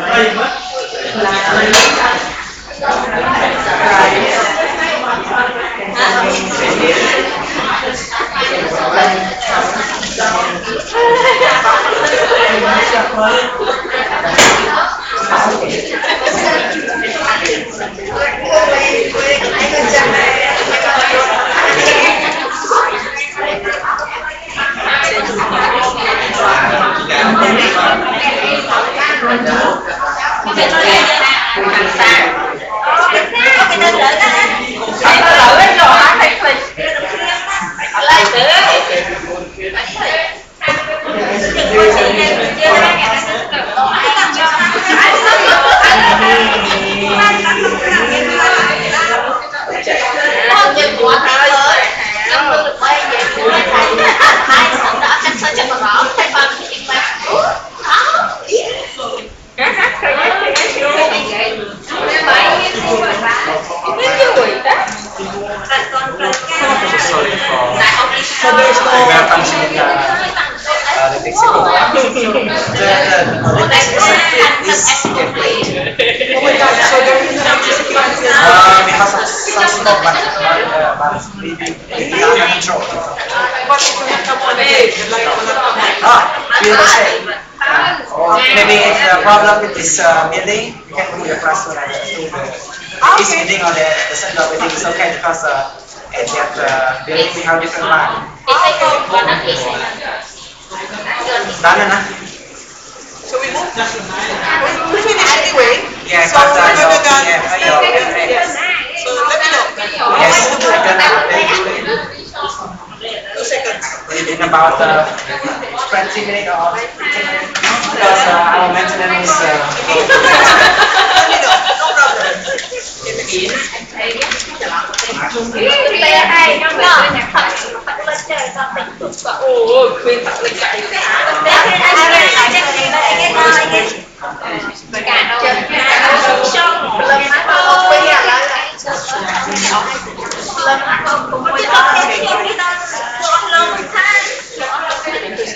fix it. The next is different. Oh my God, so there is an executive. Because of some smoke, but not under control. But it will not come on again. The light will not come on. Feel the same. Or maybe if the problem with this building, you can move the first one to this building or the second building is okay because at that building we have different line. Done na? So we move. We finish anyway. Yeah, So but we're gonna done. yes. So let me know. Yes, I'm gonna update you 2 seconds. in about 20 minutes or 15 minutes because our maintenance is Let me know. No problem.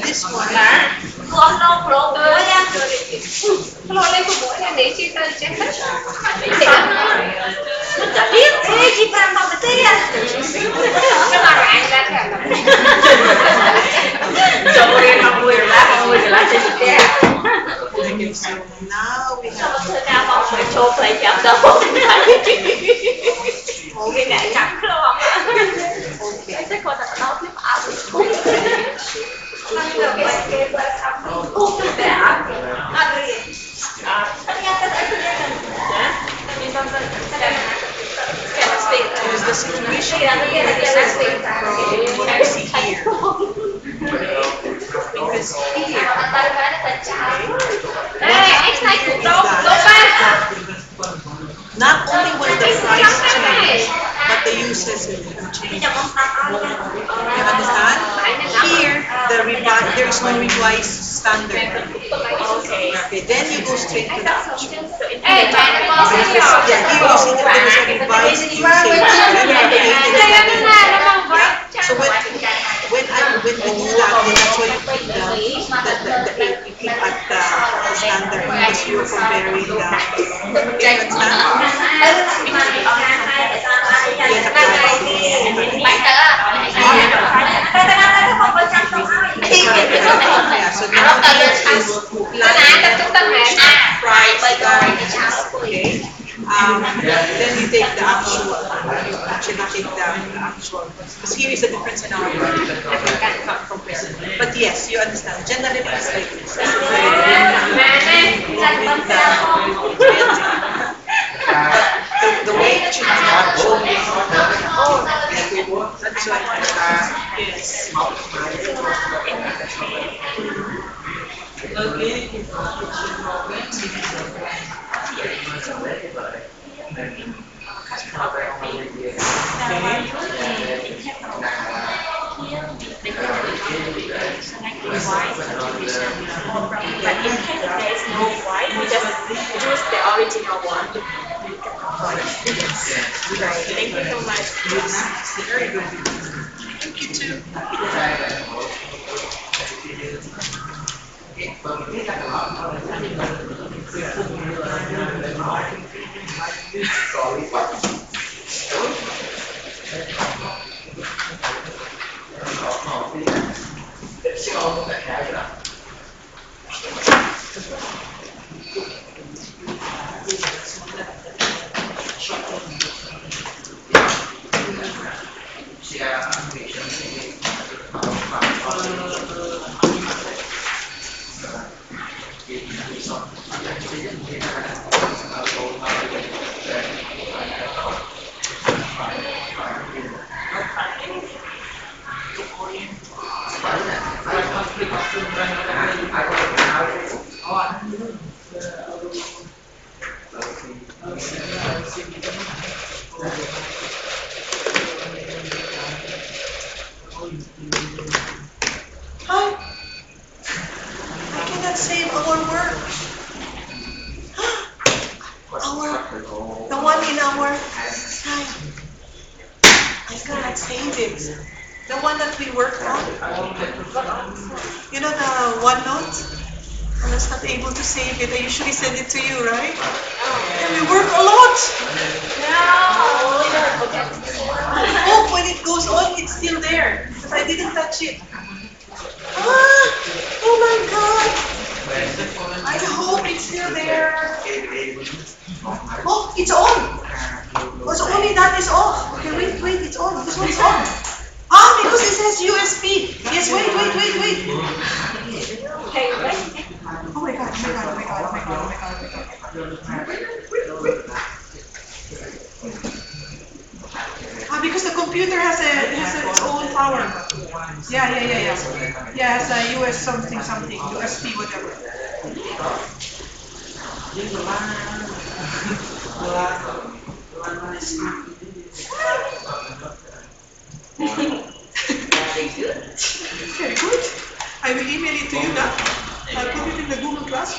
This one. So now we have is the situation from what I see here. Because here, not only will the price change, but the usage will change. You understand? Here, there is no revised standard. Okay, then you go straight to the actual. Yeah, here you see that there is a revised usage. So when we do that, then that's why you keep you keep at the standard because you're comparing the. You understand? Yeah, so now this is price okay. Then we take the actual. You actually take the actual. Because here is the difference in our work. We can't compare. But yes, you understand. Generally, it's like this. But the way it should be actually. That's why. Yes. Thank you so much. Very good. Thank you too. Hi. I cannot save our work. The one in our side. I cannot save it. The one that we worked on. You know the OneNote? I was not able to save it. I usually send it to you, right? And we work a lot. I hope when it goes on, it's still there. Because I didn't touch it. Oh my God. I hope it's still there. Oh, it's on. Oh, so only that is off. Okay, wait, it's on. This one's on. Because it says USB. Yes, wait. Oh my God. Because the computer has its own power. Yeah. Yeah, it has a US something, USB whatever. Very good. I will email it to you now. I'll put it in the Google Class.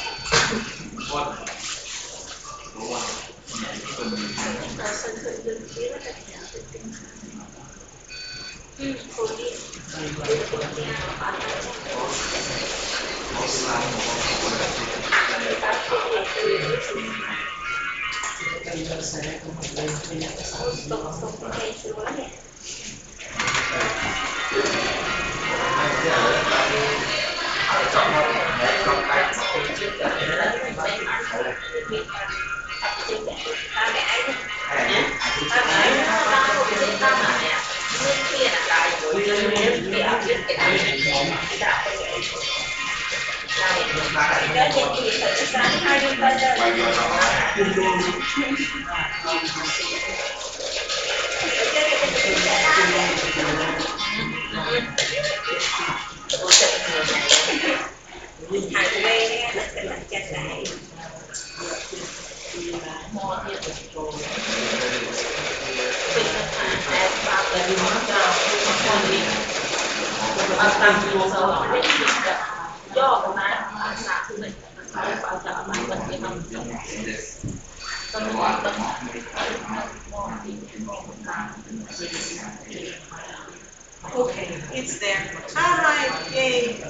Okay, it's there. All right, yay.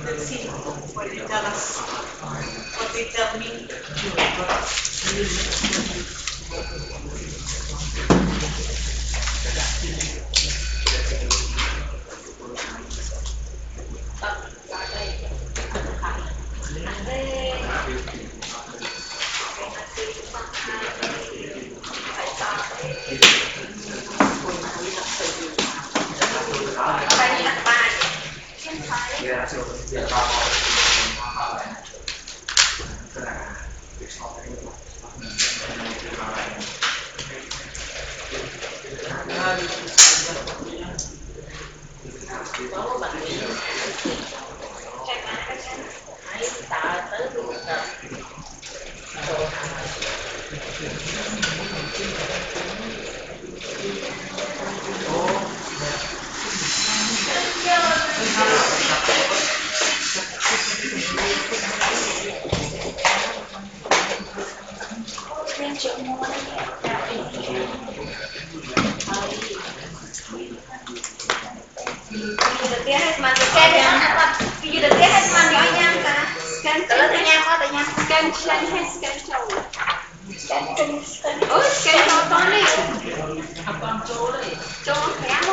Let's see what they tell us. What they tell me. Scan cho con đi. Cho